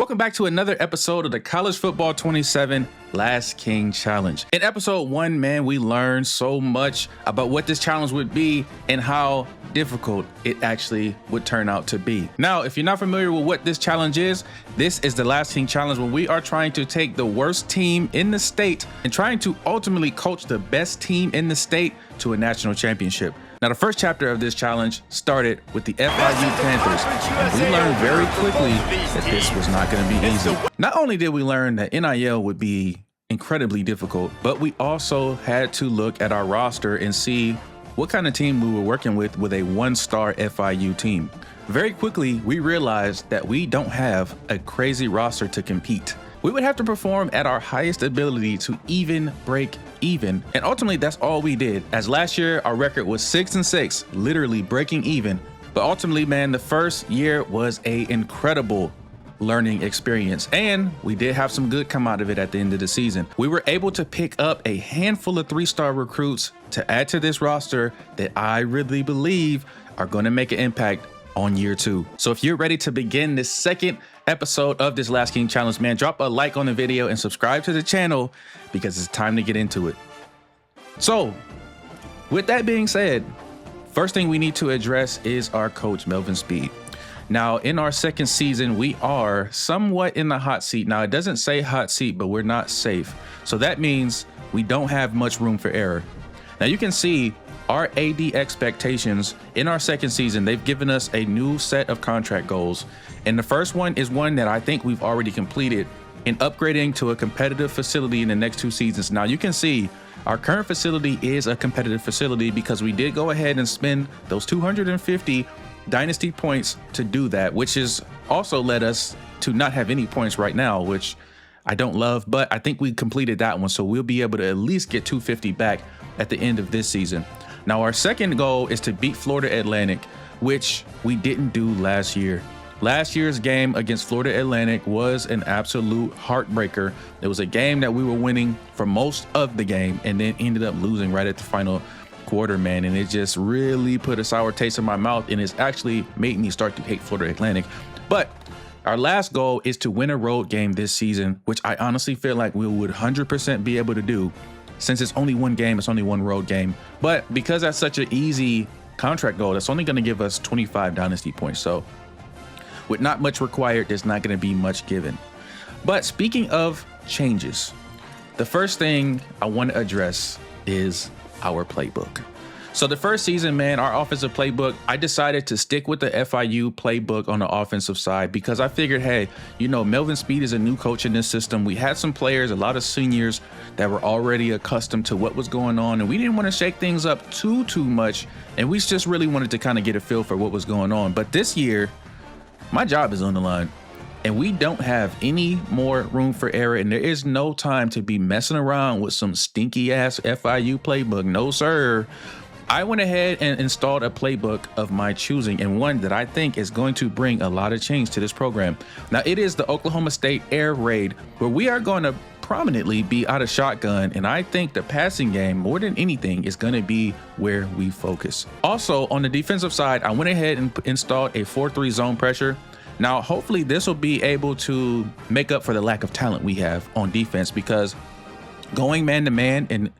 Welcome back to another episode of the College Football 27 Last King Challenge. In episode 1, man, we learned so much about what this challenge would be and how difficult it actually would turn out to be. Now, if you're not familiar with what this challenge is, this is the Last King Challenge, where we are trying to take the worst team in the state and trying to ultimately coach the best team in the state to a national championship. Now, the first chapter of this challenge started with the FIU Panthers, and we learned very quickly that this was not going to be easy. Not only did we learn that NIL would be incredibly difficult, but we also had to look at our roster and see what kind of team we were working with a one-star FIU team. Very quickly, we realized that we don't have a crazy roster to compete. We would have to perform at our highest ability to even break even. And ultimately, that's all we did. As last year, our record was 6-6, literally breaking even. But ultimately, man, the first year was an incredible learning experience. And we did have some good come out of it at the end of the season. We were able to pick up a handful of 3-star recruits to add to this roster that I really believe are going to make an impact on year 2. So if you're ready to begin this second episode of this Last King Challenge, man, drop a like on the video and subscribe to the channel because it's time to get into it. So with that being said, first thing we need to address is our coach Melvin Speed. Now, in our second season, we are somewhat in the hot seat. Now, it doesn't say hot seat, but we're not safe. So that means we don't have much room for error. Now, you can see our AD expectations in our second season. They've given us a new set of contract goals. And the first one is one that I think we've already completed in upgrading to a competitive facility in the next 2 seasons. Now, you can see our current facility is a competitive facility because we did go ahead and spend those 250 Dynasty points to do that, which has also led us to not have any points right now, which I don't love, but I think we completed that one. So we'll be able to at least get 250 back at the end of this season. Now, our second goal is to beat Florida Atlantic, which we didn't do last year. Last year's game against Florida Atlantic was an absolute heartbreaker. It was a game that we were winning for most of the game and then ended up losing right at the final quarter, man. And it just really put a sour taste in my mouth, and it's actually made me start to hate Florida Atlantic. But our last goal is to win a road game this season, which I honestly feel like we would 100% be able to do. Since it's only one game, it's only one road game. But because that's such an easy contract goal, that's only going to give us 25 Dynasty points. So with not much required, there's not going to be much given. But speaking of changes, the first thing I want to address is our playbook. So the first season, man, our offensive playbook, I decided to stick with the FIU playbook on the offensive side because I figured, hey, you know, Melvin Speed is a new coach in this system. We had some players, a lot of seniors that were already accustomed to what was going on, and we didn't want to shake things up too much. And we just really wanted to kind of get a feel for what was going on. But this year, my job is on the line, and we don't have any more room for error, and there is no time to be messing around with some stinky ass FIU playbook. No, sir. I went ahead and installed a playbook of my choosing, and one that I think is going to bring a lot of change to this program. Now, it is the Oklahoma State Air Raid, where we are going to prominently be out of shotgun, and I think the passing game, more than anything, is going to be where we focus. Also, on the defensive side, I went ahead and installed a 4-3 zone pressure. Now, hopefully this will be able to make up for the lack of talent we have on defense, because going man-to-man and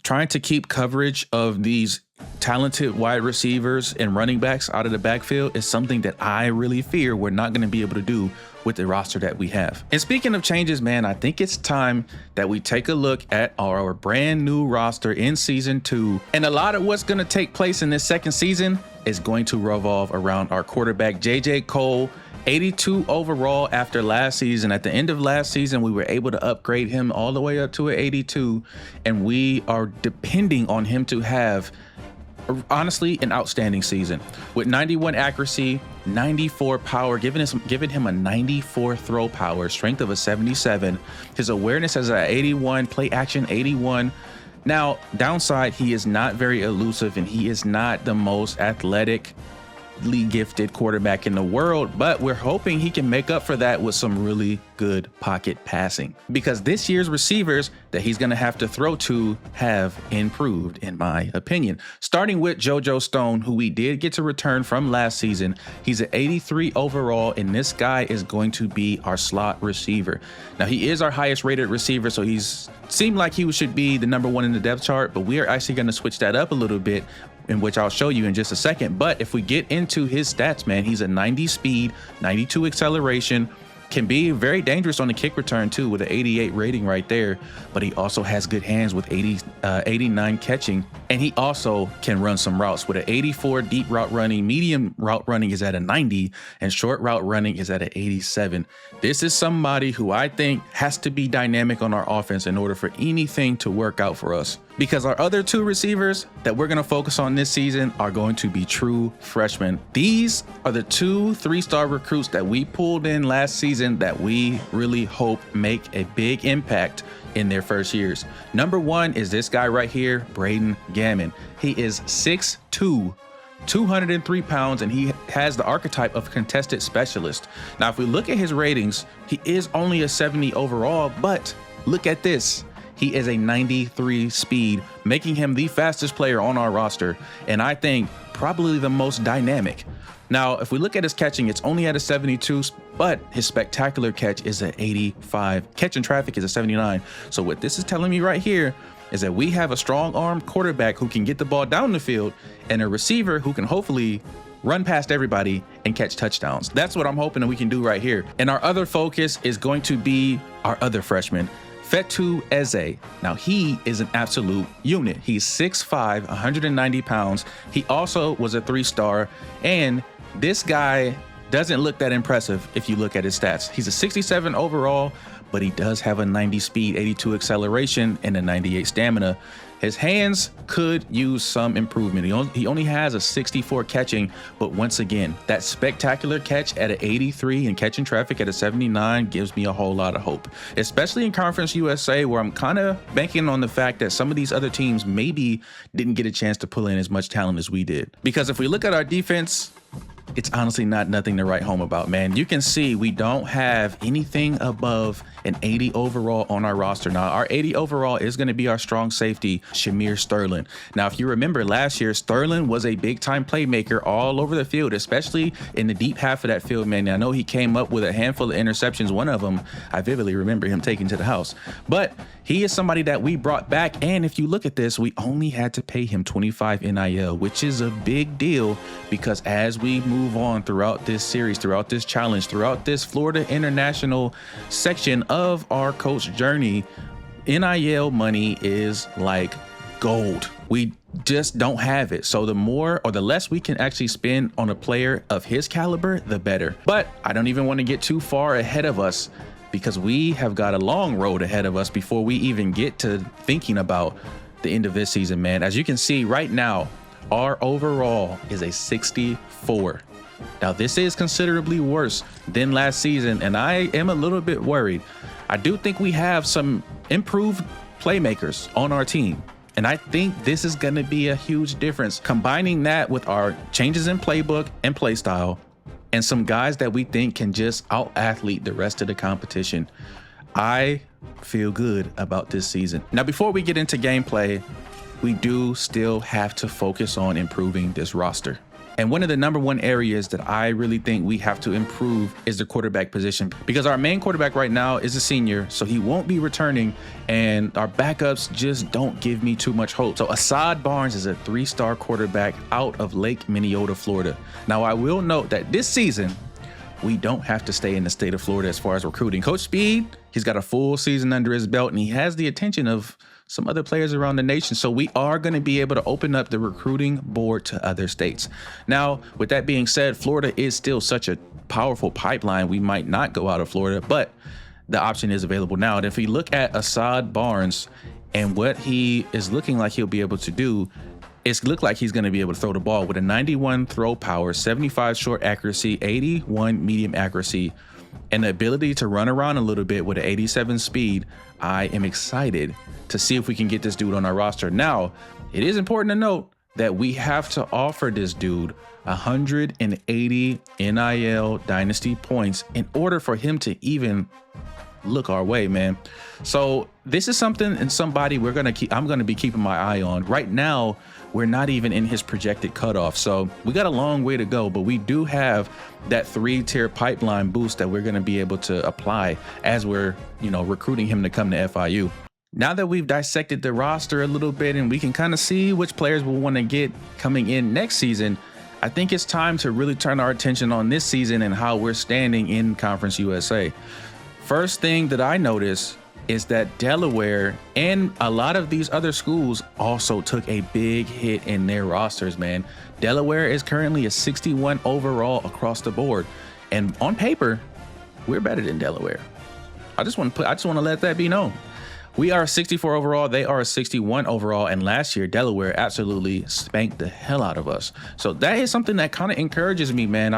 trying to keep coverage of these talented wide receivers and running backs out of the backfield is something that I really fear we're not going to be able to do with the roster that we have. And speaking of changes, man, I think it's time that we take a look at our brand new roster in season 2. And a lot of what's going to take place in this second season is going to revolve around our quarterback, JJ Cole. 82 overall after last season. At the end of last season, we were able to upgrade him all the way up to an 82, and we are depending on him to have, honestly, an outstanding season with 91 accuracy, 94 power, giving him a 94 throw power, strength of a 77. His awareness is at 81, play action 81. Now, downside, he is not very elusive, and he is not the most athletic most gifted quarterback in the world, but we're hoping he can make up for that with some really good pocket passing, because this year's receivers that he's going to have to throw to have improved, in my opinion. Starting with JoJo Stone, who we did get to return from last season. He's an 83 overall, and this guy is going to be our slot receiver. Now, he is our highest rated receiver, so he's seemed like he should be the number one in the depth chart, but we are actually going to switch that up a little bit, in which I'll show you in just a second. But if we get into his stats, man, he's a 90 speed, 92 acceleration, can be very dangerous on the kick return too, with an 88 rating right there. But he also has good hands with 89 catching, and he also can run some routes with an 84 deep route running. Medium route running is at a 90, and short route running is at an 87. This is somebody who I think has to be dynamic on our offense in order for anything to work out for us, because our other two receivers that we're going to focus on this season are going to be true freshmen. These are the 2 3-star recruits that we pulled in last season that we really hope make a big impact in their first years. Number one is this guy right here, Braydon Gammon. He is 6'2", 203 pounds, and he has the archetype of contested specialist. Now, if we look at his ratings, he is only a 70 overall, but look at this. He is a 93 speed, making him the fastest player on our roster, and I think probably the most dynamic. Now, if we look at his catching, it's only at a 72, but his spectacular catch is an 85. Catching traffic is a 79. So what this is telling me right here is that we have a strong arm quarterback who can get the ball down the field, and a receiver who can hopefully run past everybody and catch touchdowns. That's what I'm hoping that we can do right here. And our other focus is going to be our other freshman, Fetu Eze. Now, he is an absolute unit. He's 6'5", 190 pounds. He also was a 3-star, and this guy doesn't look that impressive if you look at his stats. He's a 67 overall, but he does have a 90 speed, 82 acceleration, and a 98 stamina. His hands could use some improvement. He only has a 64 catching, but once again, that spectacular catch at an 83 and catching traffic at a 79 gives me a whole lot of hope, especially in Conference USA, where I'm kind of banking on the fact that some of these other teams maybe didn't get a chance to pull in as much talent as we did. Because if we look at our defense, it's honestly nothing to write home about, man. You can see we don't have anything above an 80 overall on our roster. Now, our 80 overall is going to be our strong safety, Shamir Sterling. Now, if you remember last year, Sterling was a big-time playmaker all over the field, especially in the deep half of that field, man. Now, I know he came up with a handful of interceptions. One of them, I vividly remember him taking to the house. But he is somebody that we brought back, and if you look at this, we only had to pay him 25 NIL, which is a big deal, because as we move on throughout this series, throughout this challenge, throughout this Florida International section of our coach journey, NIL money is like gold. We just don't have it. So the more or the less we can actually spend on a player of his caliber, the better. But I don't even want to get too far ahead of us, because we have got a long road ahead of us before we even get to thinking about the end of this season, man. As you can see right now, our overall is a 64. Now, this is considerably worse than last season, and I am a little bit worried. I do think we have some improved playmakers on our team, and I think this is going to be a huge difference. Combining that with our changes in playbook and play style, and some guys that we think can just out-athlete the rest of the competition, I feel good about this season. Now, before we get into gameplay, we do still have to focus on improving this roster. And one of the number one areas that I really think we have to improve is the quarterback position, because our main quarterback right now is a senior, so he won't be returning, and our backups just don't give me too much hope. So Assad Barnes is a 3-star quarterback out of Lake Minneota, Florida. Now, I will note that this season, we don't have to stay in the state of Florida as far as recruiting. Coach Speed, he's got a full season under his belt, and he has the attention of some other players around the nation. So we are going to be able to open up the recruiting board to other states. Now, with that being said, Florida is still such a powerful pipeline. We might not go out of Florida, but the option is available now. And if we look at Assad Barnes and what he is looking like he'll be able to do, it's looked like he's going to be able to throw the ball with a 91 throw power, 75 short accuracy, 81 medium accuracy, and the ability to run around a little bit with an 87 speed. I am excited to see if we can get this dude on our roster. Now, it is important to note that we have to offer this dude 180 NIL Dynasty points in order for him to even look our way, man. So this is something and somebody I'm gonna be keeping my eye on. Right now, we're not even in his projected cutoff, so we got a long way to go, but we do have that 3-tier pipeline boost that we're gonna be able to apply as we're, recruiting him to come to FIU. Now that we've dissected the roster a little bit and we can kind of see which players we'll want to get coming in next season, I think it's time to really turn our attention on this season and how we're standing in Conference USA. First thing that I noticed is that Delaware and a lot of these other schools also took a big hit in their rosters, man. Delaware is currently a 61 overall across the board, and on paper, we're better than Delaware. I just want to let that be known. We are a 64 overall, they are a 61 overall, and last year Delaware absolutely spanked the hell out of us. So that is something that kind of encourages me, man.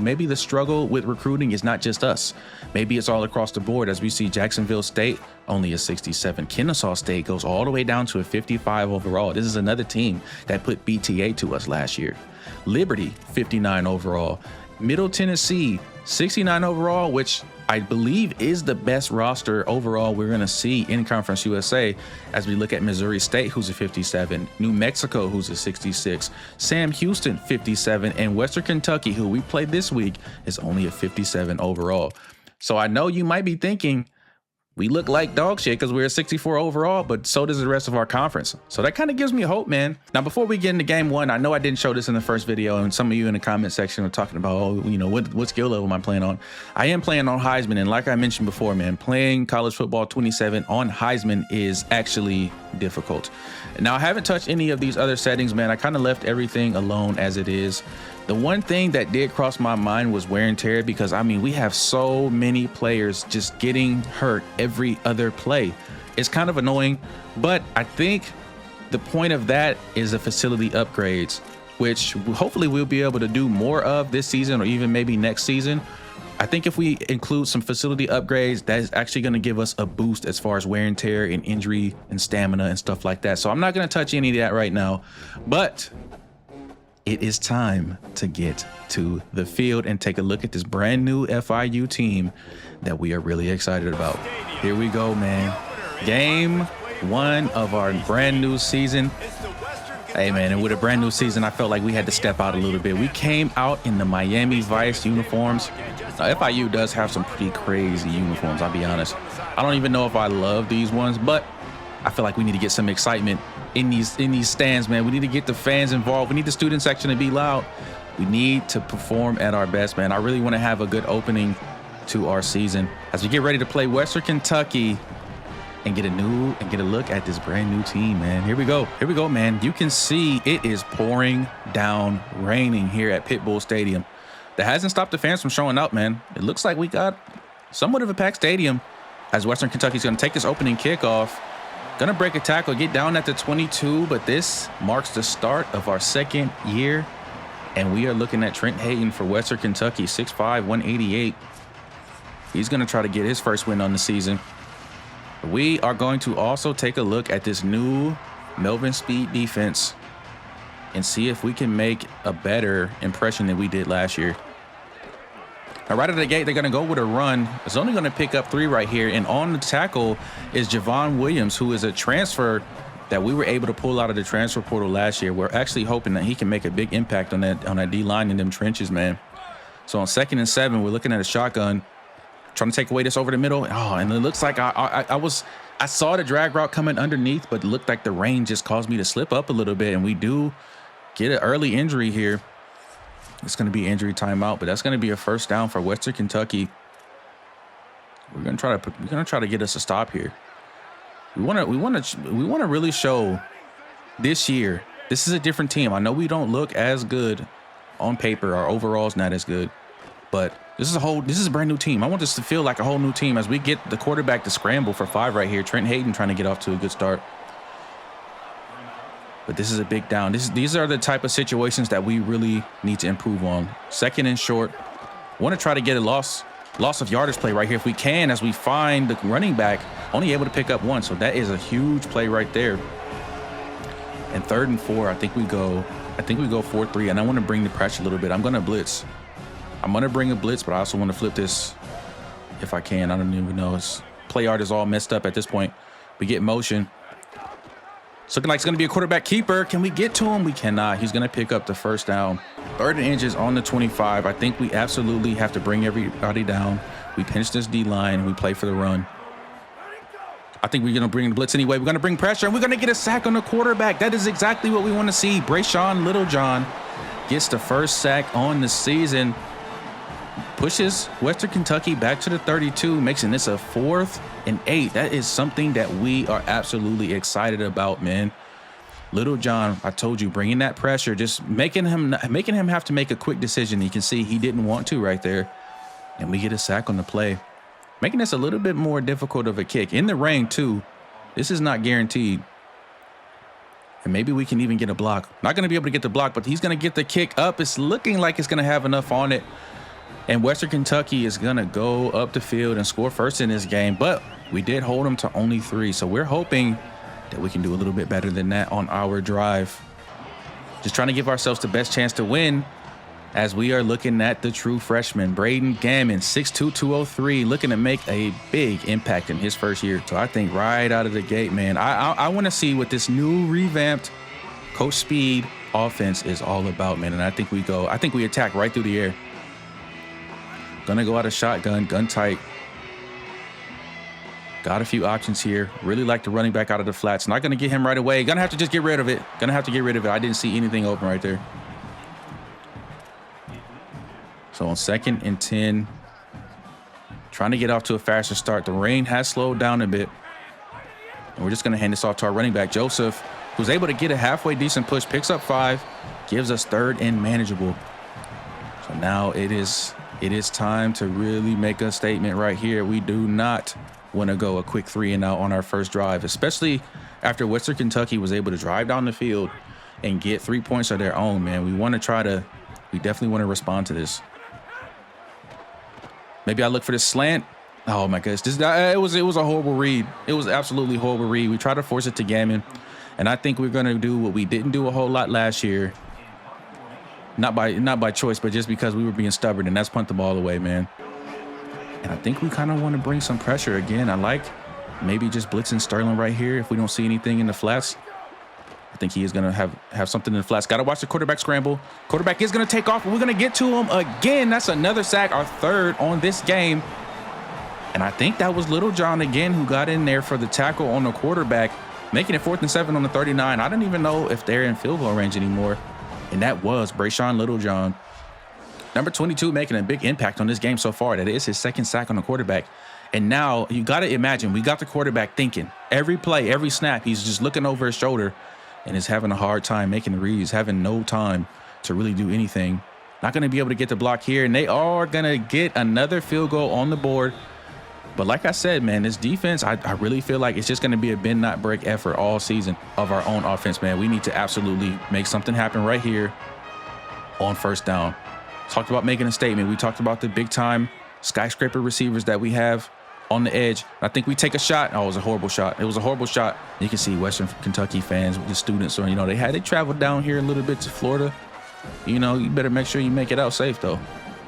Maybe the struggle with recruiting is not just us. Maybe it's all across the board, as we see Jacksonville State only a 67. Kennesaw State goes all the way down to a 55 overall. This is another team that put BTA to us last year. Liberty, 59 overall. Middle Tennessee, 69 overall, which I believe is the best roster overall we're going to see in Conference USA, as we look at Missouri State, who's a 57, New Mexico, who's a 66, Sam Houston, 57, and Western Kentucky, who we played this week, is only a 57 overall. So I know you might be thinking, we look like dog shit because we're a 64 overall, but so does the rest of our conference. So that kind of gives me hope, man. Now, before we get into game one, I know I didn't show this in the first video, and some of you in the comment section are talking about, what skill level am I playing on? I am playing on Heisman, and like I mentioned before, man, playing college football 27 on Heisman is actually difficult. Now, I haven't touched any of these other settings, man. I kind of left everything alone as it is. The one thing that did cross my mind was wear and tear, because we have so many players just getting hurt every other play. It's kind of annoying, but I think the point of that is the facility upgrades, which hopefully we'll be able to do more of this season or even maybe next season. I think if we include some facility upgrades, that is actually going to give us a boost as far as wear and tear and injury and stamina and stuff like that. So I'm not going to touch any of that right now, but it is time to get to the field and take a look at this brand new FIU team that we are really excited about. Here we go, man. Game one of our brand new season. Hey, man, and with a brand new season, I felt like we had to step out a little bit. We came out in the Miami Vice uniforms. Now, FIU does have some pretty crazy uniforms, I'll be honest. I don't even know if I love these ones, but I feel like we need to get some excitement in these stands, man. We need to get the fans involved. We need the student section to be loud. We need to perform at our best, man. I really want to have a good opening to our season as we get ready to play Western Kentucky and get a look at this brand new team, man. Here we go, man. You can see it is pouring down, raining here at Pitbull Stadium. That hasn't stopped the fans from showing up, man. It looks like we got somewhat of a packed stadium as Western Kentucky's going to take this opening kickoff. Gonna break a tackle, get down at the 22, but this marks the start of our second year, and we are looking at Trent Hayden for Western Kentucky, 6'5", 188. He's gonna try to get his first win on the season. We are going to also take a look at this new Melvin Speed defense and see if we can make a better impression than we did last year. Now, right out of the gate, they're going to go with a run. It's only going to pick up 3 right here. And on the tackle is Javon Williams, who is a transfer that we were able to pull out of the transfer portal last year. We're actually hoping that he can make a big impact on that D-line in them trenches, man. So on 2nd and 7, we're looking at a shotgun, trying to take away this over the middle. Oh, and it looks like I saw the drag route coming underneath, but it looked like the rain just caused me to slip up a little bit. And we do get an early injury here. It's going to be injury timeout, but that's going to be a first down for Western Kentucky. We're going to try to get us a stop here. We want to really show this year this is a different team. I know we don't look as good on paper. Our overall's not as good, but this is a brand new team. I want this to feel like a whole new team as we get the quarterback to scramble for 5 right here. Trent Hayden trying to get off to a good start. But this is a big down. These are the type of situations that we really need to improve on. 2nd and short. Want to try to get a loss of yardage play right here if we can, as we find the running back only able to pick up 1. So that is a huge play right there. And 3rd and 4, I think we go 4-3, and I want to bring the pressure a little bit. I'm going to blitz. I'm going to bring a blitz, but I also want to flip this if I can. I don't even know. His play art is all messed up at this point. We get motion. It's looking like it's going to be a quarterback keeper. Can we get to him? We cannot. He's going to pick up the first down. 3rd and inches on the 25. I think we absolutely have to bring everybody down. We pinch this D-line. We play for the run. I think we're going to bring the blitz anyway. We're going to bring pressure, and we're going to get a sack on the quarterback. That is exactly what we want to see. Brayshawn Littlejohn gets the first sack on the season. Pushes Western Kentucky back to the 32, making this a 4th and 8. That is something that we are absolutely excited about, man. Littlejohn, I told you, bringing that pressure, just making him have to make a quick decision. You can see he didn't want to right there. And we get a sack on the play, making this a little bit more difficult of a kick. In the rain, too. This is not guaranteed. And maybe we can even get a block. Not going to be able to get the block, but he's going to get the kick up. It's looking like it's going to have enough on it. And Western Kentucky is going to go up the field and score first in this game. But we did hold them to only 3. So we're hoping that we can do a little bit better than that on our drive. Just trying to give ourselves the best chance to win, as we are looking at the true freshman, Braydon Gammon, 6'2", 203, looking to make a big impact in his first year. So I think right out of the gate, man, I want to see what this new revamped Coach Speed offense is all about, man. And I think we attack right through the air. Gonna go out of shotgun, gun tight. Got a few options here. Really like the running back out of the flats. Not gonna get him right away. Gonna have to just get rid of it. I didn't see anything open right there. So on 2nd and 10, trying to get off to a faster start. The rain has slowed down a bit. And we're just going to hand this off to our running back, Joseph, who's able to get a halfway decent push, picks up 5, gives us 3rd and manageable. So now it is time to really make a statement right here. We do not want to go a quick 3 and out on our first drive, especially after Western Kentucky was able to drive down the field and get 3 points of their own, man. We definitely want to respond to this. Maybe I look for this slant. Oh my goodness, it was a horrible read. It was absolutely horrible read. We tried to force it to Gammon, and I think we're gonna do what we didn't do a whole lot last year. Not by choice, but just because we were being stubborn, and that's punt the ball away, man. And I think we kind of want to bring some pressure again. I like maybe just blitzing Sterling right here if we don't see anything in the flats. I think he is going to have something in the flats. Got to watch the quarterback scramble. Quarterback is going to take off, and we're going to get to him again. That's another sack, our 3rd on this game. And I think that was Littlejohn again who got in there for the tackle on the quarterback, making it 4th and 7 on the 39. I don't even know if they're in field goal range anymore. And that was Brayshawn Littlejohn. Number 22 making a big impact on this game so far. That is his 2nd sack on the quarterback. And now you got to imagine we got the quarterback thinking every play, every snap, he's just looking over his shoulder and is having a hard time making the reads, having no time to really do anything. Not going to be able to get the block here, and they are going to get another field goal on the board. But like I said, man, this defense, I really feel like it's just going to be a bend, not break effort all season of our own offense, man. We need to absolutely make something happen right here on first down. Talked about making a statement. We talked about the big-time skyscraper receivers that we have on the edge. I think we take a shot. Oh, it was a horrible shot. It was a horrible shot. You can see Western Kentucky fans, the students, or they traveled down here a little bit to Florida. You better make sure you make it out safe, though.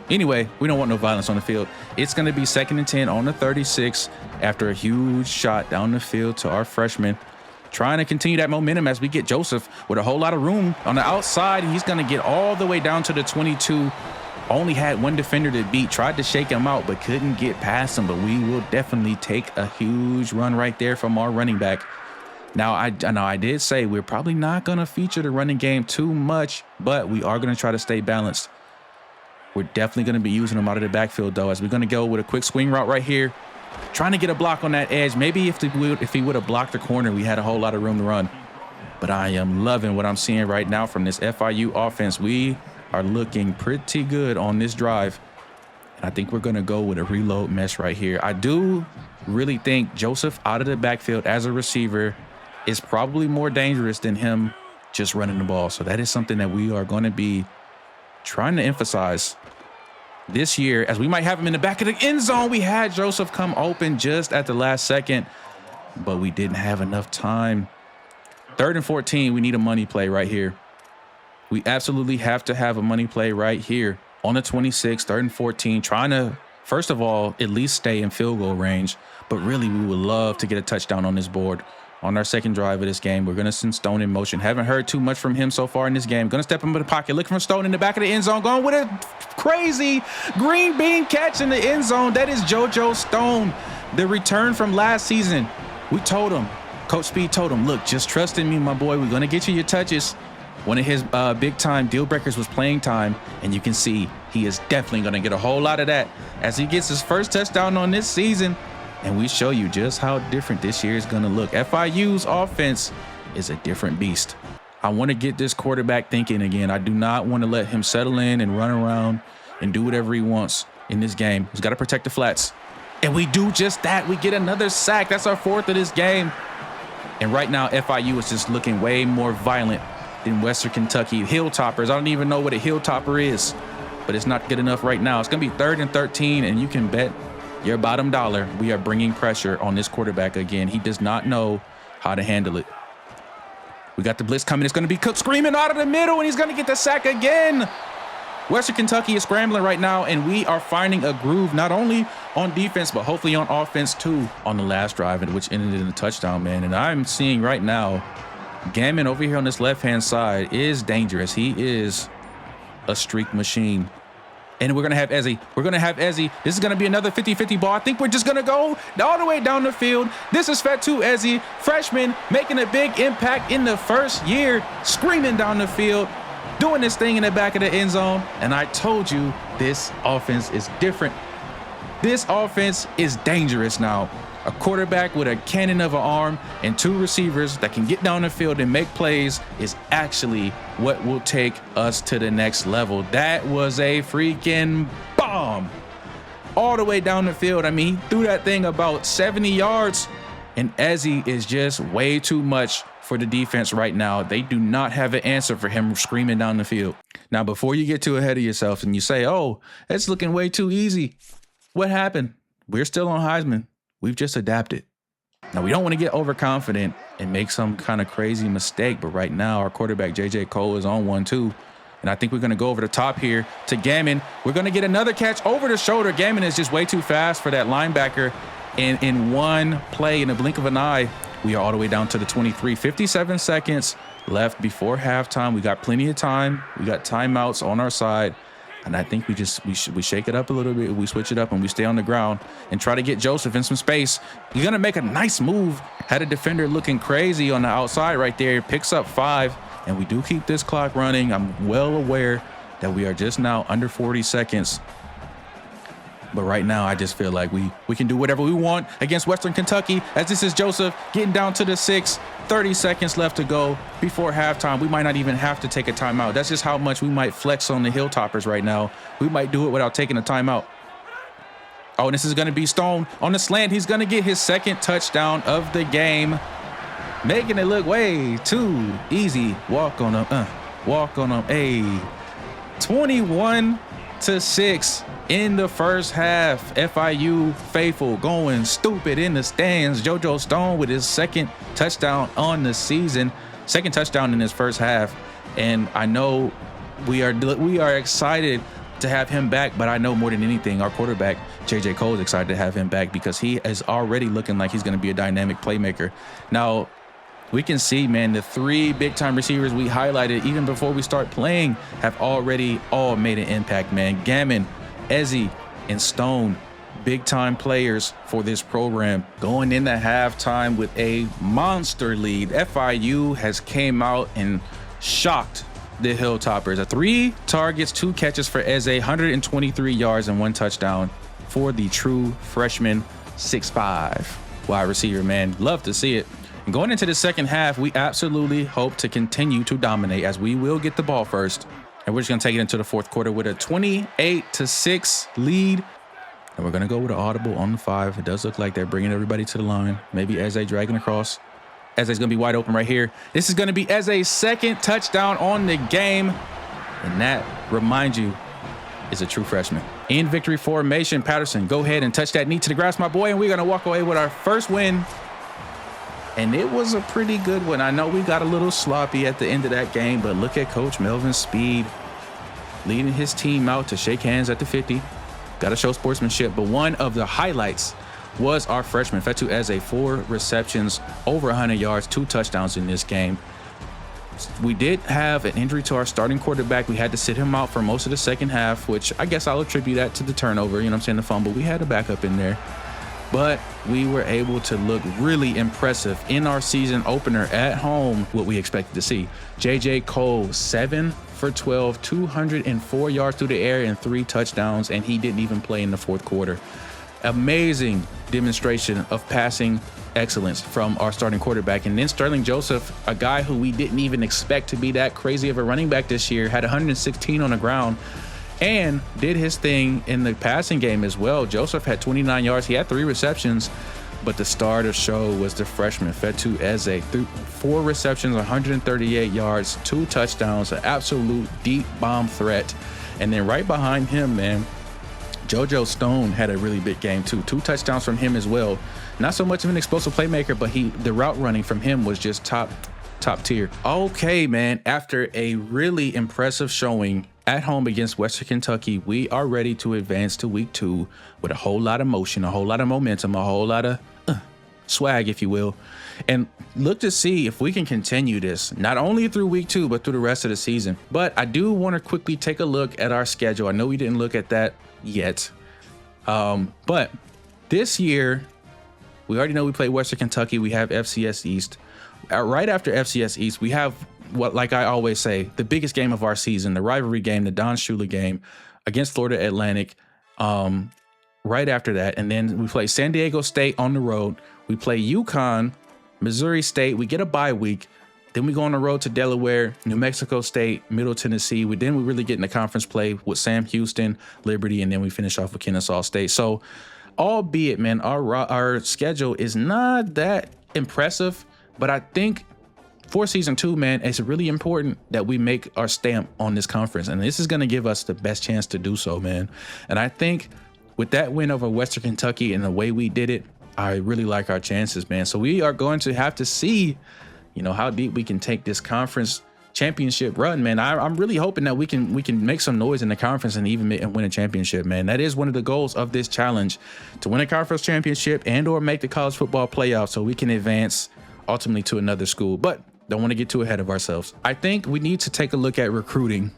Anyway, we don't want no violence on the field. It's going to be 2nd and 10 on the 36 after a huge shot down the field to our freshman. Trying to continue that momentum as we get Joseph with a whole lot of room on the outside. He's going to get all the way down to the 22. Only had one defender to beat. Tried to shake him out, but couldn't get past him. But we will definitely take a huge run right there from our running back. Now, I did say we're probably not going to feature the running game too much, but we are going to try to stay balanced. We're definitely going to be using him out of the backfield, though, as we're going to go with a quick swing route right here. Trying to get a block on that edge. Maybe if he would have blocked the corner, we had a whole lot of room to run. But I am loving what I'm seeing right now from this FIU offense. We are looking pretty good on this drive. And I think we're going to go with a reload mesh right here. I do really think Joseph out of the backfield as a receiver is probably more dangerous than him just running the ball. So that is something that we are going to be trying to emphasize this year, as we might have him in the back of the end zone. We had Joseph come open just at the last second, but we didn't have enough time. 3rd and 14, we need a money play right here. We absolutely have to have a money play right here on the 26, 3rd and 14, trying to, first of all, at least stay in field goal range. But really, we would love to get a touchdown on this board. On our second drive of this game, we're going to send Stone in motion. Haven't heard too much from him so far in this game. Going to step into the pocket, looking for Stone in the back of the end zone, going with a crazy green bean catch in the end zone. That is JoJo Stone, the return from last season. We told him, Coach Speed told him, look, just trust in me, my boy. We're going to get you your touches. One of his big-time deal breakers was playing time, and you can see he is definitely going to get a whole lot of that as he gets his first touchdown on this season. And we show you just how different this year is going to look. FIU's offense is a different beast. I want to get this quarterback thinking again. I do not want to let him settle in and run around and do whatever he wants in this game. He's got to protect the flats. And we do just that. We get another sack. That's our 4th of this game. And right now, FIU is just looking way more violent than Western Kentucky. Hilltoppers. I don't even know what a hilltopper is, but it's not good enough right now. It's going to be 3rd and 13, and you can bet your bottom dollar we are bringing pressure on this quarterback again. He does not know how to handle it. We got the blitz coming. It's going to be Cook screaming out of the middle, and he's going to get the sack again. Western Kentucky is scrambling right now, and we are finding a groove not only on defense, but hopefully on offense too on the last drive, which ended in a touchdown, man. And I'm seeing right now Gammon over here on this left-hand side is dangerous. He is a streak machine. And we're going to have Ezzy. We're going to have Ezzy. This is going to be another 50-50 ball. I think we're just going to go all the way down the field. This is Fatu Ezzy, freshman, making a big impact in the first year, screaming down the field, doing this thing in the back of the end zone. And I told you this offense is different. This offense is dangerous now. A quarterback with a cannon of an arm and 2 receivers that can get down the field and make plays is actually what will take us to the next level. That was a freaking bomb all the way down the field. I mean, he threw that thing about 70 yards, and Ezzy is just way too much for the defense right now. They do not have an answer for him screaming down the field. Now, before you get too ahead of yourself and you say, oh, it's looking way too easy, what happened? We're still on Heisman. We've just adapted. Now, we don't want to get overconfident and make some kind of crazy mistake, but right now our quarterback, J.J. Cole, is on 1-2. And I think we're going to go over the top here to Gammon. We're going to get another catch over the shoulder. Gammon is just way too fast for that linebacker. And in one play, in the blink of an eye, we are all the way down to the 23. 57 seconds left before halftime. We got plenty of time. We got timeouts on our side. And I think we shake it up a little bit. We switch it up and we stay on the ground and try to get Joseph in some space. He's going to make a nice move. Had a defender looking crazy on the outside right there. Picks up 5. And we do keep this clock running. I'm well aware that we are just now under 40 seconds. But right now, I just feel like we can do whatever we want against Western Kentucky, as this is Joseph getting down to the 6, 30 seconds left to go before halftime. We might not even have to take a timeout. That's just how much we might flex on the Hilltoppers right now. We might do it without taking a timeout. Oh, and this is going to be Stone on the slant. He's going to get his 2nd touchdown of the game, making it look way too easy. Walk on him. Walk on him. Hey, 21-6. In the first half, FIU faithful going stupid in the stands. JoJo Stone with his 2nd touchdown on the season, 2nd touchdown in his first half. And I know we are excited to have him back, but I know more than anything, our quarterback, J.J. Cole, is excited to have him back because he is already looking like he's going to be a dynamic playmaker. Now, we can see, man, the 3 big-time receivers we highlighted even before we start playing have already all made an impact, man. Gammon, Ezzy, and Stone, big-time players for this program. Going into halftime with a monster lead, FIU has came out and shocked the Hilltoppers. 3 targets, 2 catches for Eze, 123 yards and 1 touchdown for the true freshman 6'5" wide receiver, man. Love to see it. And going into the second half, we absolutely hope to continue to dominate, as we will get the ball first. And we're just going to take it into the fourth quarter with a 28-6 lead. And we're going to go with an audible on the 5. It does look like they're bringing everybody to the line. Maybe Eze dragging across. Eze's going to be wide open right here. This is going to be Eze's 2nd touchdown on the game. And that, remind you, is a true freshman. In victory formation, Patterson, go ahead and touch that knee to the grass, my boy. And we're going to walk away with our first win and it was a pretty good one. I know we got a little sloppy at the end of that game, but look at Coach Melvin Speed leading his team out to shake hands at the 50. Got to show sportsmanship. But one of the highlights was our freshman, Fetu Eze, 4 receptions, over 100 yards, 2 touchdowns in this game. We did have an injury to our starting quarterback. We had to sit him out for most of the second half, which I guess I'll attribute that to the turnover, you know what I'm saying, the fumble. We had a backup in there. But we were able to look really impressive in our season opener at home, what we expected to see. J.J. Cole, 7 for 12, 204 yards through the air and 3 touchdowns, and he didn't even play in the fourth quarter. Amazing demonstration of passing excellence from our starting quarterback. And then Sterling Joseph, a guy who we didn't even expect to be that crazy of a running back this year, had 116 on the ground and did his thing in the passing game as well. Joseph had 29 yards. He had 3 receptions, but the star of the show was the freshman, Fetu Eze. 4 receptions, 138 yards, 2 touchdowns, an absolute deep bomb threat. And then right behind him, man, JoJo Stone had a really big game too. 2 touchdowns from him as well. Not so much of an explosive playmaker, but the route running from him was just top tier. Okay, man, after a really impressive showing at home against Western Kentucky, we are ready to advance to week 2 with a whole lot of motion, a whole lot of momentum, a whole lot of swag, if you will, and look to see if we can continue this, not only through week 2, but through the rest of the season. But I do want to quickly take a look at our schedule. I know we didn't look at that yet, but this year, we already know we play Western Kentucky. We have FCS East. Right after FCS East, we have what, like I always say, the biggest game of our season, the rivalry game, the Don Shula game against Florida Atlantic. Right after that, and then we play San Diego State on the road. We play UConn, Missouri State. We get a bye week. Then we go on the road to Delaware, New Mexico State, Middle Tennessee. We really get in the conference play with Sam Houston, Liberty, and then we finish off with Kennesaw State. So, albeit, man, our schedule is not that impressive, but I think for season 2, man, it's really important that we make our stamp on this conference, and this is going to give us the best chance to do so, man. And I think with that win over Western Kentucky and the way we did it, I really like our chances, man. So we are going to have to see, you know, how deep we can take this conference championship run, man. I'm really hoping that we can make some noise in the conference and even win a championship, man. That is one of the goals of this challenge, to win a conference championship and or make the college football playoff so we can advance ultimately to another school. But don't want to get too ahead of ourselves. I think we need to take a look at recruiting.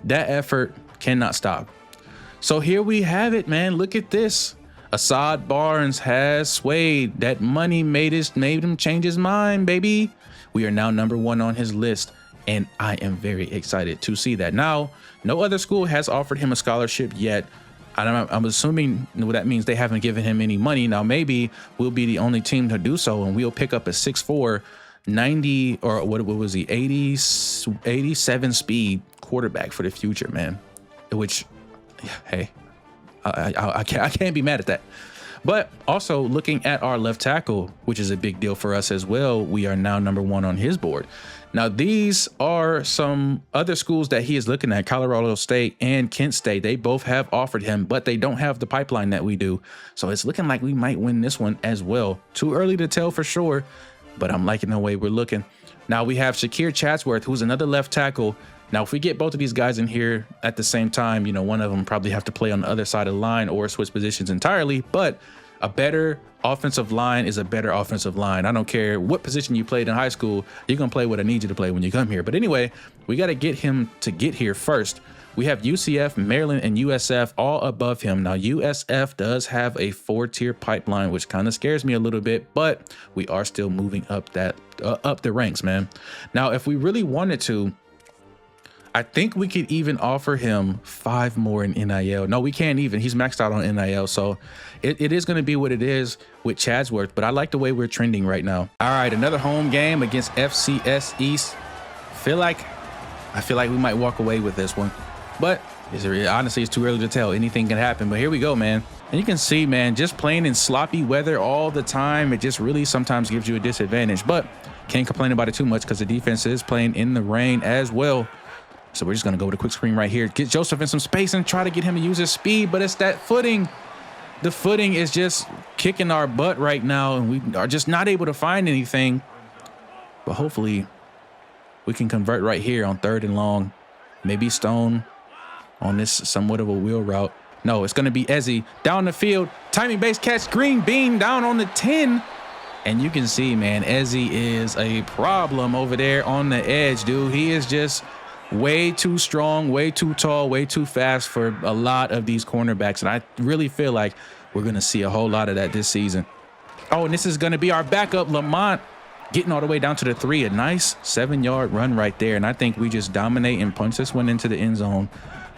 That effort cannot stop. So here we have it, man. Look at this. Assad Barnes has swayed. That money made him change his mind, baby. We are now number 1 on his list, and I am very excited to see that. Now, no other school has offered him a scholarship yet. I'm assuming that means they haven't given him any money. Now, maybe we'll be the only team to do so, and we'll pick up a 6'4", 90, or what was he, 87 speed quarterback for the future, man. Which, hey, I can't be mad at that. But also looking at our left tackle, which is a big deal for us as well, we are now number 1 on his board. Now, these are some other schools that he is looking at. Colorado State and Kent State, they both have offered him, but they don't have the pipeline that we do. So it's looking like we might win this one as well. Too early to tell for sure, but I'm liking the way we're looking. Now we have Shakir Chatsworth, who's another left tackle. Now, if we get both of these guys in here at the same time, you know, one of them probably have to play on the other side of the line or switch positions entirely, but a better offensive line is a better offensive line. I don't care what position you played in high school, you're going to play what I need you to play when you come here. But anyway, we got to get him to get here first. We have UCF, Maryland, and USF all above him. Now, USF does have a 4-tier pipeline, which kind of scares me a little bit, but we are still moving up the ranks, man. Now, if we really wanted to, I think we could even offer him 5 more in NIL. No, we can't even. He's maxed out on NIL. So it is going to be what it is with Chatsworth. But I like the way we're trending right now. All right, another home game against FCS East. I feel like we might walk away with this one. But honestly, it's too early to tell. Anything can happen. But here we go, man. And you can see, man, just playing in sloppy weather all the time, it just really sometimes gives you a disadvantage. But can't complain about it too much because the defense is playing in the rain as well. So we're just going to go with a quick screen right here. Get Joseph in some space and try to get him to use his speed, but it's that footing. the footing is just kicking our butt right now, and we are just not able to find anything. But hopefully we can convert right here on 3rd and long. Maybe Stone on this somewhat of a wheel route. No, it's going to be Ezzy down the field. Timing base catch, green bean down on the 10. And you can see, man, Ezzy is a problem over there on the edge, dude. He is just way too strong, way too tall, way too fast for a lot of these cornerbacks. And I really feel like we're going to see a whole lot of that this season. Oh, and this is going to be our backup, Lamont, getting all the way down to the 3. A nice 7-yard run right there. And I think we just dominate and punch this one into the end zone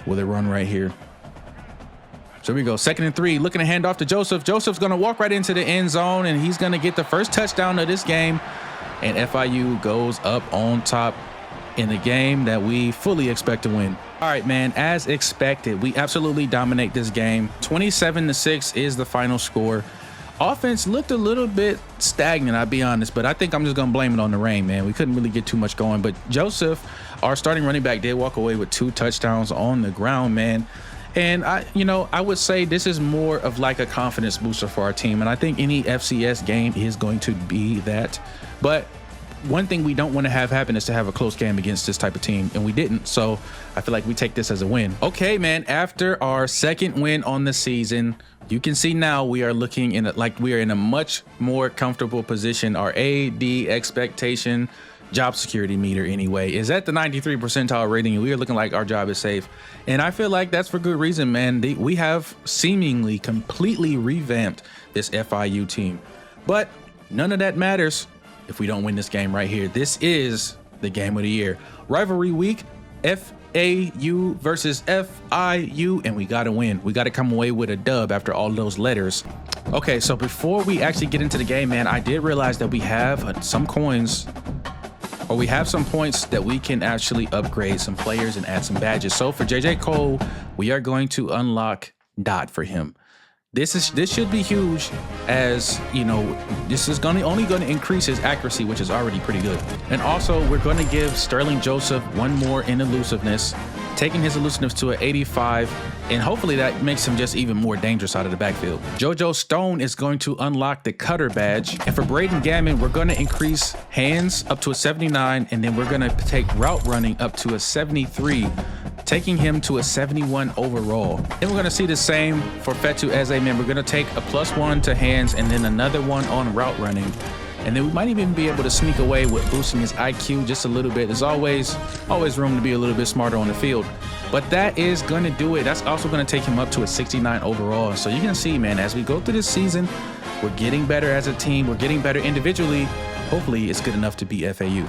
with a run right here. So we go 2nd and 3, looking to hand off to Joseph. Joseph's going to walk right into the end zone, and he's going to get the first touchdown of this game. And FIU goes up on top in the game that we fully expect to win. All right, man, as expected, we absolutely dominate this game. 27-6 is the final score. Offense looked a little bit stagnant, I'll be honest, but I think I'm just going to blame it on the rain, man. We couldn't really get too much going, but Joseph, our starting running back, did walk away with 2 touchdowns on the ground, man. And I would say this is more of like a confidence booster for our team. And I think any FCS game is going to be that. But one thing we don't want to have happen is to have a close game against this type of team. And we didn't. So I feel like we take this as a win. Okay, man, after our 2nd win on the season, you can see now we are looking in like we are in a much more comfortable position. Our AD expectation, job security meter anyway, is at the 93 percentile rating, and we are looking like our job is safe. And I feel like that's for good reason, man. We have seemingly completely revamped this FIU team, but none of that matters if we don't win this game right here. This is the game of the year. Rivalry week, FAU versus FIU, and we got to win. We got to come away with a dub after all those letters. Okay, so before we actually get into the game, man, I did realize that we have some coins, or we have some points that we can actually upgrade some players and add some badges. So for JJ Cole, we are going to unlock Dot for him. This should be huge, as you know, this is only going to increase his accuracy, which is already pretty good. And also we're going to give Sterling Joseph 1 more in elusiveness, taking his elusiveness to an 85, and hopefully that makes him just even more dangerous out of the backfield. JoJo Stone is going to unlock the cutter badge, and for Braydon Gammon, we're going to increase hands up to a 79, and then we're going to take route running up to a 73, taking him to a 71 overall. Then we're going to see the same for Fetu Eze, man. We're going to take a +1 to hands and then another 1 on route running. And then we might even be able to sneak away with boosting his IQ just a little bit. There's always room to be a little bit smarter on the field. But that is going to do it. That's also going to take him up to a 69 overall. So you can see, man, as we go through this season, we're getting better as a team. We're getting better individually. Hopefully it's good enough to beat FAU.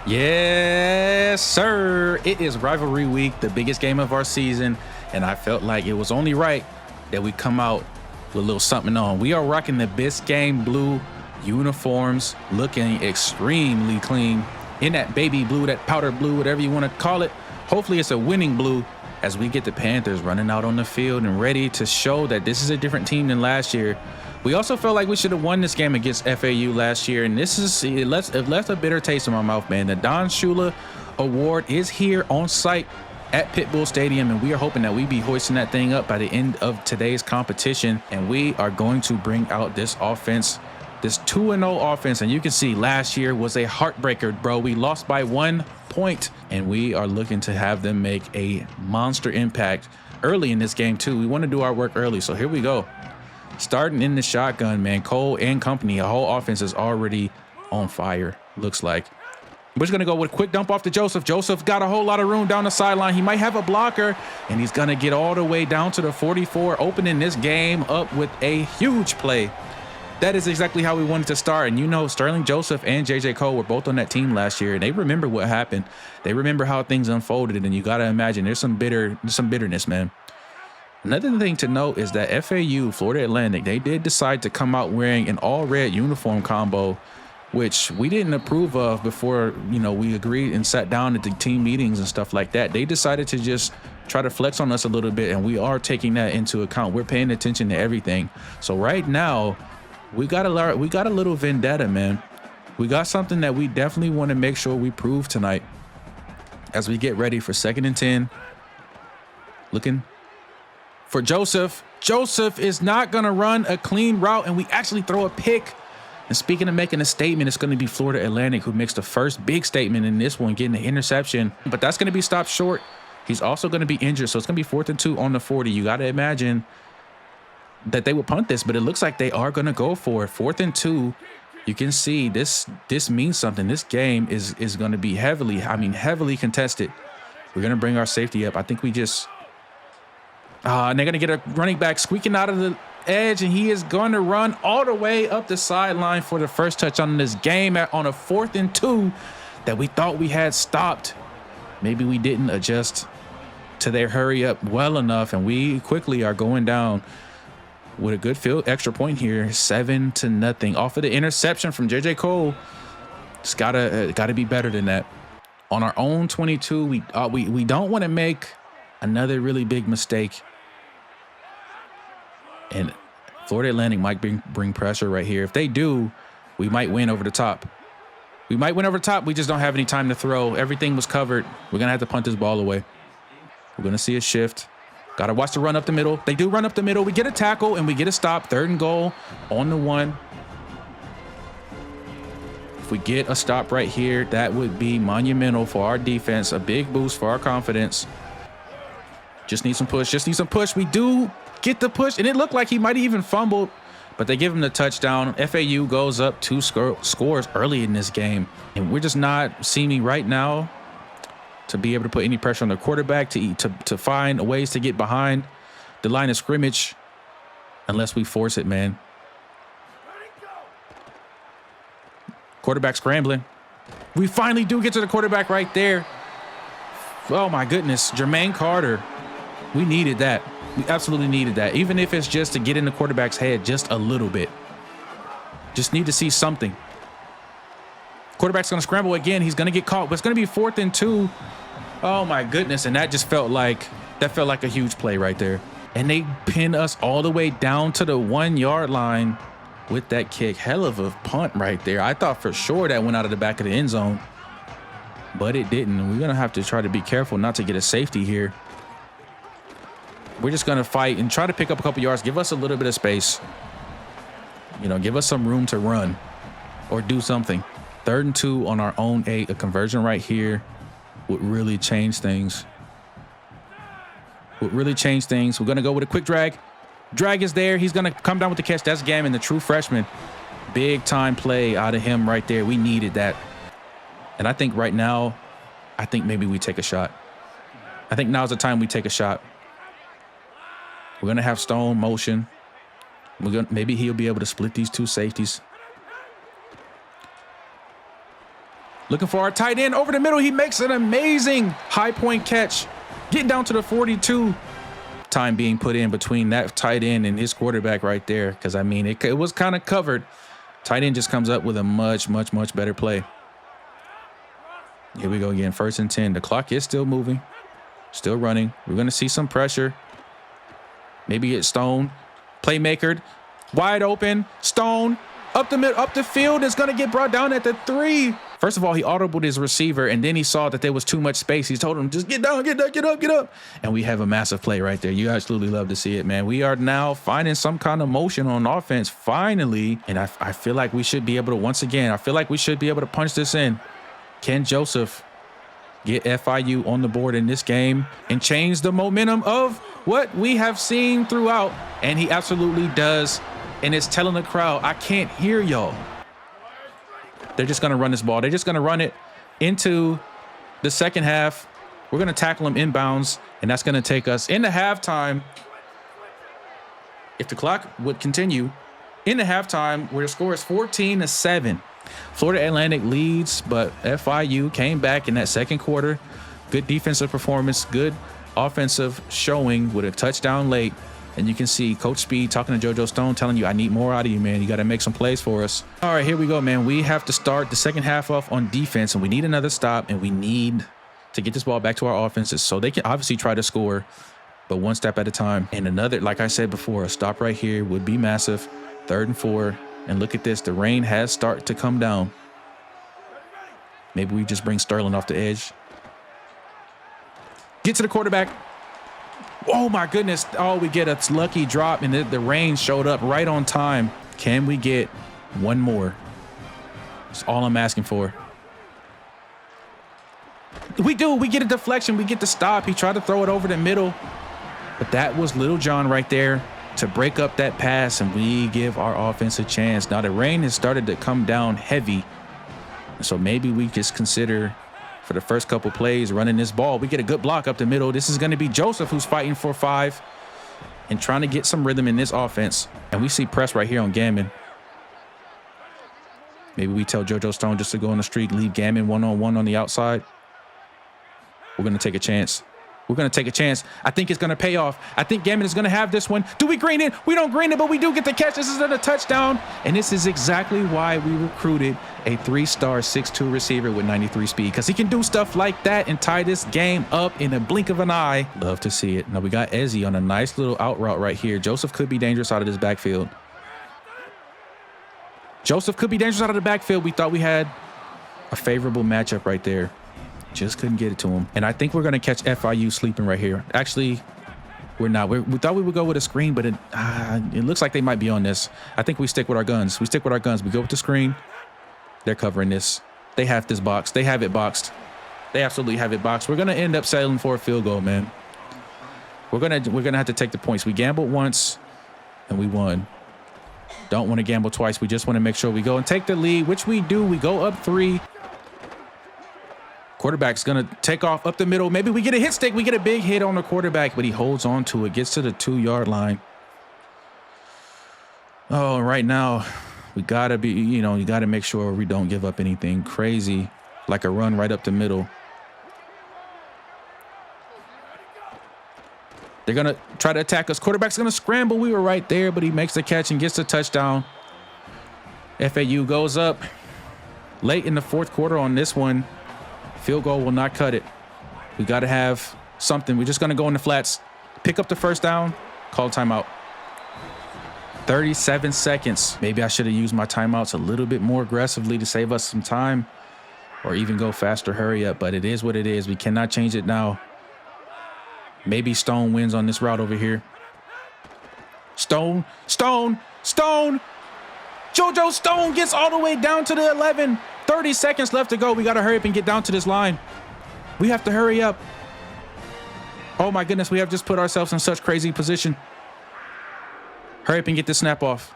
Yes, sir. It is rivalry week, the biggest game of our season. And I felt like it was only right that we come out with a little something on. We are rocking the Biscayne blue uniforms, looking extremely clean in that baby blue, that powder blue, whatever you want to call it. Hopefully it's a winning blue as we get the Panthers running out on the field and ready to show that this is a different team than last year. We also felt like we should have won this game against FAU last year, and it left a bitter taste in my mouth, man. The Don Shula Award is here on site at Pitbull Stadium, and we are hoping that we be hoisting that thing up by the end of today's competition, and we are going to bring out this offense, this 2-0 offense. And you can see last year was a heartbreaker, bro. We lost by 1 point, and we are looking to have them make a monster impact early in this game too. We want to do our work early, so here we go. Starting in the shotgun, man. Cole and company, a whole offense is already on fire, looks like. We're just going to go with a quick dump off to Joseph. Joseph got a whole lot of room down the sideline. He might have a blocker, and he's going to get all the way down to the 44, opening this game up with a huge play. That is exactly how we wanted to start. And you know, Sterling Joseph and JJ Cole were both on that team last year, and they remember what happened. They remember how things unfolded, and you got to imagine there's some bitterness, man. Another thing to note is that FAU, Florida Atlantic, they did decide to come out wearing an all-red uniform combo, which we didn't approve of before, you know, we agreed and sat down at the team meetings and stuff like that. They decided to just try to flex on us a little bit, and we are taking that into account. We're paying attention to everything. So right now, we got a little vendetta, man. We got something that we definitely want to make sure we prove tonight as we get ready for 2nd and 10. Looking for Joseph. Joseph is not going to run a clean route, and we actually throw a pick. And speaking of making a statement, it's going to be Florida Atlantic who makes the first big statement in this one, getting the interception. But that's going to be stopped short. He's also going to be injured, so it's going to be 4th and 2 on the 40. You got to imagine that they would punt this, but it looks like they are going to go for it. 4th and 2. You can see this means something. This game is going to be heavily contested. We're going to bring our safety up. I think we just and they're going to get a running back squeaking out of the edge, and he is going to run all the way up the sideline for the first touchdown in this game on a 4th and 2 that we thought we had stopped. Maybe we didn't adjust to their hurry up well enough, and we quickly are going down with a good field extra point here, 7-0 off of the interception from JJ Cole. It's gotta be better than that. On our own 22, we don't want to make another really big mistake. And Florida Atlantic might bring pressure right here. If they do, we might win over the top. We might win over the top. We just don't have any time to throw. Everything was covered. We're going to have to punt this ball away. We're going to see a shift. Got to watch the run up the middle. They do run up the middle. We get a tackle, and we get a stop. 3rd and goal on the 1. If we get a stop right here, that would be monumental for our defense. A big boost for our confidence. Just need some push. Just need some push. We do get the push, and it looked like he might have even fumbled, but they give him the touchdown. FAU goes up 2 scores early in this game, and we're just not seeming right now to be able to put any pressure on the quarterback to find ways to get behind the line of scrimmage unless we force it, man. Quarterback scrambling. We finally do get to the quarterback right there. Oh, my goodness. Jermaine Carter. We needed that. We absolutely needed that, even if it's just to get in the quarterback's head just a little bit. Just need to see something. Quarterback's going to scramble again. He's going to get caught, but it's going to be 4th and 2. Oh, my goodness. And that just felt like a huge play right there. And they pin us all the way down to the 1-yard line with that kick. Hell of a punt right there. I thought for sure that went out of the back of the end zone, but it didn't. We're going to have to try to be careful not to get a safety here. We're just going to fight and try to pick up a couple yards. Give us a little bit of space. You know, give us some room to run or do something. 3rd and 2 on our own 8. A conversion right here would really change things. We're going to go with a quick drag. Drag is there. He's going to come down with the catch. That's Gammon, the true freshman. Big time play out of him right there. We needed that. And I think right now, maybe we take a shot. I think now's the time we take a shot. We're going to have Stone motion. Maybe he'll be able to split these 2 safeties. Looking for our tight end over the middle. He makes an amazing high point catch. Getting down to the 42. Time being put in between that tight end and his quarterback right there. Because, I mean, it was kind of covered. Tight end just comes up with a much better play. Here we go again. 1st and 10. The clock is still moving. Still running. We're going to see some pressure. Maybe it's Stone. Playmaker. Wide open. Stone. Up the middle. Up the field. It's going to get brought down at the 3. First of all, he audibled his receiver, and then he saw that there was too much space. He told him, just get down, get up. And we have a massive play right there. You absolutely love to see it, man. We are now finding some kind of motion on offense, finally. And I feel like we should be able to, punch this in. Can Joseph get FIU on the board in this game and change the momentum of what we have seen throughout? And he absolutely does. And it's telling the crowd, I can't hear y'all. They're just going to run this ball. They're just going to run it into the second half. We're going to tackle them inbounds, and that's going to take us into halftime. If the clock would continue, into halftime, where the score is 14-7. Florida Atlantic leads, but FIU came back in that second quarter. Good defensive performance, good offensive showing with a touchdown late. And you can see Coach Speed talking to JoJo Stone, telling you, I need more out of you, man. You got to make some plays for us. All right, here we go, man. We have to start the second half off on defense, and we need another stop, and we need to get this ball back to our offenses so they can obviously try to score, but one step at a time. And another, like I said before, a stop right here would be massive. 3rd and 4. And look at this. The rain has started to come down. Maybe we just bring Sterling off the edge. Get to the quarterback. Oh my goodness. Oh, we get a lucky drop, and the rain showed up right on time. Can we get one more? That's all I'm asking for. We do. We get a deflection. We get the stop. He tried to throw it over the middle, but that was Little John right there to break up that pass, and we give our offense a chance. Now the rain has started to come down heavy, so maybe we just consider for the first couple plays running this ball. We get a good block up the middle. This is going to be Joseph who's fighting for 5 and trying to get some rhythm in this offense, and we see press right here on Gammon. Maybe we tell JoJo Stone just to go on the streak, leave Gammon one-on-one on the outside. We're going to take a chance. We're going to take a chance. I think it's going to pay off. I think Gammon is going to have this one. Do we green it? We don't green it, but we do get the catch. This is a touchdown. And this is exactly why we recruited a 3-star 6'2 receiver with 93 speed, because he can do stuff like that and tie this game up in a blink of an eye. Love to see it. Now we got Ezzy on a nice little out route right here. Joseph could be dangerous out of this backfield. Joseph could be dangerous out of the backfield. We thought we had a favorable matchup right there. Just couldn't get it to him. And I think we're going to catch FIU sleeping right here. Actually, we're not. We thought we would go with a screen, but it looks like they might be on this. I think we stick with our guns. We stick with our guns. We go with the screen. They're covering this. They have this box. They have it boxed. They absolutely have it boxed. We're going to end up settling for a field goal, man. We're gonna have to take the points. We gambled once, and we won. Don't want to gamble twice. We just want to make sure we go and take the lead, which we do. We go up 3. Quarterback's going to take off up the middle. Maybe we get a hit stick. We get a big hit on the quarterback, but he holds on to it, gets to the 2-yard line. Oh, right now, we got to be, you got to make sure we don't give up anything crazy, like a run right up the middle. They're going to try to attack us. Quarterback's going to scramble. We were right there, but he makes the catch and gets the touchdown. FAU goes up late in the 4th quarter on this one. Field goal will not cut it. We got to have something. We're just going to go in the flats, pick up the first down, call timeout. 37 seconds. Maybe I should have used my timeouts a little bit more aggressively to save us some time, or even go faster, hurry up. But it is what it is. We cannot change it now. Maybe Stone wins on this route over here. Stone. JoJo Stone gets all the way down to the 11. 30 seconds left to go. We got to hurry up and get down to this line. We have to hurry up. Oh my goodness, we have just put ourselves in such crazy position. Hurry up and get this snap off.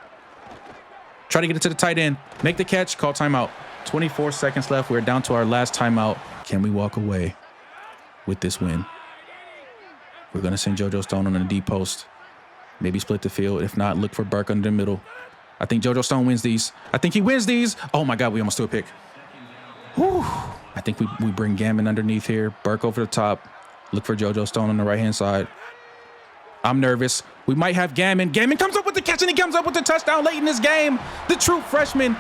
Try to get it to the tight end. Make the catch, call timeout. 24 seconds left. We're down to our last timeout. Can we walk away with this win? We're going to send JoJo Stone on the deep post. Maybe split the field. If not, look for Burke under the middle. I think JoJo Stone wins these. I think he wins these. Oh my God, we almost threw a pick. Whew. I think we bring Gammon underneath here. Burke over the top. Look for JoJo Stone on the right-hand side. I'm nervous. We might have Gammon. Gammon comes up with the catch, and he comes up with the touchdown late in this game. The true freshman.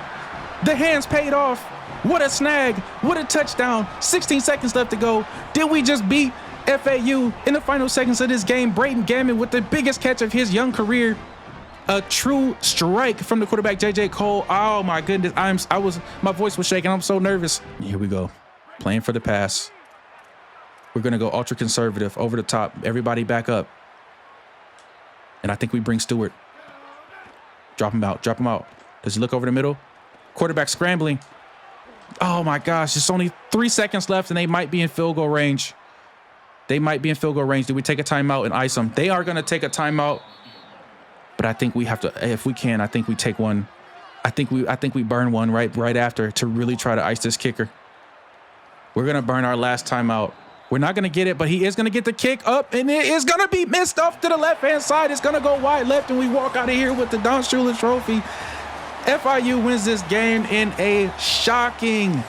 The hands paid off. What a snag. What a touchdown. 16 seconds left to go. Did we just beat FAU in the final seconds of this game? Braydon Gammon with the biggest catch of his young career. A true strike from the quarterback, J.J. Cole. Oh my goodness, my voice was shaking. I'm so nervous. Here we go, playing for the pass. We're gonna go ultra conservative, over the top. Everybody back up, and I think we bring Stewart. Drop him out. Does he look over the middle? Quarterback scrambling. Oh my gosh, there's only 3 seconds left, and they might be in field goal range. Do we take a timeout and ice them? They are gonna take a timeout. But I think we have to, if we can, I think we take one. I think we burn one right after to really try to ice this kicker. We're going to burn our last timeout. We're not going to get it, but he is going to get the kick up, and it is going to be missed off to the left-hand side. It's going to go wide left, and we walk out of here with the Don Shula Trophy. FIU wins this game in a shocking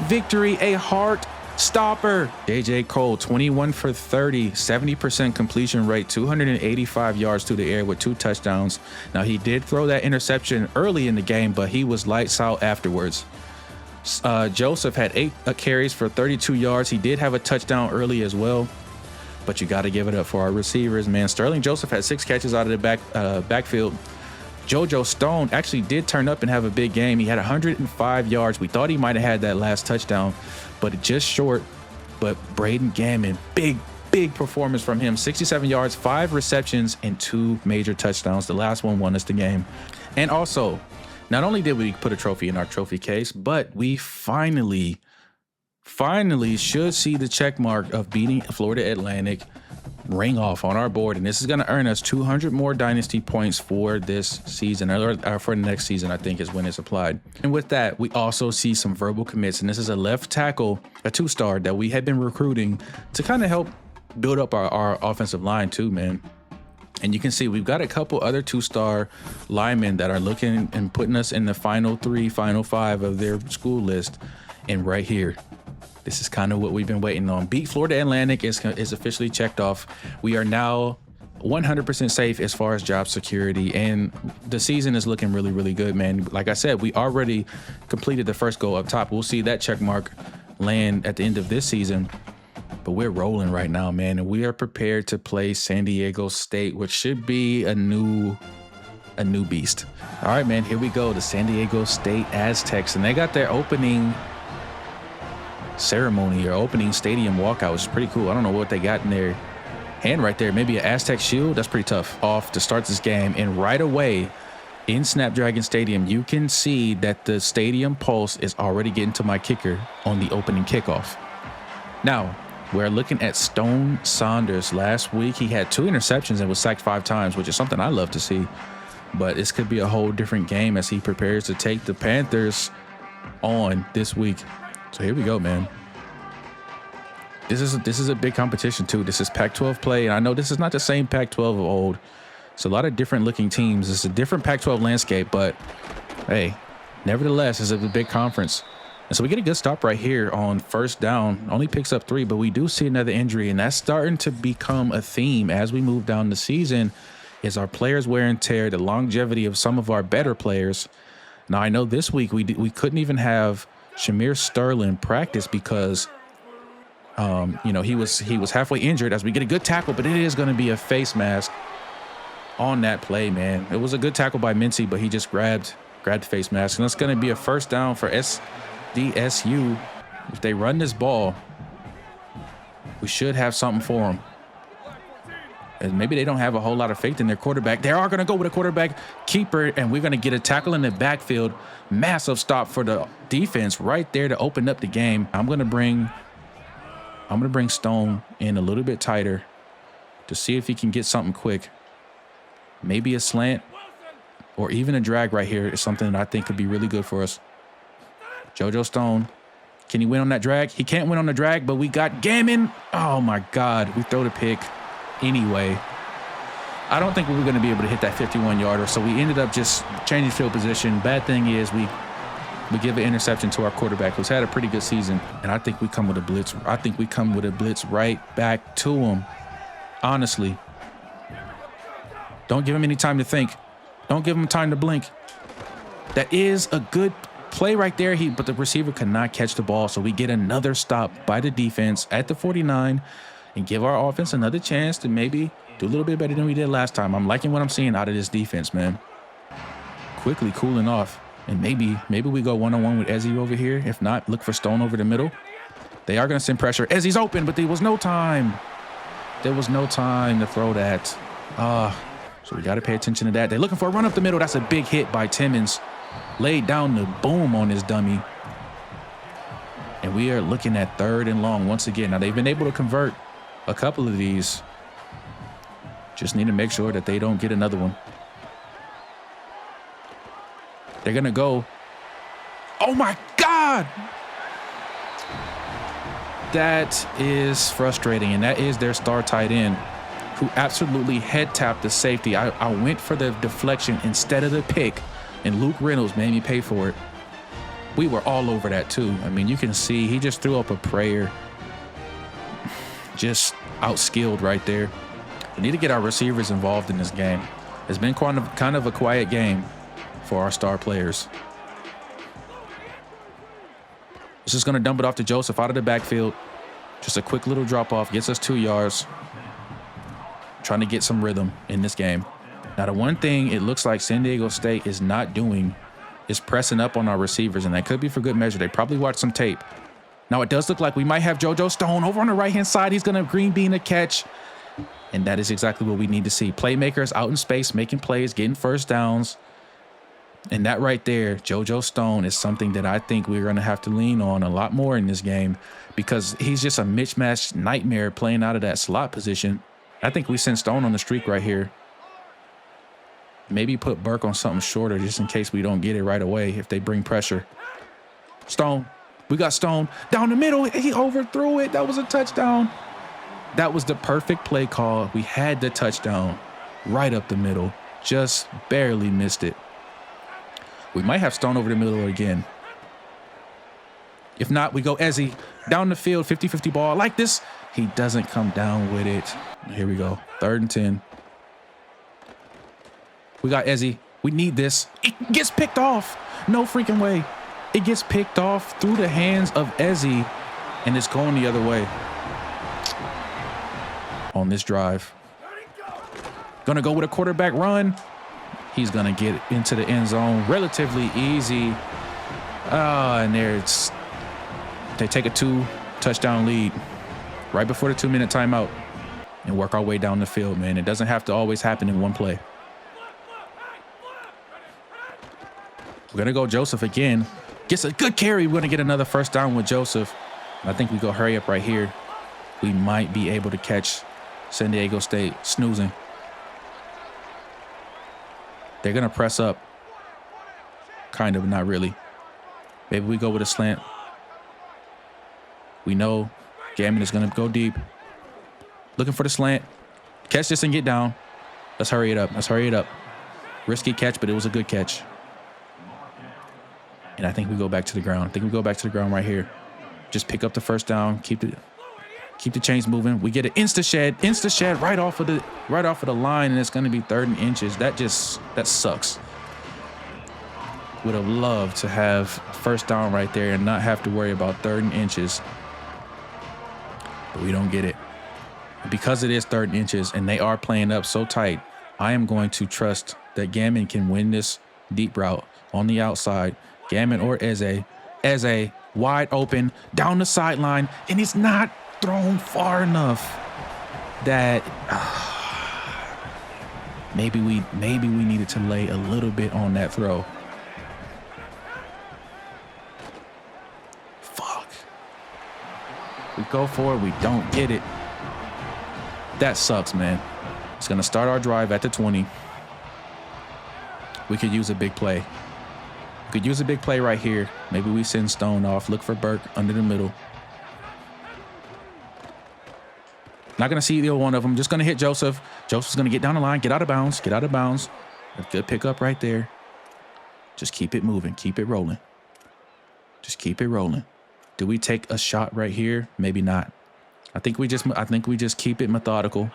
victory, a heart stopper. J.J. Cole, 21 for 30, 70% completion rate, 285 yards through the air with 2 touchdowns. Now, he did throw that interception early in the game, but he was lights out afterwards. Joseph had 8 carries for 32 yards. He did have a touchdown early as well, but you got to give it up for our receivers, man. Sterling Joseph had 6 catches out of the backfield. JoJo Stone actually did turn up and have a big game. He had 105 yards. We thought he might have had that last touchdown, but just short. But Braydon Gammon, big big performance from him. 67 yards, 5 receptions, and 2 major touchdowns. The last one won us the game. And also, not only did we put a trophy in our trophy case, but we finally should see the check mark of beating Florida Atlantic ring off on our board. And this is going to earn us 200 more Dynasty points for this season, or for the next season, I think is when it's applied. And with that, we also see some verbal commits. And this is a left tackle, a 2-star that we had been recruiting to kind of help build up our offensive line too, man. And you can see we've got a couple other 2-star linemen that are looking and putting us in the final 3, final 5 of their school list. And right here, this is kind of what we've been waiting on. Beat Florida Atlantic is officially checked off. We are now 100% safe as far as job security, and the season is looking really, really good, man. Like I said, we already completed the first goal up top. We'll see that check mark land at the end of this season, but we're rolling right now, man, and we are prepared to play San Diego State, which should be a new beast. All right, man, here we go. The San Diego State Aztecs, and they got their opening ceremony or opening stadium walkout, which is pretty cool. I don't know what they got in their hand right there. Maybe an Aztec shield. That's pretty tough. Off to start this game, and right away in Snapdragon Stadium, you can see that the stadium pulse is already getting to my kicker on the opening kickoff. Now we're looking at Stone Saunders. Last week he had 2 interceptions and was sacked 5 times, which is something I love to see. But this could be a whole different game as he prepares to take the Panthers on this week. So here we go, man. This is a big competition too. This is Pac-12 play, and I know this is not the same Pac-12 of old. It's a lot of different looking teams. It's a different Pac-12 landscape, but hey, nevertheless, it's a big conference. And so we get a good stop right here on first down. Only picks up 3, but we do see another injury, and that's starting to become a theme as we move down the season. Is our players wear and tear, the longevity of some of our better players. Now I know this week we couldn't even have Shamir Sterling practice because he was halfway injured as we get a good tackle, but it is going to be a face mask on that play, man. It was a good tackle by Mincy, but he just grabbed the face mask, and it's going to be a first down for SDSU. If they run this ball, we should have something for them. And maybe they don't have a whole lot of faith in their quarterback. They are going to go with a quarterback keeper, and we're going to get a tackle in the backfield. Massive stop for the defense right there to open up the game. I'm going to bring Stone in a little bit tighter to see if he can get something quick. Maybe a slant or even a drag right here is something that I think could be really good for us. JoJo Stone, can he win on that drag? He can't win on the drag, but we got Gammon. Oh, my God. We throw the pick. Anyway, I don't think we were going to be able to hit that 51-yarder, so we ended up just changing field position. Bad thing is we give an interception to our quarterback, who's had a pretty good season, and I think we come with a blitz. I think we come with a blitz right back to him, honestly. Don't give him any time to think. Don't give him time to blink. That is a good play right there, but the receiver could not catch the ball, so we get another stop by the defense at the 49 and give our offense another chance to maybe do a little bit better than we did last time. I'm liking what I'm seeing out of this defense, man. Quickly cooling off, and maybe we go one-on-one with Ezzy over here. If not, look for Stone over the middle. They are going to send pressure. Ezzy's open, but there was no time. There was no time to throw that. So we got to pay attention to that. They're looking for a run up the middle. That's a big hit by Timmons. Laid down the boom on his dummy. And we are looking at 3rd and long once again. Now, they've been able to convert a couple of these. Just need to make sure that they don't get another one. They're going to go. Oh, my God. That is frustrating, and that is their star tight end, who absolutely head tapped the safety. I went for the deflection instead of the pick, and Luke Reynolds made me pay for it. We were all over that too. I mean, you can see he just threw up a prayer. Just outskilled right there. We need to get our receivers involved in this game. It's been kind of a quiet game for our star players. It's just going to dump it off to Joseph out of the backfield. Just a quick little drop off. Gets us 2 yards. Trying to get some rhythm in this game. Now, the one thing it looks like San Diego State is not doing is pressing up on our receivers, and that could be for good measure. They probably watched some tape. Now it does look like we might have JoJo Stone over on the right-hand side. He's going to green bean a catch. And that is exactly what we need to see. Playmakers out in space, making plays, getting first downs. And that right there, JoJo Stone, is something that I think we're going to have to lean on a lot more in this game, because he's just a mismatched nightmare playing out of that slot position. I think we send Stone on the streak right here. Maybe put Burke on something shorter just in case we don't get it right away if they bring pressure. Stone. We got Stone down the middle. He overthrew it. That was a touchdown. That was the perfect play call. We had the touchdown right up the middle. Just barely missed it. We might have Stone over the middle again. If not, we go Ezzy down the field, 50-50 ball like this. He doesn't come down with it. Here we go. 3rd and 10. We got Ezzy. We need this. It gets picked off. No freaking way. It gets picked off through the hands of Ezzy, and it's going the other way on this drive. Gonna go with a quarterback run. He's gonna get into the end zone relatively easy. And there's they take a 2-touchdown lead right before the 2-minute timeout and work our way down the field, man. It doesn't have to always happen in one play. We're gonna go Joseph again. Gets a good carry. We're going to get another first down with Joseph. I think we go hurry up right here. We might be able to catch San Diego State snoozing. They're going to press up. Kind of, not really. Maybe we go with a slant. We know Gammon is going to go deep. Looking for the slant. Catch this and get down. Let's hurry it up. Let's hurry it up. Risky catch, but it was a good catch. And I think we go back to the ground. I think we go back to the ground right here. Just pick up the first down. Keep the chains moving. We get an insta shed right off of the line, and it's going to be 3rd and inches. That sucks. Would have loved to have first down right there and not have to worry about 3rd and inches. But we don't get it. Because it is 3rd and inches and they are playing up so tight, I am going to trust that Gammon can win this deep route on the outside. Gammon or Eze wide open down the sideline, and it's not thrown far enough. That maybe we needed to lay a little bit on that throw. Fuck. We go for it, we don't get it. That sucks, man. It's gonna start our drive at the 20. We could use a big play. Could use a big play right here. Maybe we send Stone off. Look for Burke under the middle. Not going to see either one of them. Just going to hit Joseph. Joseph's going to get down the line. Get out of bounds. Get out of bounds. A good pickup right there. Just keep it moving. Keep it rolling. Just keep it rolling. Do we take a shot right here? Maybe not. I think we just keep it methodical.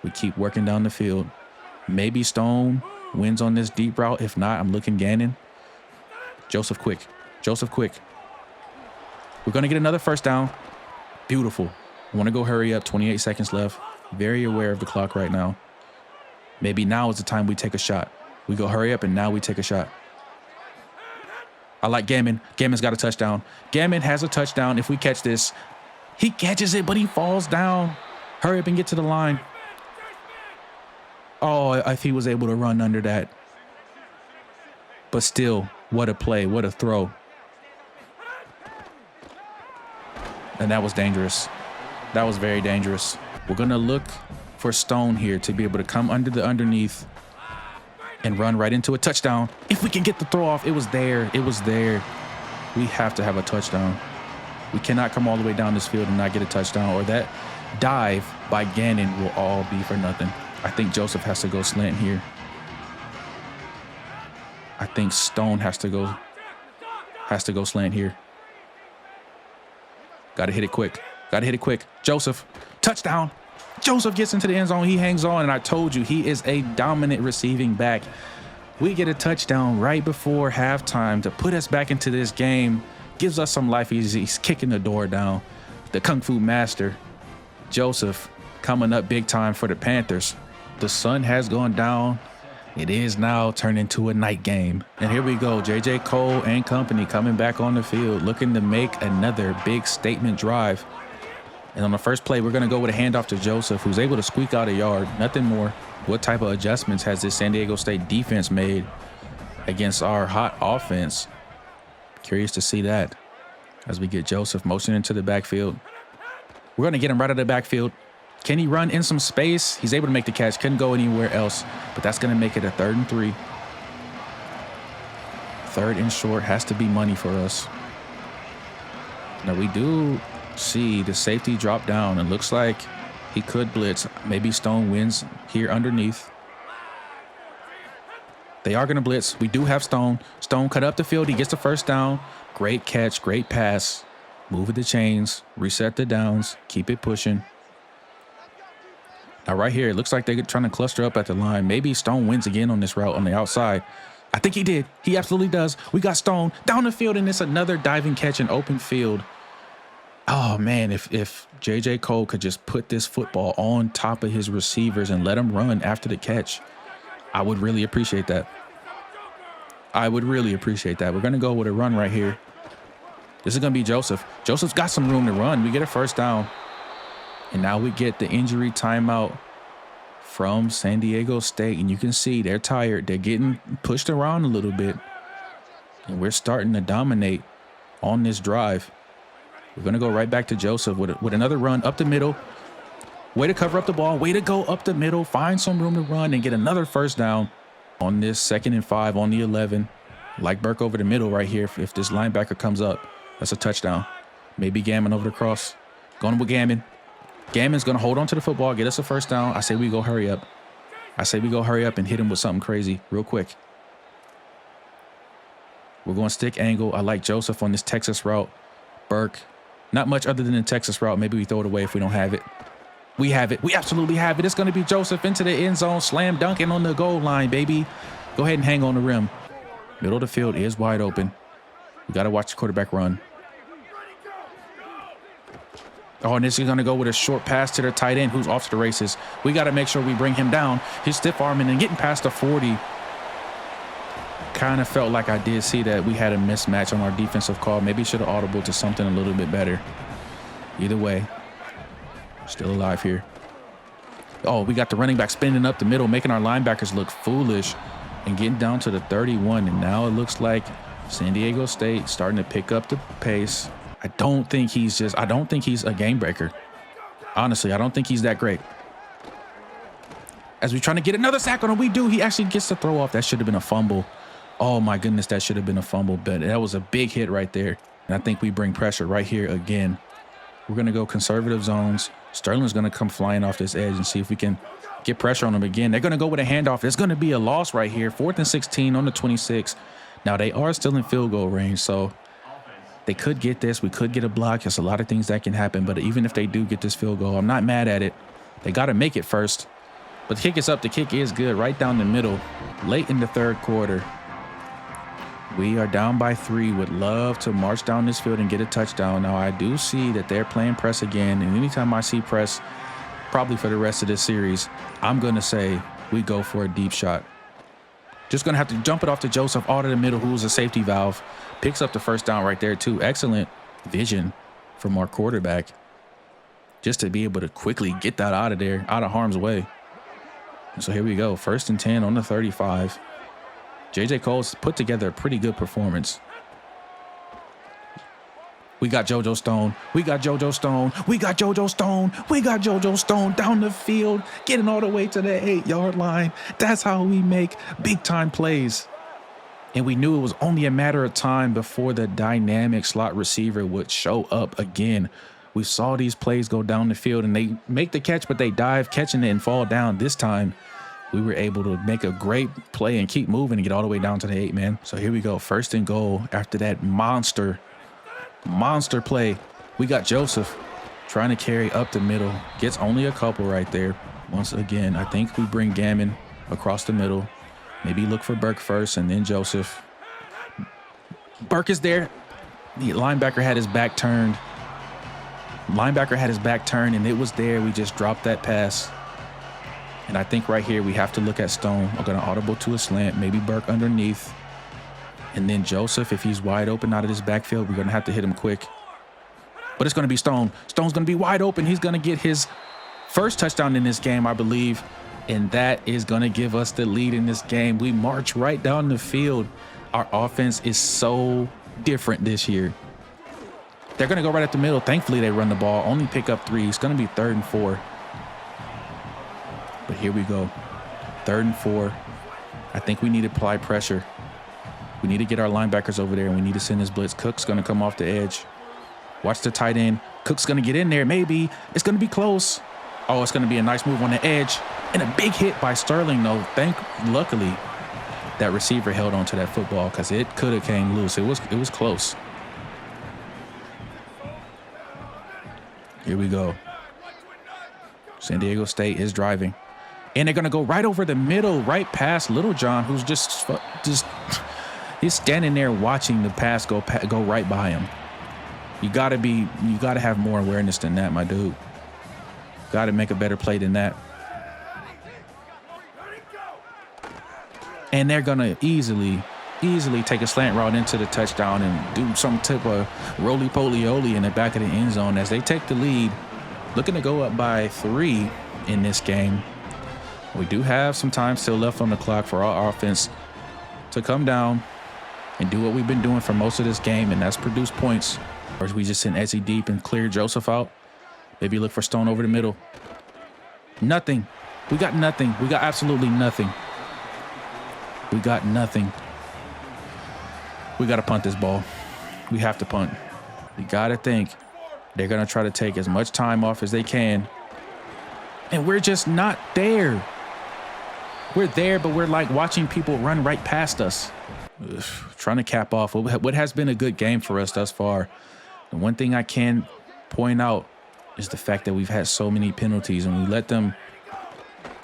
We keep working down the field. Maybe Stone wins on this deep route. If not, I'm looking Gannon. Joseph quick. Joseph quick. We're going to get another first down. Beautiful. I want to go hurry up. 28 seconds left. Very aware of the clock right now. Maybe now is the time we take a shot. We go hurry up, and now we take a shot. I like Gammon. Gammon's got a touchdown. Gammon has a touchdown. If we catch this, he catches it, but he falls down. Hurry up and get to the line. Oh, if he was able to run under that. But still, what a play. What a throw. And that was dangerous. That was very dangerous. We're going to look for Stone here to be able to come under the underneath and run right into a touchdown. If we can get the throw off, it was there. It was there. We have to have a touchdown. We cannot come all the way down this field and not get a touchdown, or that dive by Gannon will all be for nothing. I think Joseph has to go slant here. I think Stone has to go slant here. Got to hit it quick. Got to hit it quick. Joseph, touchdown. Joseph gets into the end zone. He hangs on, and I told you, he is a dominant receiving back. We get a touchdown right before halftime to put us back into this game. Gives us some life. He's kicking the door down. The Kung Fu Master, Joseph, coming up big time for the Panthers. The sun has gone down. It is now turned into a night game. And here we go. J.J. Cole and company coming back on the field, looking to make another big statement drive. And on the first play, we're going to go with a handoff to Joseph, who's able to squeak out a yard. Nothing more. What type of adjustments has this San Diego State defense made against our hot offense? Curious to see that as we get Joseph motioning into the backfield. We're going to get him right out of the backfield. Can he run in some space? He's able to make the catch. Couldn't go anywhere else, but that's going to make it a 3rd and 3. 3rd and short has to be money for us. Now we do see the safety drop down. It looks like he could blitz. Maybe Stone wins here underneath. They are going to blitz. We do have Stone. Stone cut up the field. He gets the first down. Great catch. Great pass. Move the chains. Reset the downs. Keep it pushing. Now right here, it looks like they're trying to cluster up at the line. Maybe Stone wins again on this route on the outside. I think he did. He absolutely does. We got Stone down the field, and it's another diving catch in open field. Oh, man, if J.J. Cole could just put this football on top of his receivers and let him run after the catch, I would really appreciate that. I would really appreciate that. We're going to go with a run right here. This is going to be Joseph. Joseph's got some room to run. We get a first down. And now we get the injury timeout from San Diego State. And you can see they're tired. They're getting pushed around a little bit. And we're starting to dominate on this drive. We're going to go right back to Joseph with another run up the middle. Way to cover up the ball. Way to go up the middle. Find some room to run and get another first down on this 2nd and 5 on the 11. Like Burke over the middle right here. If this linebacker comes up, that's a touchdown. Maybe Gammon over the cross. Going with Gammon. Gammon's going to hold on to the football, get us a first down. I say we go hurry up. I say we go hurry up and hit him with something crazy real quick. We're going stick angle. I like Joseph on this Texas route. Burke, not much other than the Texas route. Maybe we throw it away if we don't have it. We have it. We absolutely have it. It's going to be Joseph into the end zone. Slam dunking on the goal line, baby. Go ahead and hang on the rim. Middle of the field is wide open. We got to watch the quarterback run. Oh, and this is going to go with a short pass to their tight end who's off to the races. We got to make sure we bring him down. He's stiff arming and getting past the 40. Kind of felt like I did see that we had a mismatch on our defensive call. Maybe should have audible to something a little bit better. Either way, still alive here. Oh, we got the running back spinning up the middle, making our linebackers look foolish and getting down to the 31. And now it looks like San Diego State starting to pick up the pace. I don't think he's a game breaker. Honestly, I don't think he's that great. As we're trying to get another sack on him, he actually gets the throw off. That should have been a fumble. Oh my goodness, that should have been a fumble, but that was a big hit right there. And I think we bring pressure right here again. We're going to go conservative zones. Sterling's going to come flying off this edge and see if we can get pressure on him again. They're going to go with a handoff. It's going to be a loss right here. 4th and 16 on the 26. Now they are still in field goal range, so they could get this. We could get a block. There's a lot of things that can happen. But even if they do get this field goal, I'm not mad at it. They got to make it first. But the kick is up. The kick is good right down the middle. Late in the 3rd quarter. We are down by 3. Would love to march down this field and get a touchdown. Now, I do see that they're playing press again. And anytime I see press, probably for the rest of this series, I'm going to say we go for a deep shot. Just going to have to jump it off to Joseph, all to the middle, who's a safety valve. Picks up the first down right there, too. Excellent vision from our quarterback. Just to be able to quickly get that out of there, out of harm's way. And so here we go. 1st and 10 on the 35. J.J. Cole's put together a pretty good performance. We got JoJo Stone. We got JoJo Stone. We got JoJo Stone. We got JoJo Stone down the field, getting all the way to the 8-yard line. That's how we make big-time plays. And we knew it was only a matter of time before the dynamic slot receiver would show up again. We saw these plays go down the field, and they make the catch, but they dive, catching it and fall down. This time, we were able to make a great play and keep moving and get all the way down to the 8, man. So here we go. 1st and goal after that monster play. We got Joseph trying to carry up the middle. Gets only a couple right there. Once again, I think we bring Gammon across the middle. Maybe look for Burke first and then Joseph. Burke is there. The linebacker had his back turned. And it was there. We just dropped that pass. And I think right here we have to look at Stone. I'm going to audible to a slant, maybe Burke underneath. And then Joseph, if he's wide open out of this backfield, we're going to have to hit him quick. But it's going to be Stone. Stone's going to be wide open. He's going to get his first touchdown in this game, I believe. And that is going to give us the lead in this game. We march right down the field. Our offense is so different this year. They're going to go right at the middle. Thankfully, they run the ball. Only pick up 3. It's going to be 3rd and 4. But here we go. 3rd and 4. I think we need to apply pressure. We need to get our linebackers over there, and we need to send this blitz. Cook's going to come off the edge. Watch the tight end. Cook's going to get in there. Maybe. It's going to be close. Oh, it's going to be a nice move on the edge. And a big hit by Sterling, though. Luckily, that receiver held on to that football because it could have came loose. It was close. Here we go. San Diego State is driving. And they're going to go right over the middle, right past Little John, who's just he's standing there watching the pass go right by him. You got to have more awareness than that, my dude. Got to make a better play than that. And they're going to easily take a slant route into the touchdown and do some type of roly-poly-oly in the back of the end zone as they take the lead. Looking to go up by 3 in this game. We do have some time still left on the clock for our offense to come down and do what we've been doing for most of this game, and that's produce points. Or we just send Ezzy deep and clear Joseph out. Maybe look for Stone over the middle. Nothing. We got nothing. We got absolutely nothing. We got nothing. We got to punt this ball. We have to punt. We got to think they're going to try to take as much time off as they can. And we're just not there. We're there, but we're like watching people run right past us. Ugh, trying to cap off what has been a good game for us thus far. The one thing I can point out is the fact that we've had so many penalties and we let them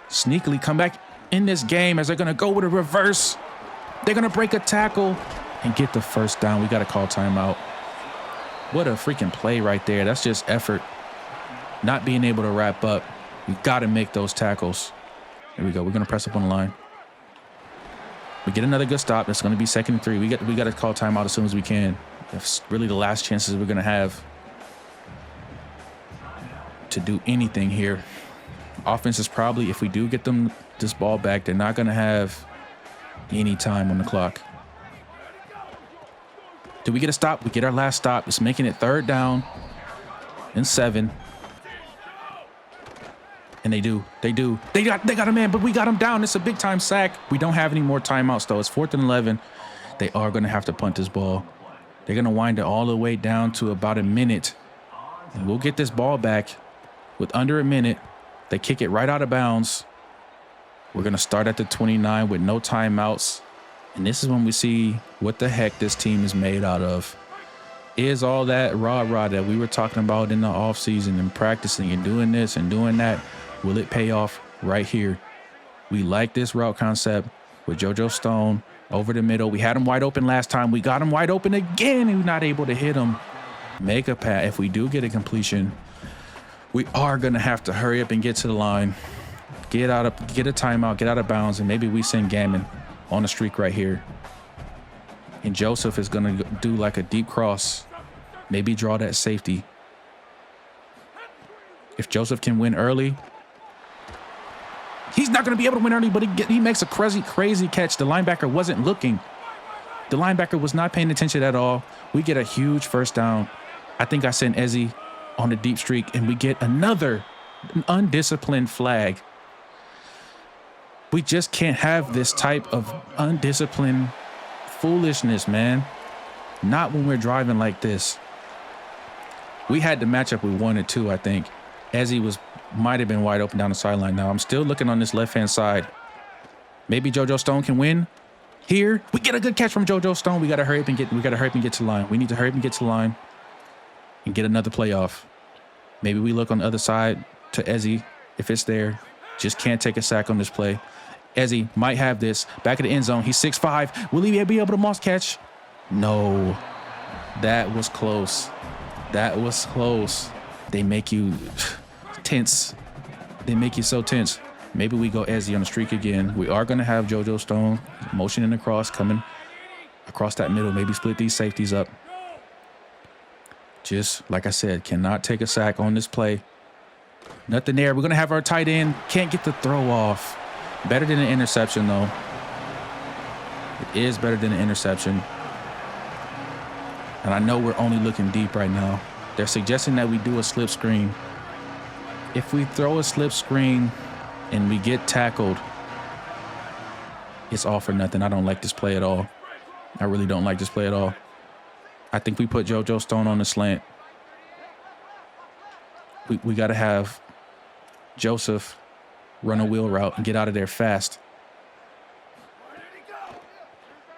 sneakily come back in this game as they're going to go with a reverse. They're going to break a tackle and get the first down. We got to call timeout. What a freaking play right there. That's just effort. Not being able to wrap up. We got to make those tackles. Here we go. We're going to press up on the line. We get another good stop. That's going to be 2nd and 3. We got to call timeout as soon as we can. That's really the last chances we're going to have to do anything here. Offense is probably, if we do get them this ball back, they're not going to have any time on the clock. Do we get a stop? We get our last stop. It's making it 3rd down and 7. And they do. They got a man, but we got him down. It's a big time sack. We don't have any more timeouts, though. It's 4th and 11. They are going to have to punt this ball. They're going to wind it all the way down to about a minute. And we'll get this ball back with under a minute. They kick it right out of bounds. We're going to start at the 29 with no timeouts. And this is when we see what the heck this team is made out of. Is all that rah-rah that we were talking about in the offseason and practicing and doing this and doing that, will it pay off right here? We like this route concept with JoJo Stone over the middle. We had him wide open last time. We got him wide open again and we're not able to hit him. Make a pass. If we do get a completion, we are going to have to hurry up and get to the line. Get a timeout, get out of bounds, and maybe we send Gammon on the streak right here. And Joseph is going to do like a deep cross. Maybe draw that safety. If Joseph can win early, he's not going to be able to win early, but he makes a crazy catch. The linebacker wasn't looking. The linebacker was not paying attention at all. We get a huge first down. I think I sent Ezzy on the deep streak, and we get another undisciplined flag. We just can't have this type of undisciplined foolishness, man. Not when we're driving like this. We had the matchup we wanted to, I think. Ezzy might have been wide open down the sideline. Now I'm still looking on this left-hand side. Maybe JoJo Stone can win here. We get a good catch from JoJo Stone. We got to hurry up and get to the line. We need to hurry up and get to the line and get another playoff. Maybe we look on the other side to Ezzy if it's there. Just can't take a sack on this play. Ezzy might have this. Back of the end zone. He's 6'5". Will he be able to moss catch? No. That was close. That was close. They make you tense. They make you so tense. Maybe we go Ezzy on the streak again. We are going to have JoJo Stone motioning across, coming across that middle. Maybe split these safeties up. Just like I said, cannot take a sack on this play. Nothing there. We're going to have our tight end. Can't get the throw off. Better than an interception, though. It is better than an interception. And I know we're only looking deep right now. They're suggesting that we do a slip screen. If we throw a slip screen and we get tackled, it's all for nothing. I don't like this play at all. I really don't like this play at all. I think we put JoJo Stone on the slant. We got to have Joseph run a wheel route and get out of there fast.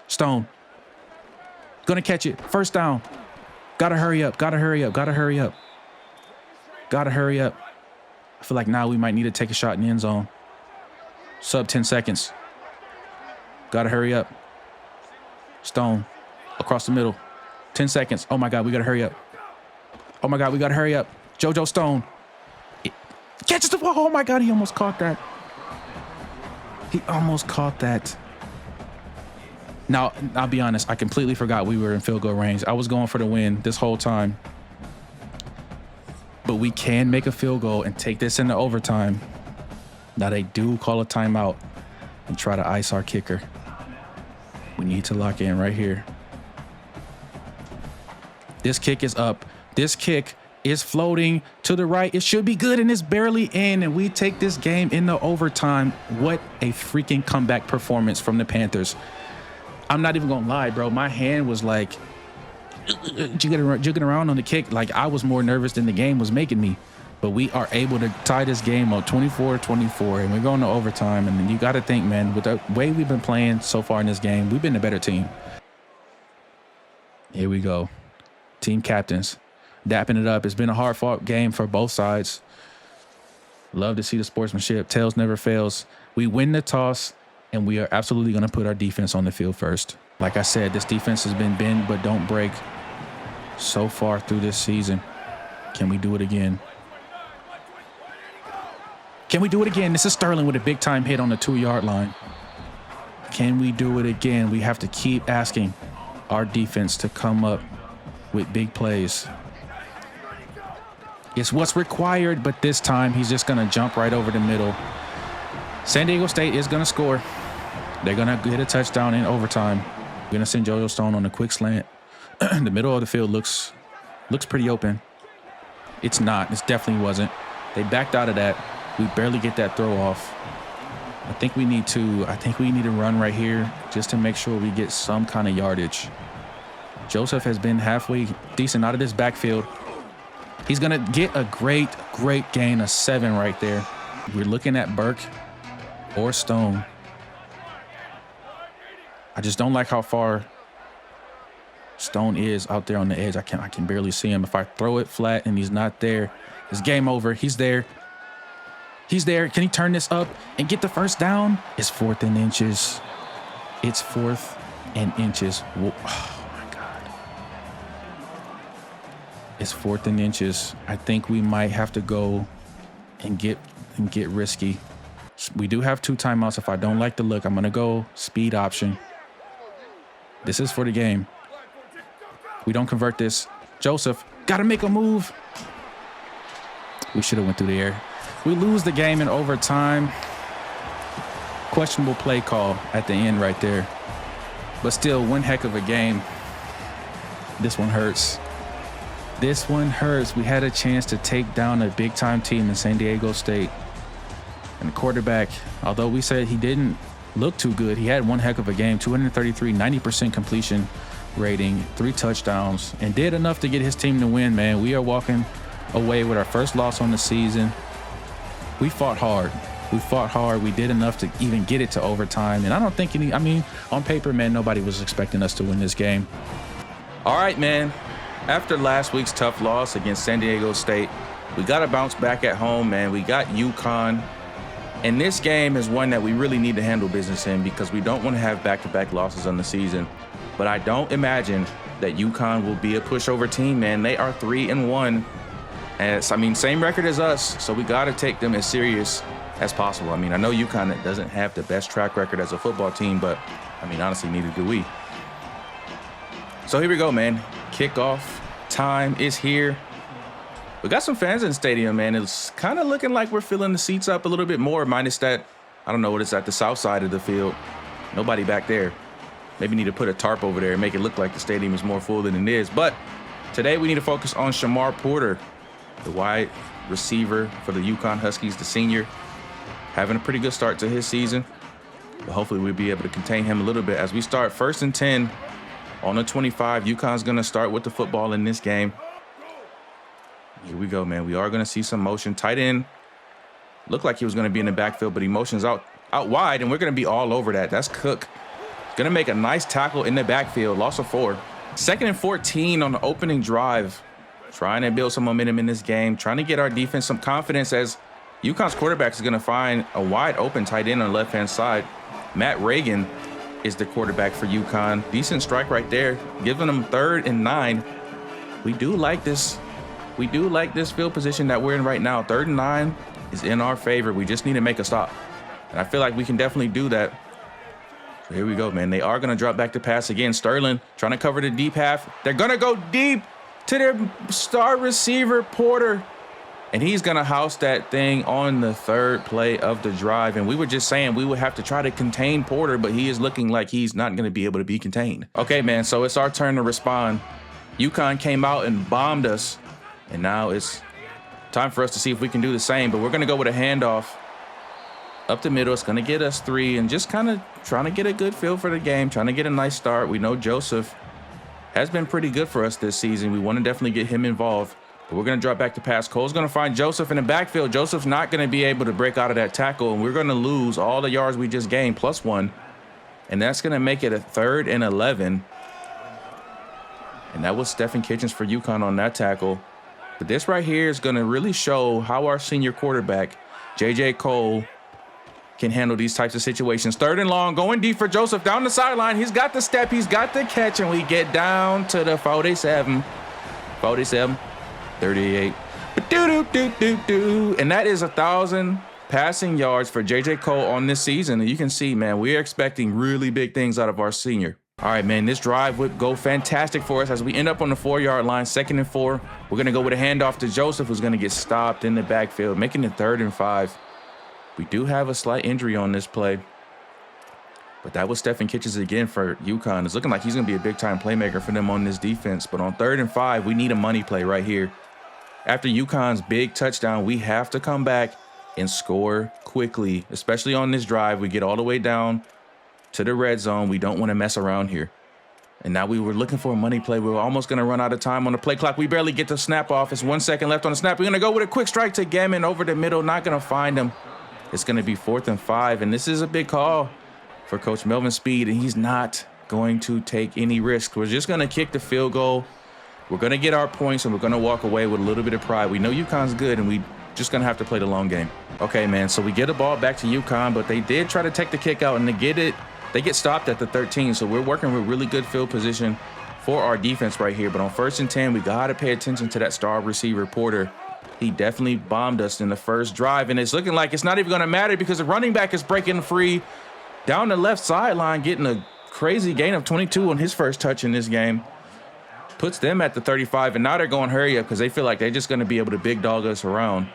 Stone. Gonna catch it. First down. Gotta hurry up. Gotta hurry up. Gotta hurry up. Gotta hurry up. I feel like now we might need to take a shot in the end zone. Sub 10 seconds. Gotta hurry up. Stone. Across the middle. 10 seconds. Oh my God, we gotta hurry up. Oh my God, we gotta hurry up. JoJo Stone. Catches the ball. Oh my God, he almost caught that. He almost caught that. Now, I'll be honest, I completely forgot we were in field goal range. I was going for the win this whole time. But we can make a field goal and take this into overtime. Now they do call a timeout and try to ice our kicker. We need to lock in right here. This kick is up. This kick is floating to the right. It should be good, and it's barely in, and we take this game into overtime. What a freaking comeback performance from the Panthers. I'm not even gonna lie, bro. My hand was like jigging around on the kick. Like I was more nervous than the game was making me. But we are able to tie this game up 24-24, and we're going to overtime. And you got to think, man, with the way we've been playing so far in this game, we've been the better team. Here we go. Team captains dapping it up. It's been a hard-fought game for both sides. Love to see the sportsmanship. Tails never fails. We win the toss, and we are absolutely going to put our defense on the field first. Like I said, this defense has been bend but don't break so far through this season. Can we do it again? Can we do it again? This is Sterling with a big-time hit on the 2-yard line. Can we do it again? We have to keep asking our defense to come up with big plays. It's what's required, but this time he's just going to jump right over the middle. San Diego State is going to score. They're going to get a touchdown in overtime. We're going to send JoJo Stone on a quick slant. The middle of the field looks pretty open. It's not. It definitely wasn't. They backed out of that. We barely get that throw off. I think we need to run right here just to make sure we get some kind of yardage. Joseph has been halfway decent out of this backfield. He's going to get a great gain of 7 right there. We're looking at Burke or Stone. I just don't like how far Stone is out there on the edge. I can barely see him. If I throw it flat and he's not there, it's game over. He's there. He's there. Can he turn this up and get the first down? It's 4th and inches. It's 4th and inches. Whoa. Oh my God. It's 4th and inches. I think we might have to go and get risky. We do have 2 timeouts. If I don't like the look, I'm gonna go speed option. This is for the game. We don't convert this. Joseph, gotta make a move. We should have went through the air. We lose the game in overtime. Questionable play call at the end right there. But still, one heck of a game. This one hurts. This one hurts. We had a chance to take down a big-time team in San Diego State. And the quarterback, although we said he didn't look too good, he had one heck of a game. 233, 90% completion rating, 3 touchdowns, and did enough to get his team to win, man. We are walking away with our first loss on the season. We fought hard. We did enough to even get it to overtime. And I don't think on paper, man, nobody was expecting us to win this game. All right, man. After last week's tough loss against San Diego State, we got to bounce back at home, man. We got UConn. And this game is one that we really need to handle business in because we don't want to have back-to-back losses on the season. But I don't imagine that UConn will be a pushover team, man. They are 3-1. And same record as us, so we got to take them as serious that's possible. I mean, I know UConn doesn't have the best track record as a football team, but I mean, honestly, neither do we. So here we go, man. Kickoff time is here. We got some fans in the stadium, man. It's kind of looking like we're filling the seats up a little bit more, minus that, I don't know what it's at the south side of the field. Nobody back there. Maybe need to put a tarp over there and make it look like the stadium is more full than it is. But today we need to focus on Shamar Porter, the wide receiver for the UConn Huskies, the senior, having a pretty good start to his season. But hopefully we'll be able to contain him a little bit as we start 1st and 10 on the 25. UConn's going to start with the football in this game. Here we go, man. We are going to see some motion. Tight end looked like he was going to be in the backfield, but he motions out wide, and we're going to be all over that. That's Cook. Going to make a nice tackle in the backfield. Loss of 4. 2nd and 14 on the opening drive. Trying to build some momentum in this game. Trying to get our defense some confidence as UConn's quarterback is going to find a wide open tight end on the left-hand side. Matt Reagan is the quarterback for UConn. Decent strike right there. Giving them 3rd and 9. We do like this. We do like this field position that we're in right now. 3rd and 9 is in our favor. We just need to make a stop. And I feel like we can definitely do that. So here we go, man. They are going to drop back to pass again. Sterling trying to cover the deep half. They're going to go deep to their star receiver, Porter. And he's going to house that thing on the 3rd play of the drive. And we were just saying we would have to try to contain Porter, but he is looking like he's not going to be able to be contained. Okay, man, so it's our turn to respond. UConn came out and bombed us. And now it's time for us to see if we can do the same. But we're going to go with a handoff up the middle. It's going to get us 3 and just kind of trying to get a good feel for the game, trying to get a nice start. We know Joseph has been pretty good for us this season. We want to definitely get him involved. But we're going to drop back to pass. Cole's going to find Joseph in the backfield. Joseph's not going to be able to break out of that tackle, and we're going to lose all the yards we just gained plus 1. And that's going to make it a 3rd and 11. And that was Stephen Kitchens for UConn on that tackle. But this right here is going to really show how our senior quarterback, J.J. Cole, can handle these types of situations. 3rd and long, going deep for Joseph down the sideline. He's got the step, he's got the catch, and we get down to the 47, 38. And that is 1,000 passing yards for J.J. Cole on this season. And you can see, man, we're expecting really big things out of our senior. All right, man, this drive would go fantastic for us as we end up on the 4-yard line, 2nd and 4. We're going to go with a handoff to Joseph, who's going to get stopped in the backfield, making it 3rd and 5. We do have a slight injury on this play, but that was Stephen Kitchens again for UConn. It's looking like he's going to be a big-time playmaker for them on this defense. But on 3rd and 5, we need a money play right here. After UConn's big touchdown, we have to come back and score quickly, especially on this drive. We get all the way down to the red zone. We don't want to mess around here. And now we were looking for a money play. We were almost going to run out of time on the play clock. We barely get the snap off. It's 1 second left on the snap. We're going to go with a quick strike to Gammon over the middle. Not going to find him. It's going to be 4th and 5. And this is a big call for Coach Melvin Speed. And he's not going to take any risks. We're just going to kick the field goal. We're going to get our points, and we're going to walk away with a little bit of pride. We know UConn's good, and we just going to have to play the long game. Okay, man, so we get the ball back to UConn, but they did try to take the kick out, and they get stopped at the 13. So we're working with really good field position for our defense right here. But on 1st and 10, we got to pay attention to that star receiver, Porter. He definitely bombed us in the first drive, and it's looking like it's not even going to matter because the running back is breaking free down the left sideline, getting a crazy gain of 22 on his first touch in this game. Puts them at the 35, and now they're going hurry up because they feel like they're just going to be able to big dog us around.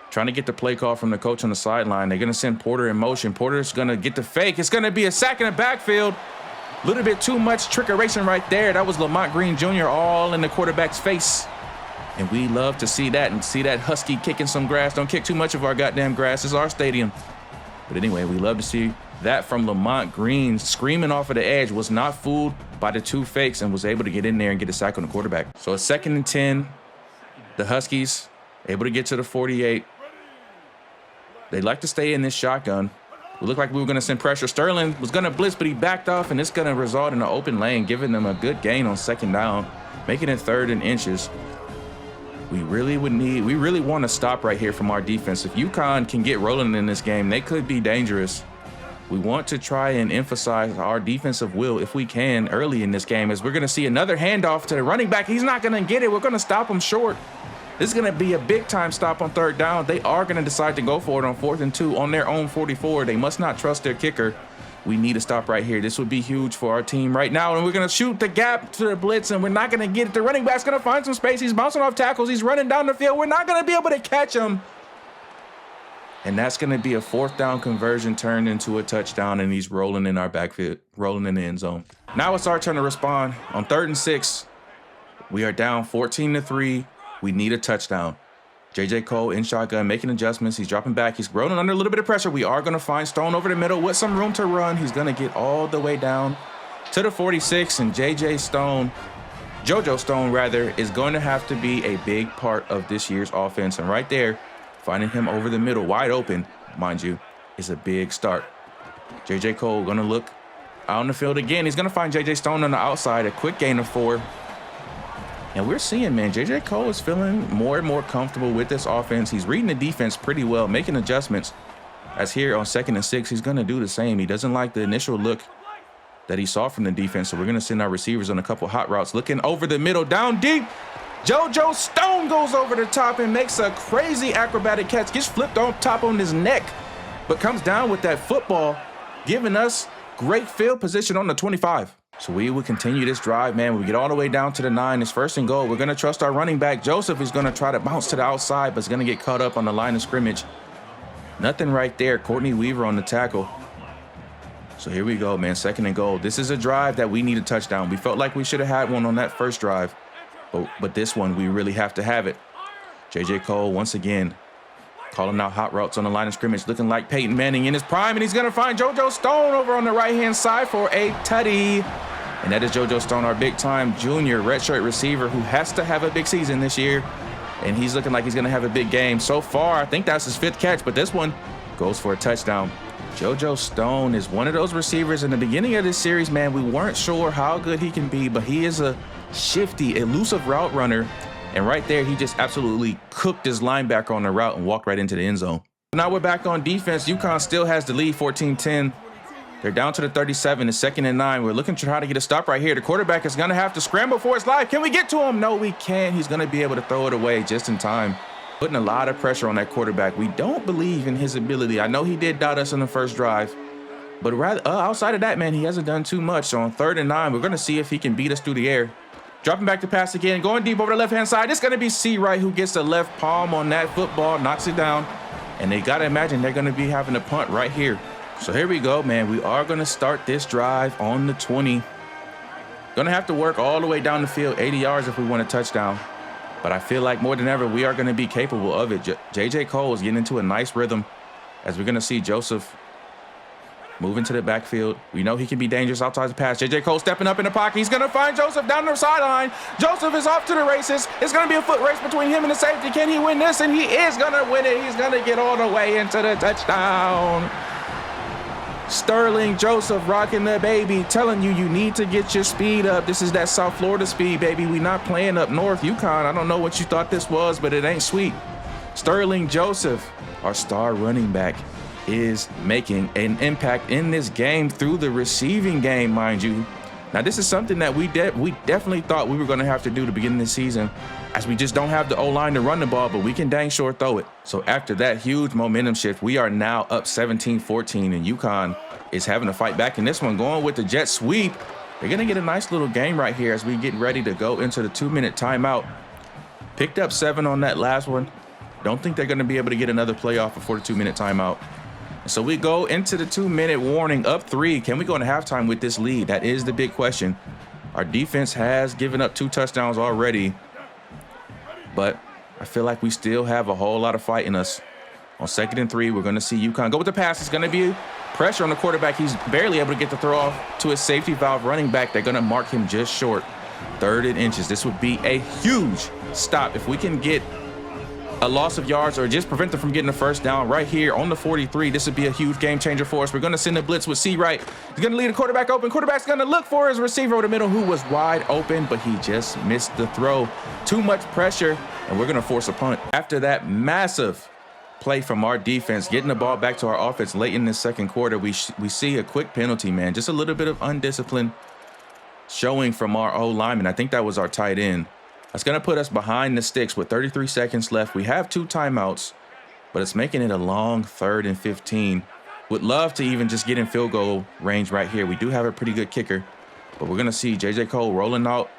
Trying to get the play call from the coach on the sideline. They're going to send Porter in motion. Porter's going to get the fake. It's going to be a sack in the backfield. A little bit too much trickeration right there. That was Lamont Green Jr. all in the quarterback's face. And we love to see that and see that Husky kicking some grass. Don't kick too much of our goddamn grass. It's our stadium. But anyway, we love to see that from Lamont Green, screaming off of the edge, was not fooled by the 2 fakes and was able to get in there and get a sack on the quarterback. So it's 2nd and 10. The Huskies able to get to the 48. They like to stay in this shotgun. We looked like we were going to send pressure. Sterling was going to blitz, but he backed off, and it's going to result in an open lane, giving them a good gain on 2nd down, making it 3rd and inches. We really want to stop right here from our defense. If UConn can get rolling in this game, they could be dangerous. We want to try and emphasize our defensive will if we can early in this game, as we're going to see another handoff to the running back. He's not going to get it. We're going to stop him short. This is going to be a big-time stop on 3rd down. They are going to decide to go for it on 4th and 2 on their own 44. They must not trust their kicker. We need a stop right here. This would be huge for our team right now. And we're going to shoot the gap to the blitz, and we're not going to get it. The running back's going to find some space. He's bouncing off tackles. He's running down the field. We're not going to be able to catch him. And that's going to be a 4th down conversion turned into a touchdown, and he's rolling in our backfield, rolling in the end zone. Now it's our turn to respond. On 3rd and 6, we are down 14-3. We need a touchdown. J.J. Cole in shotgun, making adjustments. He's dropping back. He's rolling under a little bit of pressure. We are going to find Stone over the middle with some room to run. He's going to get all the way down to the 46, and JoJo Stone, is going to have to be a big part of this year's offense. And right there, finding him over the middle, wide open, mind you, is a big start. J.J. Cole going to look out on the field again. He's going to find J.J. Stone on the outside, a quick gain of 4. And we're seeing, man, J.J. Cole is feeling more and more comfortable with this offense. He's reading the defense pretty well, making adjustments. As here on 2nd and 6, he's going to do the same. He doesn't like the initial look that he saw from the defense, so we're going to send our receivers on a couple hot routes. Looking over the middle, down deep. JoJo Stone goes over the top and makes a crazy acrobatic catch. Gets flipped on top on his neck, but comes down with that football, giving us great field position on the 25. So we will continue this drive, man. We get all the way down to the 9. It's 1st and goal. We're going to trust our running back. Joseph is going to try to bounce to the outside, but is going to get caught up on the line of scrimmage. Nothing right there. Courtney Weaver on the tackle. So here we go, man. 2nd and goal. This is a drive that we need a touchdown. We felt like we should have had one on that first drive, but this one, we really have to have it. J.J. Cole, once again, calling out hot routes on the line of scrimmage, looking like Peyton Manning in his prime, and he's going to find JoJo Stone over on the right-hand side for a tutty. And that is JoJo Stone, our big-time junior redshirt receiver who has to have a big season this year. And he's looking like he's going to have a big game. So far, I think that's his 5th catch, but this one goes for a touchdown. JoJo Stone is one of those receivers in the beginning of this series, man. We weren't sure how good he can be, but he is a shifty, elusive route runner. And right there, he just absolutely cooked his linebacker on the route and walked right into the end zone. Now we're back on defense. UConn still has the lead, 14-10. They're down to the 37. It's 2nd and 9. We're looking to try to get a stop right here. The quarterback is going to have to scramble for his life. Can we get to him? No, we can't. He's going to be able to throw it away just in time. Putting a lot of pressure on that quarterback. We don't believe in his ability. I know he did doubt us in the first drive, but rather outside of that, man, he hasn't done too much. So on 3rd and 9, we're going to see if he can beat us through the air. Dropping back to pass again, going deep over the left-hand side. It's going to be C. Wright who gets the left palm on that football, knocks it down. And they got to imagine they're going to be having a punt right here. So here we go, man. We are going to start this drive on the 20. Going to have to work all the way down the field, 80 yards if we want a touchdown. But I feel like more than ever, we are going to be capable of it. J.J. Cole is getting into a nice rhythm as we're going to see Joseph moving to the backfield. We know he can be dangerous outside the pass. J.J. Cole stepping up in the pocket. He's going to find Joseph down the sideline. Joseph is off to the races. It's going to be a foot race between him and the safety. Can he win this? And he is going to win it. He's going to get all the way into the touchdown. Sterling Joseph rocking the baby, telling you need to get your speed up. This is that South Florida speed, baby. We not playing up north. UConn, I don't know what you thought this was, but it ain't sweet. Sterling Joseph, our star running back, is making an impact in this game through the receiving game, mind you. Now, this is something that we definitely thought we were going to have to do to begin this season, as we just don't have the O-line to run the ball, but we can dang sure throw it. So after that huge momentum shift, we are now up 17-14, and UConn is having to fight back in this one, going with the jet sweep. They're going to get a nice little game right here as we get ready to go into the 2-minute timeout. Picked up 7 on that last one. Don't think they're going to be able to get another play off before the 2-minute timeout. So we go into the 2-minute warning, up 3. Can we go into halftime with this lead? That is the big question. Our defense has given up 2 touchdowns already, but I feel like we still have a whole lot of fight in us. On 2nd and 3, we're going to see UConn go with the pass. It's going to be pressure on the quarterback. He's barely able to get the throw off to his safety valve running back. They're going to mark him just short. 3rd and inches. This would be a huge stop if we can get a loss of yards or just prevent them from getting the first down right here on the 43. This would be a huge game changer for us. We're going to send a blitz with C. Wright. He's going to lead the quarterback open. Quarterback's going to look for his receiver over the middle who was wide open, but he just missed the throw. Too much pressure, and we're going to force a punt. After that massive play from our defense, getting the ball back to our offense late in the second quarter, we see a quick penalty, man. Just a little bit of undiscipline showing from our O-lineman. I think that was our tight end. That's going to put us behind the sticks with 33 seconds left. We have 2 timeouts, but it's making it a long 3rd and 15. Would love to even just get in field goal range right here. We do have a pretty good kicker, but we're going to see J.J. Cole rolling out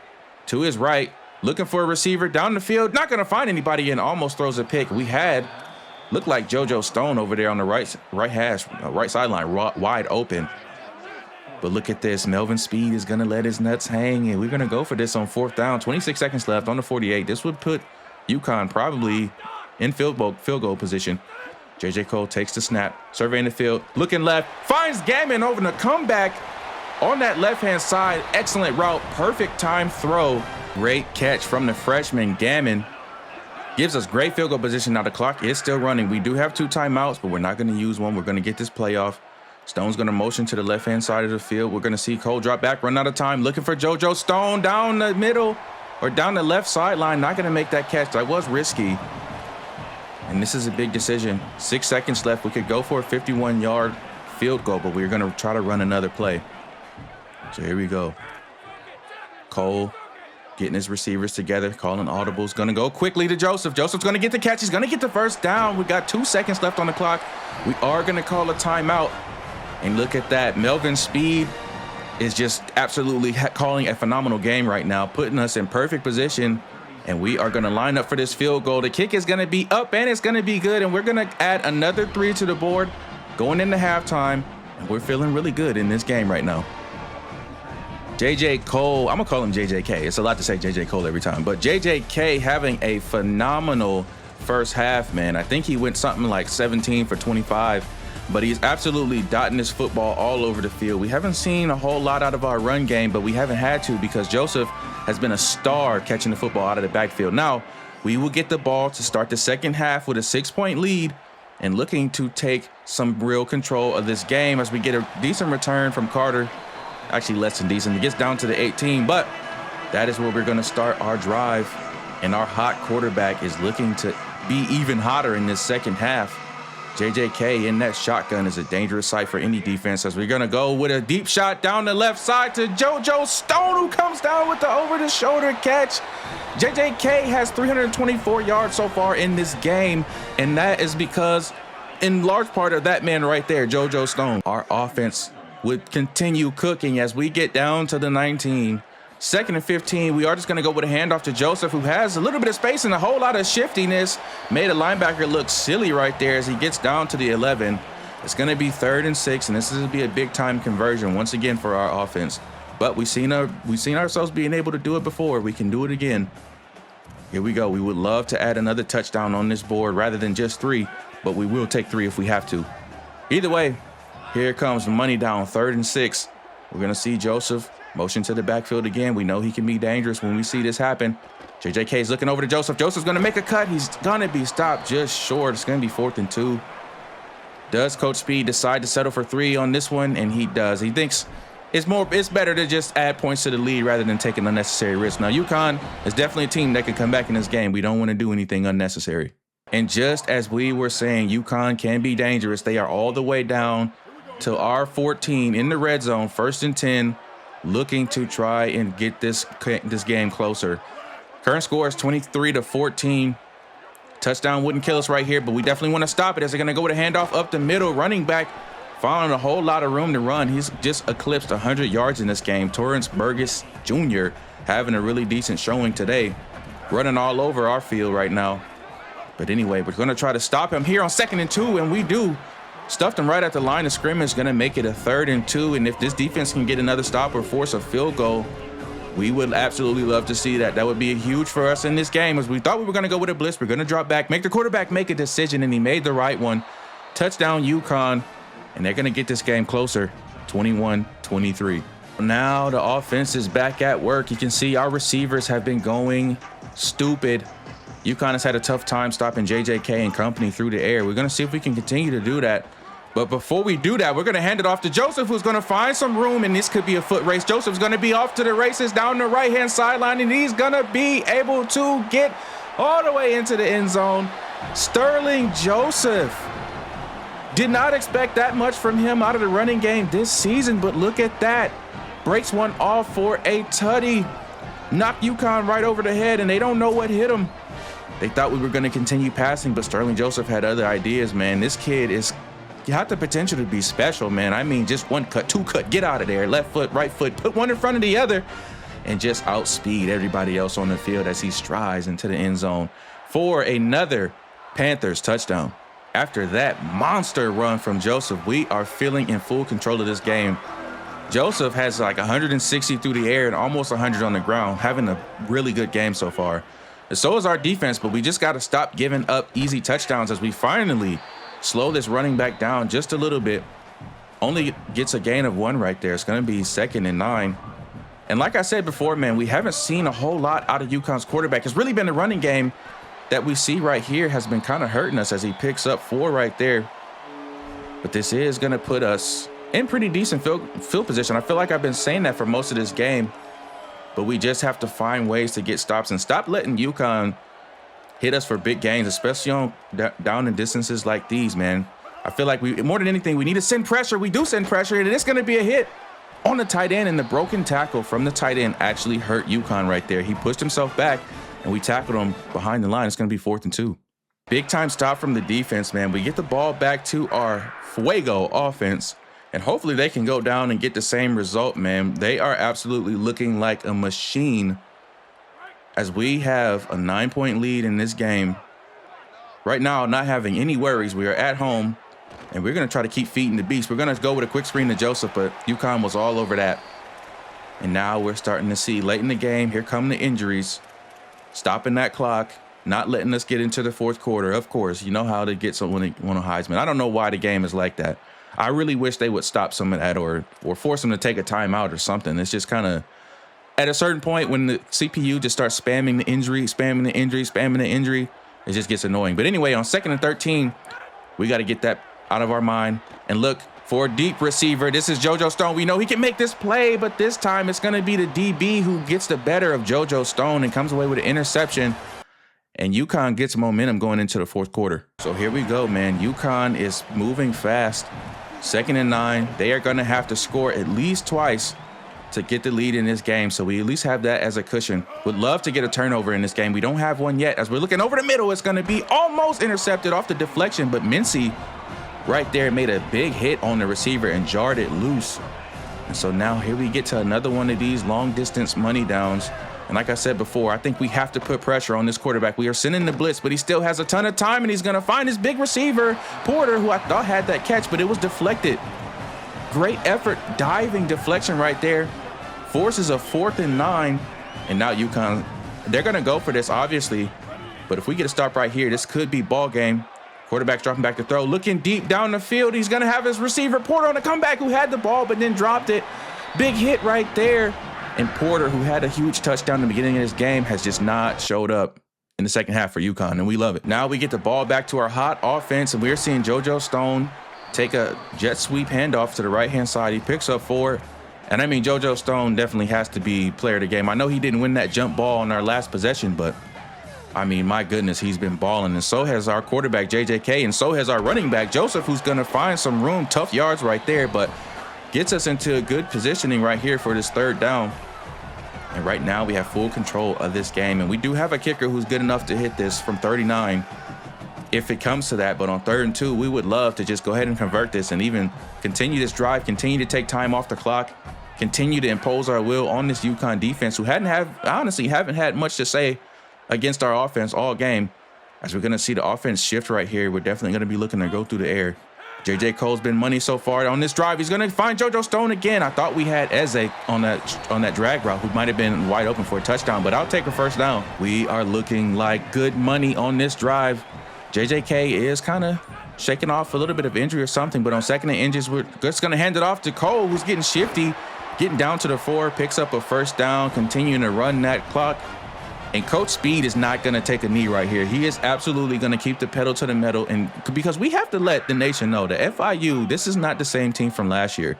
to his right, looking for a receiver down the field. Not going to find anybody and almost throws a pick. We had looked like JoJo Stone over there on the right sideline, wide open. But look at this. Melvin Speed is going to let his nuts hang, and we're going to go for this on 4th down. 26 seconds left on the 48. This would put UConn probably in field goal position. J.J. Cole takes the snap, surveying the field, looking left, finds Gammon over the comeback on that left-hand side. Excellent route, perfect time throw. Great catch from the freshman. Gammon gives us great field goal position. Now the clock is still running. We do have 2 timeouts, but we're not going to use one. We're going to get this play off. Stone's going to motion to the left-hand side of the field. We're going to see Cole drop back, run out of time, looking for JoJo Stone down the middle or down the left sideline. Not going to make that catch. That was risky. And this is a big decision. 6 seconds left. We could go for a 51-yard field goal, but we're going to try to run another play. So here we go. Cole getting his receivers together, calling audibles. Going to go quickly to Joseph. Joseph's going to get the catch. He's going to get the first down. We got 2 seconds left on the clock. We are going to call a timeout. And look at that. Melvin Speed is just absolutely calling a phenomenal game right now, putting us in perfect position. And we are going to line up for this field goal. The kick is going to be up, and it's going to be good. And we're going to add another 3 to the board going into halftime. And we're feeling really good in this game right now. J.J. Cole, I'm going to call him JJK. It's a lot to say J.J. Cole every time. But JJK having a phenomenal first half, man. I think he went something like 17 for 25. But he's absolutely dotting his football all over the field. We haven't seen a whole lot out of our run game, but we haven't had to because Joseph has been a star catching the football out of the backfield. Now, we will get the ball to start the second half with a 6-point lead and looking to take some real control of this game as we get a decent return from Carter. Actually, less than decent. It gets down to the 18, but that is where we're going to start our drive. And our hot quarterback is looking to be even hotter in this second half. JJK in that shotgun is a dangerous sight for any defense as we're going to go with a deep shot down the left side to JoJo Stone, who comes down with the over-the-shoulder catch. JJK has 324 yards so far in this game, and that is because in large part of that man right there, JoJo Stone. Our offense would continue cooking as we get down to the 19. 2nd and 15, we are just going to go with a handoff to Joseph, who has a little bit of space and a whole lot of shiftiness. Made a linebacker look silly right there as he gets down to the 11. It's going to be 3rd and 6, and this is going to be a big-time conversion once again for our offense. But we've seen ourselves being able to do it before. We can do it again. Here we go. We would love to add another touchdown on this board rather than just 3, but we will take 3 if we have to. Either way, here comes the money down, 3rd and 6. We're going to see Joseph motion to the backfield again. We know he can be dangerous when we see this happen. JJK is looking over to Joseph. Joseph's going to make a cut. He's going to be stopped just short. It's going to be 4th and 2. Does Coach Speed decide to settle for 3 on this one? And he does. He thinks it's better to just add points to the lead rather than taking unnecessary risks. Now, UConn is definitely a team that can come back in this game. We don't want to do anything unnecessary. And just as we were saying, UConn can be dangerous. They are all the way down to our 14 in the red zone, 1st and 10. Looking to try and get this game closer. Current score is 23-14. Touchdown wouldn't kill us right here, but we definitely want to stop it as they're going to go with a handoff up the middle. Running back found a whole lot of room to run. He's just eclipsed 100 yards in this game. Torrance Burgess Jr. having a really decent showing today. Running all over our field right now. But anyway, we're going to try to stop him here on 2nd and 2, and we do. Stuffed him right at the line of scrimmage, going to make it a 3rd and 2. And if this defense can get another stop or force a field goal, we would absolutely love to see that. That would be huge for us in this game as we thought we were going to go with a blitz. We're going to drop back, make the quarterback make a decision, and he made the right one. Touchdown UConn, and they're going to get this game closer, 21-23. Now the offense is back at work. You can see our receivers have been going stupid. UConn has had a tough time stopping JJK and company through the air. We're going to see if we can continue to do that. But before we do that, we're going to hand it off to Joseph, who's going to find some room, and this could be a foot race. Joseph's going to be off to the races down the right-hand sideline, and he's going to be able to get all the way into the end zone. Sterling Joseph. Did not expect that much from him out of the running game this season, but look at that. Breaks one off for a tutty. knocked UConn right over the head, and they don't know what hit them. They thought we were going to continue passing, but Sterling Joseph had other ideas, man. This kid got the potential to be special, man. I mean, just one cut, two cut, get out of there. Left foot, right foot, put one in front of the other, and just outspeed everybody else on the field as he strides into the end zone for another Panthers touchdown. After that monster run from Joseph, we are feeling in full control of this game. Joseph has like 160 through the air and almost 100 on the ground, having a really good game so far. And so is our defense, but we just got to stop giving up easy touchdowns as we finally slow this running back down just a little bit. Only gets a gain of 1 right there. It's going to be 2nd and 9. And like I said before, man, we haven't seen a whole lot out of UConn's quarterback. It's really been the running game that we see right here has been kind of hurting us as he picks up 4 right there. But this is going to put us in pretty decent field position. I feel like I've been saying that for most of this game, but we just have to find ways to get stops and stop letting UConn hit us for big gains, especially on down and distances like these, man. I feel like more than anything, we need to send pressure. We do send pressure, and it's going to be a hit on the tight end, and the broken tackle from the tight end actually hurt UConn right there. He pushed himself back, and we tackled him behind the line. It's going to be 4th and 2. Big time stop from the defense, man. We get the ball back to our Fuego offense, and hopefully they can go down and get the same result, man. They are absolutely looking like a machine as we have a 9-point lead in this game. Right now, not having any worries. We are at home, and we're going to try to keep feeding the beast. We're going to go with a quick screen to Joseph, but UConn was all over that. And now we're starting to see late in the game, here come the injuries, stopping that clock, not letting us get into the 4th quarter. Of course, you know how to get someone on a Heisman. I don't know why the game is like that. I really wish they would stop some of that or force them to take a timeout or something. It's just kind of at a certain point when the CPU just starts spamming the injury, it just gets annoying. But anyway, on 2nd and 13, we got to get that out of our mind and look for a deep receiver. This is JoJo Stone. We know he can make this play, but this time it's going to be the DB who gets the better of JoJo Stone and comes away with an interception. And UConn gets momentum going into the 4th quarter. So here we go, man. UConn is moving fast. 2nd and 9. They are going to have to score at least twice to get the lead in this game. So we at least have that as a cushion. Would love to get a turnover in this game. We don't have one yet. As we're looking over the middle, it's going to be almost intercepted off the deflection. But Mincy right there made a big hit on the receiver and jarred it loose. And so now here we get to another one of these long distance money downs. And like I said before, I think we have to put pressure on this quarterback. We are sending the blitz, but he still has a ton of time, and he's going to find his big receiver, Porter, who I thought had that catch, but it was deflected. Great effort, diving deflection right there. Forces a 4th and 9, and now UConn, they're going to go for this, obviously. But if we get a stop right here, this could be ball game. Quarterback's dropping back to throw, looking deep down the field. He's going to have his receiver, Porter, on the comeback, who had the ball but then dropped it. Big hit right there. And Porter, who had a huge touchdown in the beginning of this game, has just not showed up in the second half for UConn, and we love it. Now we get the ball back to our hot offense, and we're seeing JoJo Stone take a jet sweep handoff to the right-hand side. He picks up 4. And I mean, JoJo Stone definitely has to be player of the game. I know he didn't win that jump ball on our last possession, but I mean, my goodness, he's been balling. And so has our quarterback, JJK, and so has our running back, Joseph, who's going to find some room, tough yards right there, but gets us into a good positioning right here for this 3rd down. And right now we have full control of this game. And we do have a kicker who's good enough to hit this from 39 if it comes to that. But on 3rd and 2, we would love to just go ahead and convert this and even continue this drive, continue to take time off the clock, continue to impose our will on this UConn defense, who honestly haven't had much to say against our offense all game. As we're going to see the offense shift right here, we're definitely going to be looking to go through the air. J.J. Cole's been money so far on this drive. He's going to find JoJo Stone again. I thought we had Eze on that drag route, who might have been wide open for a touchdown, but I'll take a 1st down. We are looking like good money on this drive. JJK is kind of shaking off a little bit of injury or something, but on 2nd and inches, we're just going to hand it off to Cole, who's getting shifty, getting down to the 4, picks up a 1st down, continuing to run that clock. And Coach Speed is not going to take a knee right here. He is absolutely going to keep the pedal to the metal, and because we have to let the nation know that FIU, this is not the same team from last year.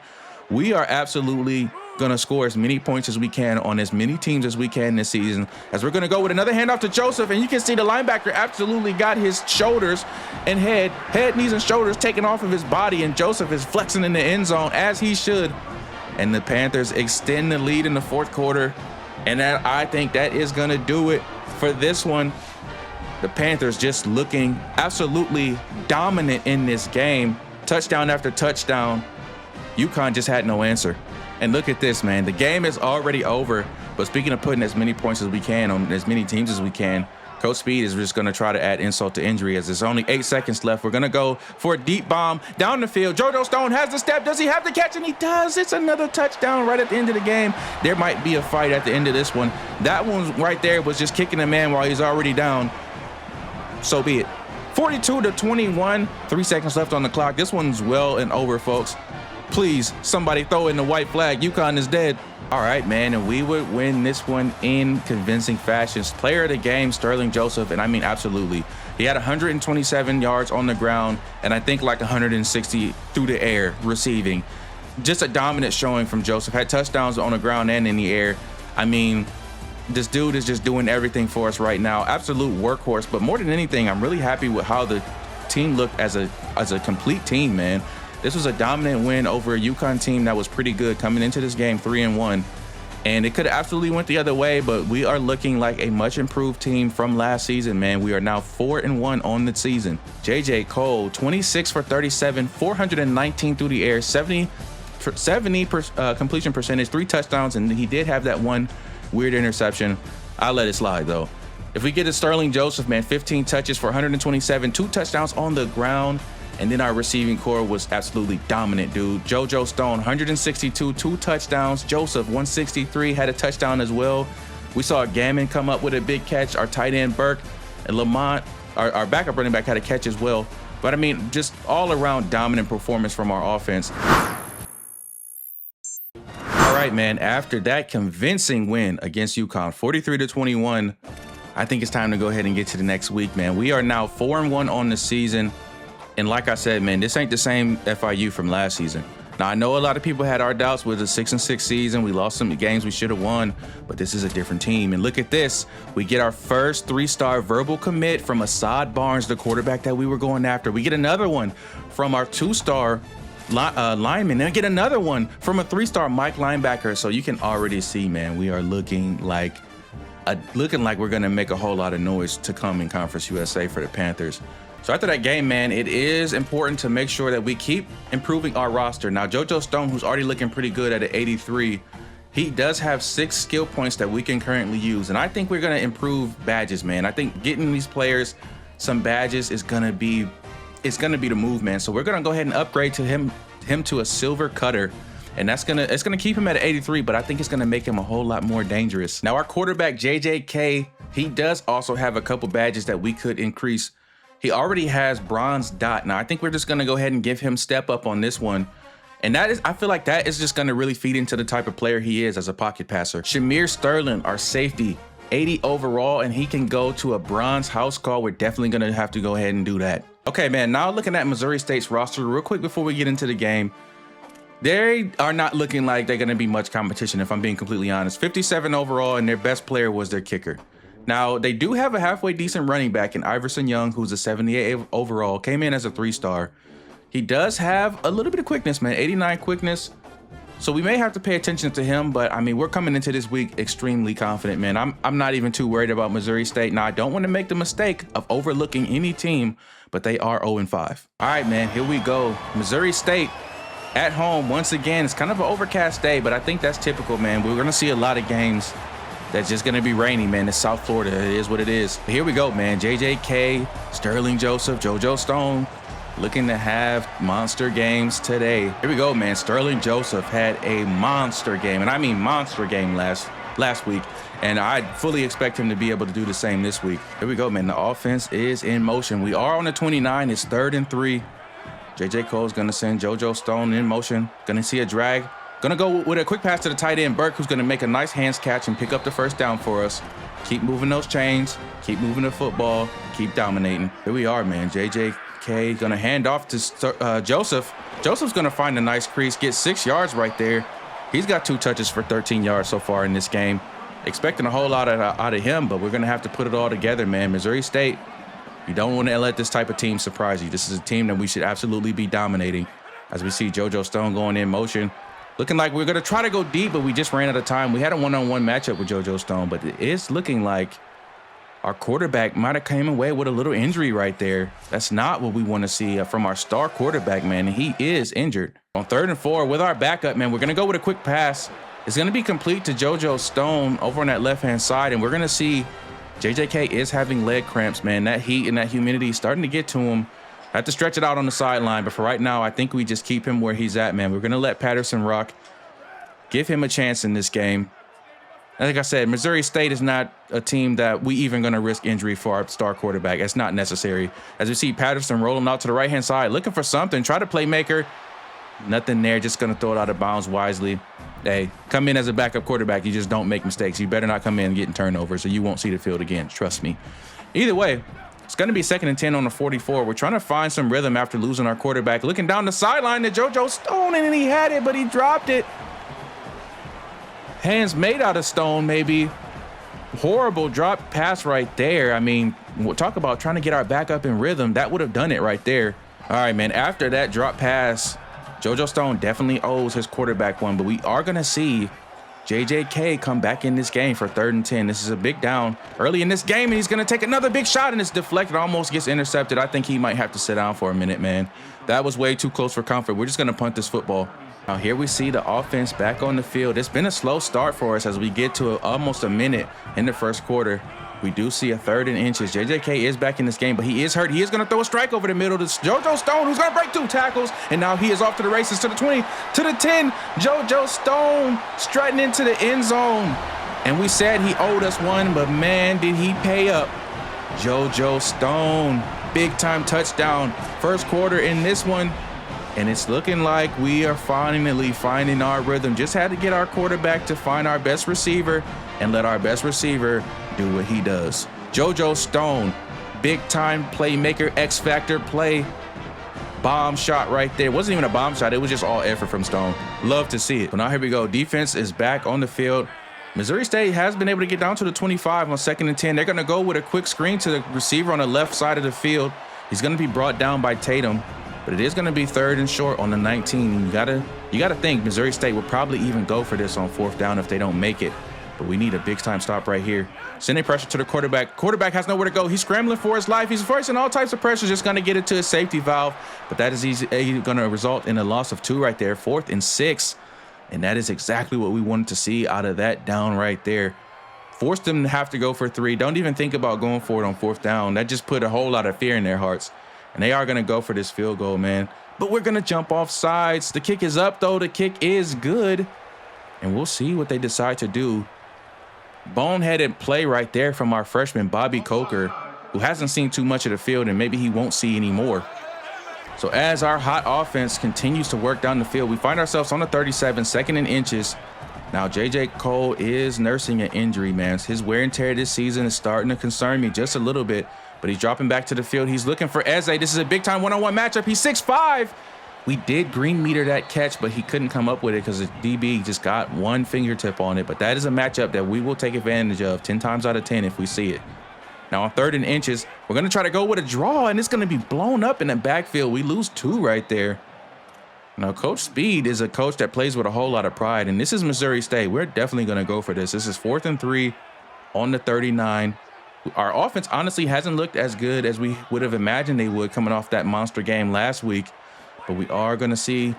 We are absolutely going to score as many points as we can on as many teams as we can this season, as we're going to go with another handoff to Joseph. And you can see the linebacker absolutely got his shoulders and head, knees, and shoulders taken off of his body, and Joseph is flexing in the end zone as he should. And the Panthers extend the lead in the 4th quarter. And I think that is going to do it for this one. The Panthers just looking absolutely dominant in this game. Touchdown after touchdown. UConn just had no answer. And look at this, man. The game is already over. But speaking of putting as many points as we can on as many teams as we can, Coach Speed is just going to try to add insult to injury as there's only 8 seconds left. We're going to go for a deep bomb down the field. JoJo Stone has the step. Does he have the catch? And he does. It's another touchdown right at the end of the game. There might be a fight at the end of this one. That one right there was just kicking a man while he's already down. So be it. 42-21. 3 seconds left on the clock. This one's well and over, folks. Please, somebody throw in the white flag. UConn is dead. All right, man, and we would win this one in convincing fashion. Player of the game, Sterling Joseph, and I mean absolutely. He had 127 yards on the ground, and I think like 160 through the air receiving. Just a dominant showing from Joseph. Had touchdowns on the ground and in the air. I mean, this dude is just doing everything for us right now. Absolute workhorse, but more than anything, I'm really happy with how the team looked as a complete team, man. This was a dominant win over a UConn team that was pretty good coming into this game 3-1. And it could have absolutely went the other way, but we are looking like a much improved team from last season, man. We are now 4-1 on the season. JJ Cole, 26 for 37, 419 through the air, 70 completion percentage, 3 touchdowns, and he did have that one weird interception. I'll let it slide, though. If we get to Sterling Joseph, man, 15 touches for 127, 2 touchdowns on the ground. And then our receiving core was absolutely dominant, dude. JoJo Stone, 162, 2 touchdowns. Joseph, 163, had a touchdown as well. We saw Gammon come up with a big catch. Our tight end, Burke, and Lamont, our backup running back, had a catch as well. But, I mean, just all-around dominant performance from our offense. All right, man, after that convincing win against UConn, 43-21, I think it's time to go ahead and get to the next week, man. We are now 4-1 on the season. And like I said, man, this ain't the same FIU from last season. Now, I know a lot of people had our doubts with the 6-6 season. We lost some games we should have won, but this is a different team. And look at this. We get our first 3-star verbal commit from Assad Barnes, the quarterback that we were going after. We get another one from our 2-star lineman. And get another one from a 3-star Mike linebacker. So you can already see, man, we are looking like we're going to make a whole lot of noise to come in Conference USA for the Panthers. So after that game, man, it is important to make sure that we keep improving our roster. Now, JoJo Stone, who's already looking pretty good at an 83, he does have 6 skill points that we can currently use. And I think we're going to improve badges, man. I think getting these players some badges is going to be the move, man. So we're going to go ahead and upgrade to him to a silver cutter. And it's gonna keep him at an 83, but I think it's gonna make him a whole lot more dangerous. Now, our quarterback, JJK, he does also have a couple badges that we could increase. He already has bronze dot. Now, I think we're just going to go ahead and give him step up on this one. And I feel like that is just going to really feed into the type of player he is as a pocket passer. Shamir Sterling, our safety, 80 overall, and he can go to a bronze house call. We're definitely going to have to go ahead and do that. Okay, man, now looking at Missouri State's roster real quick before we get into the game. They are not looking like they're going to be much competition, if I'm being completely honest. 57 overall, and their best player was their kicker. Now, they do have a halfway decent running back in Iverson Young, who's a 78 overall, came in as a 3-star. He does have a little bit of quickness, man, 89 quickness. So we may have to pay attention to him, but I mean, we're coming into this week extremely confident, man. I'm not even too worried about Missouri State. Now, I don't want to make the mistake of overlooking any team, but they are 0-5. All right, man, here we go. Missouri State at home once again. It's kind of an overcast day, but I think that's typical, man. We're going to see a lot of games that's just going to be rainy, man. It's South Florida. It is what it is. Here we go, man. JJK, Sterling Joseph, JoJo Stone looking to have monster games today. Here we go, man. Sterling Joseph had a monster game, and I mean monster game last week, and I fully expect him to be able to do the same this week. Here we go, man. The offense is in motion. We are on the 29. It's 3rd and 3. JJ Cole's going to send JoJo Stone in motion. Going to see a drag. Going to go with a quick pass to the tight end, Burke, who's going to make a nice hands catch and pick up the first down for us. Keep moving those chains. Keep moving the football. Keep dominating. Here we are, man. JJK going to hand off to Joseph. Joseph's going to find a nice crease, get 6 yards right there. He's got 2 touches for 13 yards so far in this game. Expecting a whole lot out of him, but we're going to have to put it all together, man. Missouri State, you don't want to let this type of team surprise you. This is a team that we should absolutely be dominating. As we see JoJo Stone going in motion, Looking like we're going to try to go deep, but we just ran out of time. We had a one-on-one matchup with JoJo Stone, but it is looking like our quarterback might have came away with a little injury right there. That's not what we want to see from our star quarterback, man. He is injured. On 3rd and 4 with our backup, man, we're going to go with a quick pass. It's going to be complete to JoJo Stone over on that left-hand side, and we're going to see JJK is having leg cramps, man. That heat and that humidity is starting to get to him. I have to stretch it out on the sideline, but for right now, I think we just keep him where he's at, man. We're going to let Patterson rock. Give him a chance in this game. Like I said, Missouri State is not a team that we even going to risk injury for our star quarterback. It's not necessary. As we see Patterson rolling out to the right-hand side, looking for something. Try to playmaker. Nothing there. Just going to throw it out of bounds wisely. Hey, come in as a backup quarterback. You just don't make mistakes. You better not come in getting turnovers, so you won't see the field again. Trust me. Either way, it's going to be 2nd and 10 on the 44. We're trying to find some rhythm after losing our quarterback. Looking down the sideline to JoJo Stone, and he had it, but he dropped it. Hands made out of stone, maybe. Horrible drop pass right there. I mean, we'll talk about trying to get our back up in rhythm. That would have done it right there. All right, man. After that drop pass, JoJo Stone definitely owes his quarterback one, but we are going to see JJK come back in this game for 3rd and 10. This is a big down early in this game, and he's going to take another big shot, and it's deflected, almost gets intercepted. I think he might have to sit down for a minute, man. That was way too close for comfort. We're just going to punt this football. Now here we see the offense back on the field. It's been a slow start for us as we get to almost a minute in the 1st quarter. We do see a 3rd and inches. JJK is back in this game, but he is hurt. He is going to throw a strike over the middle to JoJo Stone, who's going to break 2 tackles, and now he is off to the races, to the 20, to the 10. JoJo Stone strutting into the end zone. And we said he owed us one, but man, did he pay up. JoJo Stone, big-time touchdown. 1st quarter in this one. And it's looking like we are finally finding our rhythm. Just had to get our quarterback to find our best receiver and let our best receiver do what he does. JoJo Stone, big-time playmaker, X-Factor play. Bomb shot right there. It wasn't even a bomb shot. It was just all effort from Stone. Love to see it. But now here we go. Defense is back on the field. Missouri State has been able to get down to the 25 on 2nd and 10. They're going to go with a quick screen to the receiver on the left side of the field. He's going to be brought down by Tatum. But it is going to be 3rd and short on the 19. You gotta think Missouri State will probably even go for this on 4th down if they don't make it. But we need a big-time stop right here. Sending pressure to the quarterback. Quarterback has nowhere to go. He's scrambling for his life. He's facing all types of pressure, just going to get it to his safety valve. But that is going to result in a loss of 2 right there. 4th and 6. And that is exactly what we wanted to see out of that down right there. Forced them to have to go for 3. Don't even think about going for it on 4th down. That just put a whole lot of fear in their hearts. And they are going to go for this field goal, man. But we're going to jump off sides. The kick is up, though. The kick is good. And we'll see what they decide to do. Boneheaded play right there from our freshman, Bobby Coker, who hasn't seen too much of the field, and maybe he won't see any more. So as our hot offense continues to work down the field, we find ourselves on the 37, 2nd and inches. Now, J.J. Cole is nursing an injury, man. His wear and tear this season is starting to concern me just a little bit. But he's dropping back to the field. He's looking for Eze. This is a big-time one-on-one matchup. He's 6'5". We did green meter that catch, but he couldn't come up with it because the DB just got one fingertip on it. But that is a matchup that we will take advantage of 10 times out of 10 if we see it. Now on 3rd and inches, we're going to try to go with a draw, and it's going to be blown up in the backfield. We lose 2 right there. Now, Coach Speed is a coach that plays with a whole lot of pride, and this is Missouri State. We're definitely going to go for this. This is 4th and 3 on the 39. Our offense honestly hasn't looked as good as we would have imagined they would coming off that monster game last week. But we are going to see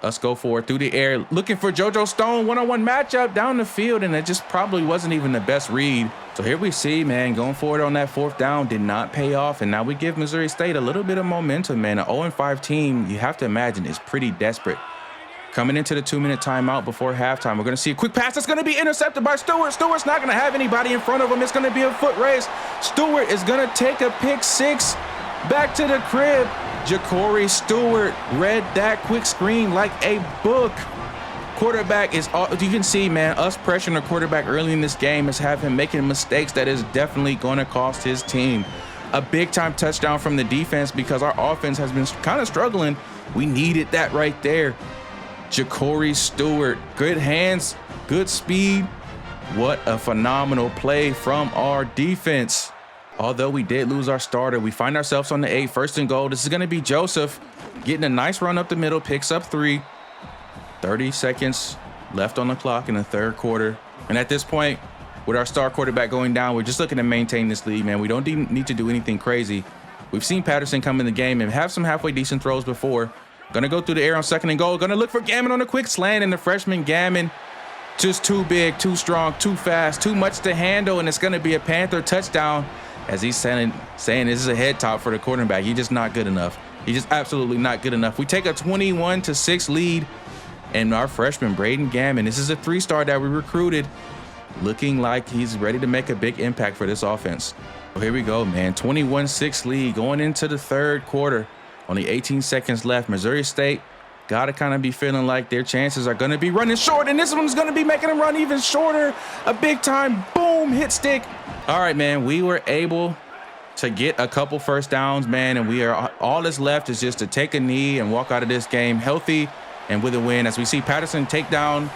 us go for it through the air, looking for JoJo Stone, one-on-one matchup down the field, and it just probably wasn't even the best read. So here we see, man, going for it on that 4th down did not pay off, and now we give Missouri State a little bit of momentum, man. An 0-5 team, you have to imagine, is pretty desperate. Coming into the 2-minute timeout before halftime, we're going to see a quick pass that's going to be intercepted by Stewart. Stewart's not going to have anybody in front of him. It's going to be a foot race. Stewart is going to take a pick 6 back to the crib. Ja'Cory Stewart read that quick screen like a book. Quarterback is, you can see, man, us pressuring the quarterback early in this game is have him making mistakes that is definitely going to cost his team. A big-time touchdown from the defense because our offense has been kind of struggling. We needed that right there. Ja'Cory Stewart, good hands, good speed. What a phenomenal play from our defense. Although we did lose our starter, we find ourselves on the 8, 1st and goal. This is going to be Joseph getting a nice run up the middle, picks up 3. 30 seconds left on the clock in the third quarter. And at this point, with our star quarterback going down, we're just looking to maintain this lead, man. We don't need to do anything crazy. We've seen Patterson come in the game and have some halfway decent throws before. Gonna go through the air on 2nd and goal. Gonna look for Gammon on a quick slant, and the freshman Gammon just too big, too strong, too fast, too much to handle, and it's gonna be a Panther touchdown. As he's saying this is a head top for the quarterback. He's just not good enough. He's just absolutely not good enough. We take a 21-6 lead, and our freshman Braydon Gammon, this is a 3-star that we recruited, looking like he's ready to make a big impact for this offense. So here we go, man. 21-6 lead going into the third quarter. Only 18 seconds left. Missouri State got to kind of be feeling like their chances are going to be running short, and this one's going to be making them run even shorter. A big time boom hit stick. All right, man, we were able to get a couple first downs, man, and we are all that's left is just to take a knee and walk out of this game healthy and with a win, as we see Patterson take down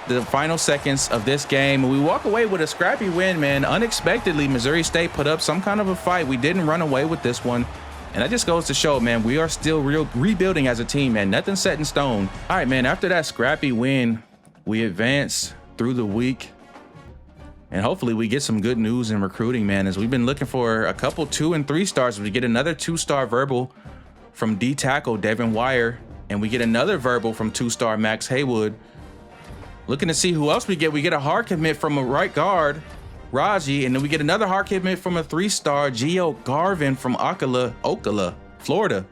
the final seconds of this game. And we walk away with a scrappy win, man. Unexpectedly, Missouri State put up some kind of a fight. We didn't run away with this one. And that just goes to show, man, we are still rebuilding as a team, man. Nothing set in stone. All right, man, after that scrappy win, we advance through the week. And hopefully we get some good news in recruiting, man, as we've been looking for a couple 2- and 3-stars. We get another 2-star verbal from D tackle Devin Wire, and we get another verbal from 2-star Max Haywood. Looking to see who else we get. We get a hard commit from a right guard, Raji, and then we get another hard commit from a 3-star Gio Garvin from Ocala, Florida.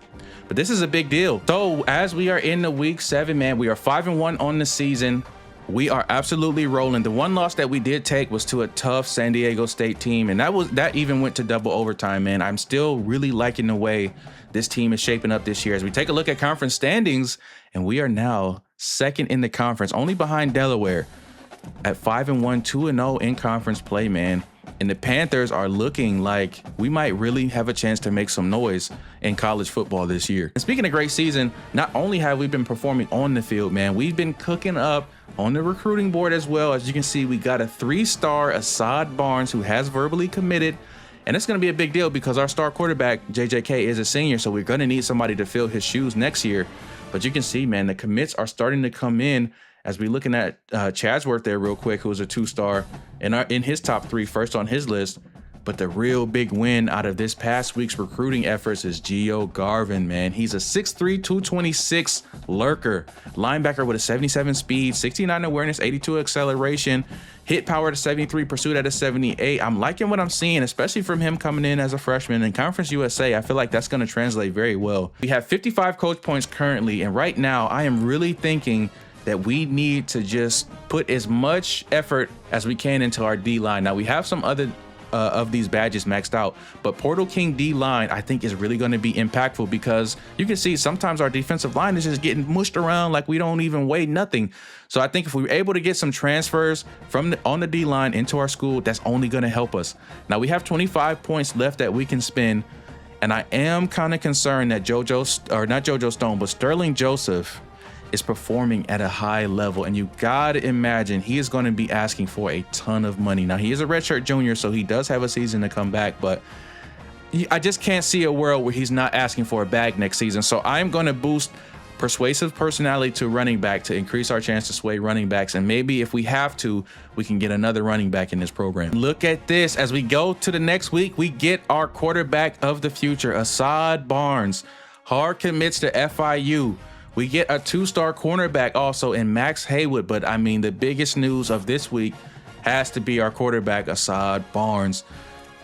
But this is a big deal. So as we are in the week 7, man, we are 5-1 on the season. We are absolutely rolling. The one loss that we did take was to a tough San Diego State team, and that even went to double overtime, man. I'm still really liking the way this team is shaping up this year. As we take a look at conference standings, and we are now 2nd in the conference, only behind Delaware at 5-1, 2-0 in conference play, man. And the Panthers are looking like we might really have a chance to make some noise in college football this year. And speaking of great season, not only have we been performing on the field, man, we've been cooking up on the recruiting board as well. As you can see, we got a 3-star Assad Barnes who has verbally committed. And it's going to be a big deal because our star quarterback, JJK, is a senior. So we're going to need somebody to fill his shoes next year. But you can see, man, the commits are starting to come in. As we looking at Chadsworth there real quick, who was a 2-star in his top 3, first on his list. But the real big win out of this past week's recruiting efforts is Gio Garvin, man. He's a 6'3", 226 lurker, linebacker with a 77 speed, 69 awareness, 82 acceleration, hit power to 73, pursuit at a 78. I'm liking what I'm seeing, especially from him coming in as a freshman in Conference USA. I feel like that's going to translate very well. We have 55 coach points currently, and right now I am really thinking that we need to just put as much effort as we can into our D-line. Now, we have some other of these badges maxed out, but Portal King D-line, I think, is really going to be impactful because you can see sometimes our defensive line is just getting mushed around like we don't even weigh nothing. So I think if we were able to get some transfers from on the D-line into our school, that's only going to help us. Now, we have 25 points left that we can spend, and I am kind of concerned that Sterling Joseph is performing at a high level, and you gotta imagine he is going to be asking for a ton of money. Now, he is a redshirt junior, so he does have a season to come back, but I just can't see a world where he's not asking for a bag next season. So I'm going to boost persuasive personality to running back to increase our chance to sway running backs, and maybe if we have to, we can get another running back in this program. Look at this. As we go to the next week, we get our quarterback of the future, Assad Barnes. Hard commits to FIU. We get a 2-star cornerback also in Max Haywood, but I mean, the biggest news of this week has to be our quarterback, Assad Barnes.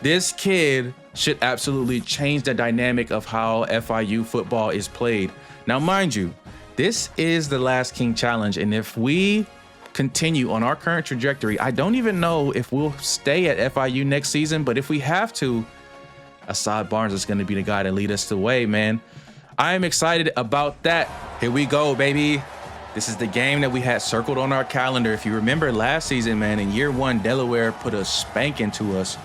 This kid should absolutely change the dynamic of how FIU football is played. Now, mind you, this is the Last King Challenge, and if we continue on our current trajectory, I don't even know if we'll stay at FIU next season, but if we have to, Assad Barnes is going to be the guy to lead us the way, man. I am excited about that. Here we go, baby. This is the game that we had circled on our calendar. If you remember last season, man, in year 1, Delaware put a spanking to us.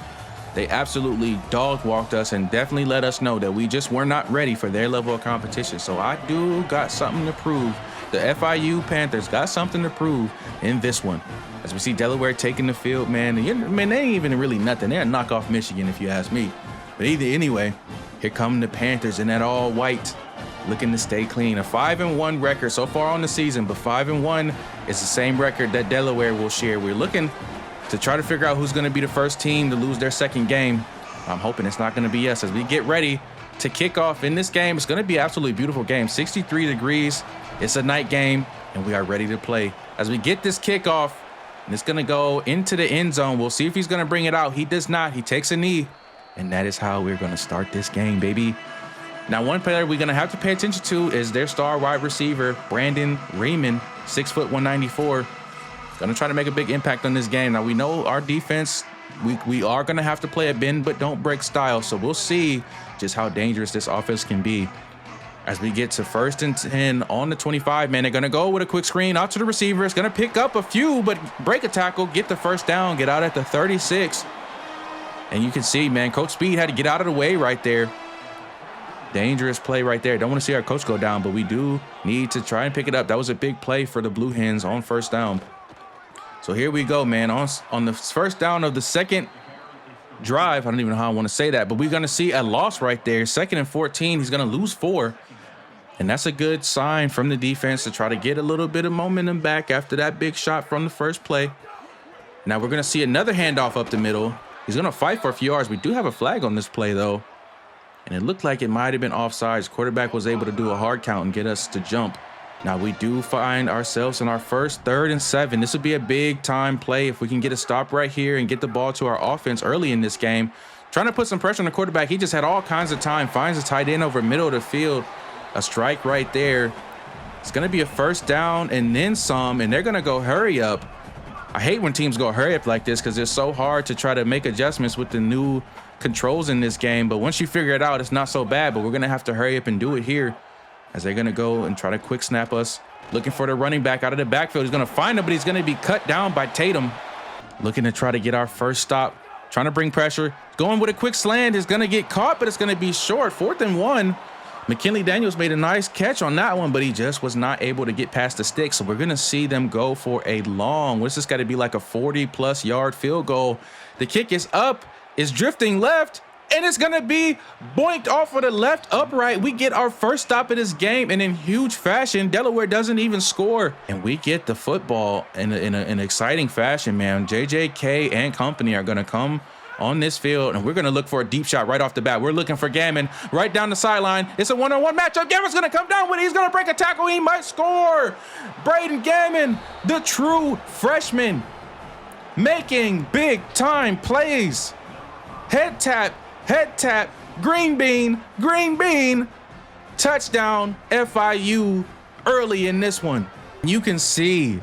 They absolutely dog walked us and definitely let us know that we just were not ready for their level of competition. So I do got something to prove. The FIU Panthers got something to prove in this one. As we see Delaware taking the field, man. And, man, they ain't even really nothing. They're a knockoff Michigan, if you ask me. But anyway, here come the Panthers in that all white. looking to stay clean. A 5-1 record so far on the season, but 5-1 is the same record that Delaware will share. We're looking to try to figure out who's going to be the first team to lose their second game. I'm hoping it's not going to be us as we get ready to kick off in this game. It's going to be an absolutely beautiful game. 63 degrees. It's a night game, and we are ready to play. As we get this kickoff, and it's going to go into the end zone. We'll see if he's going to bring it out. He does not. He takes a knee, and that is how we're going to start this game, baby. Now, one player we're going to have to pay attention to is their star wide receiver, Braydon Gammon, 6 foot 194. Going to try to make a big impact on this game. Now, we know our defense, we are going to have to play a bend but don't break style, so we'll see just how dangerous this offense can be. As we get to 1st and 10 on the 25, man, they're going to go with a quick screen out to the receiver. It's going to pick up a few, but break a tackle, get the first down, get out at the 36. And you can see, man, Coach Speed had to get out of the way right there. Dangerous play right there. Don't want to see our coach go down, but we do need to try and pick it up. That was a big play for the Blue Hens on 1st down. So here we go, man. On the 1st down of the second drive, I don't even know how I want to say that, but we're going to see a loss right there. 2nd and 14, he's going to lose 4. And that's a good sign from the defense to try to get a little bit of momentum back after that big shot from the first play. Now we're going to see another handoff up the middle. He's going to fight for a few yards. We do have a flag on this play, though. And it looked like it might have been offsides. Quarterback was able to do a hard count and get us to jump. Now we do find ourselves in our first 3rd and 7. This would be a big time play if we can get a stop right here and get the ball to our offense early in this game. Trying to put some pressure on the quarterback. He just had all kinds of time. Finds a tight end over middle of the field. A strike right there. It's going to be a 1st down and then some, and they're going to go hurry up. I hate when teams go hurry up like this because it's so hard to try to make adjustments with the new controls in this game. But once you figure it out, it's not so bad. But we're going to have to hurry up and do it here as they're going to go and try to quick snap us. Looking for the running back out of the backfield. He's going to find him, but he's going to be cut down by Tatum. Looking to try to get our first stop. Trying to bring pressure. Going with a quick slant. Is going to get caught, but it's going to be short. 4th and 1. McKinley Daniels made a nice catch on that one, but he just was not able to get past the stick. So we're going to see them go for a long, what's this got to be like a 40-plus yard field goal. The kick is up, is drifting left, and it's going to be boinked off of the left upright. We get our first stop of this game, and in huge fashion, Delaware doesn't even score. And we get the football in an exciting fashion, man. JJK and company are going to come on this field, and we're going to look for a deep shot right off the bat. We're looking for Gammon right down the sideline. It's a one-on-one matchup. Gammon's going to come down with it. He's going to break a tackle. He might score. Braydon Gammon, the true freshman, making big-time plays. Head tap, green bean, touchdown, FIU early in this one. You can see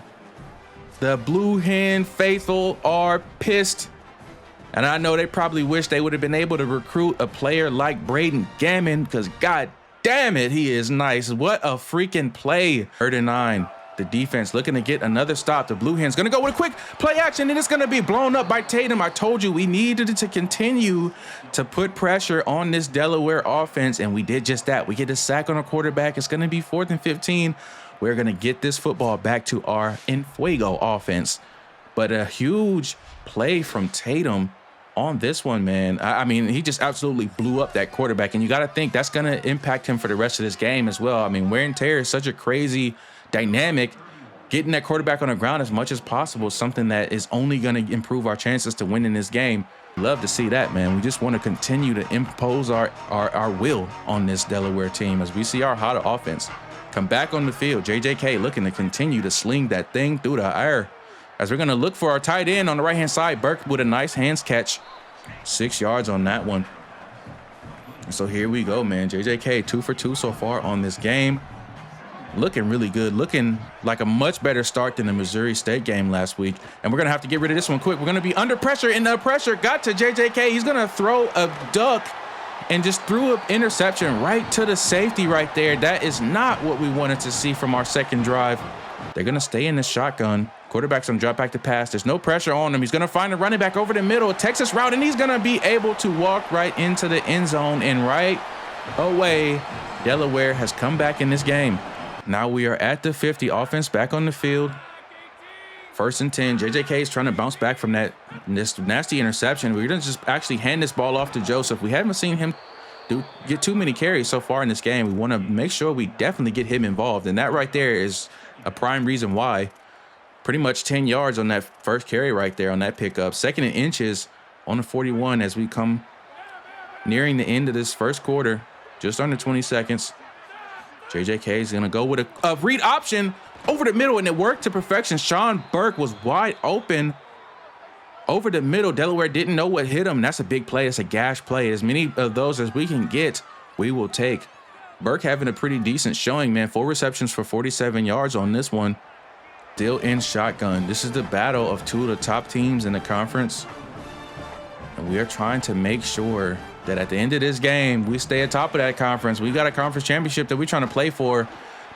the Blue Hen faithful are pissed. And I know they probably wish they would have been able to recruit a player like Braydon Gammon because, God damn it, he is nice. What a freaking play. 3rd and 9. The defense looking to get another stop. The Blue Hens going to go with a quick play action, and it's going to be blown up by Tatum. I told you we needed to continue to put pressure on this Delaware offense, and we did just that. We get a sack on a quarterback. It's going to be 4th and 15. We're going to get this football back to our Enfuego offense. But a huge play from Tatum on this one, man. I mean, he just absolutely blew up that quarterback, and you got to think that's going to impact him for the rest of this game as well. I mean, wear and tear is such a crazy dynamic. Getting that quarterback on the ground as much as possible is something that is only going to improve our chances to win in this game. Love to see that, man. We just want to continue to impose our will on this Delaware team as we see our hot offense come back on the field. JJK looking to continue to sling that thing through the air. As we're going to look for our tight end on the right-hand side, Burke with a nice hands catch. 6 yards on that one. So here we go, man. JJK 2 for 2 so far on this game. Looking really good. Looking like a much better start than the Missouri State game last week. And we're going to have to get rid of this one quick. We're going to be under pressure, and the pressure got to JJK. He's going to throw a duck and just threw an interception right to the safety right there. That is not what we wanted to see from our second drive. They're going to stay in the shotgun. Quarterback's going to drop back to pass. There's no pressure on him. He's going to find a running back over the middle, Texas route, and he's going to be able to walk right into the end zone. And right away, Delaware has come back in this game. Now we are at the 50. Offense back on the field. 1st and 10. JJK is trying to bounce back from this nasty interception. We're going to just actually hand this ball off to Joseph. We haven't seen him get too many carries so far in this game. We want to make sure we definitely get him involved. And that right there is a prime reason why. Pretty much 10 yards on that first carry right there on that pickup. 2nd and inches on the 41 as we come nearing the end of this first quarter. Just under 20 seconds. JJK is going to go with a read option over the middle, and it worked to perfection. Sean Burke was wide open over the middle. Delaware didn't know what hit him. That's a big play. It's a gash play. As many of those as we can get, we will take. Burke having a pretty decent showing, man. 4 receptions for 47 yards on this one. Still in shotgun. This is the battle of 2 of the top teams in the conference. And we are trying to make sure that at the end of this game, we stay atop of that conference. We got a conference championship that we're trying to play for.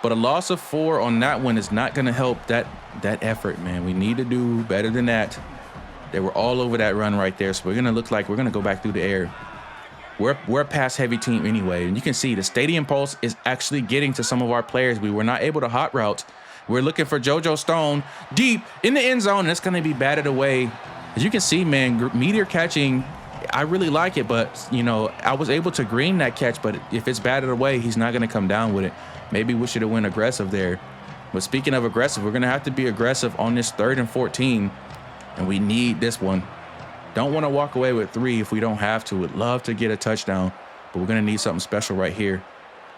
But a loss of 4 on that one is not going to help that effort, man. We need to do better than that. They were all over that run right there. So we're going to look like we're going to go back through the air. We're a pass-heavy team anyway. And you can see the stadium pulse is actually getting to some of our players. We were not able to hot route. We're looking for JoJo Stone deep in the end zone, and it's going to be batted away. As you can see, man, meteor catching, I really like it, but, you know, I was able to green that catch, but if it's batted away, he's not going to come down with it. Maybe we should have went aggressive there. But speaking of aggressive, we're going to have to be aggressive on this 3rd and 14, and we need this one. Don't want to walk away with 3 if we don't have to. Would love to get a touchdown, but we're going to need something special right here.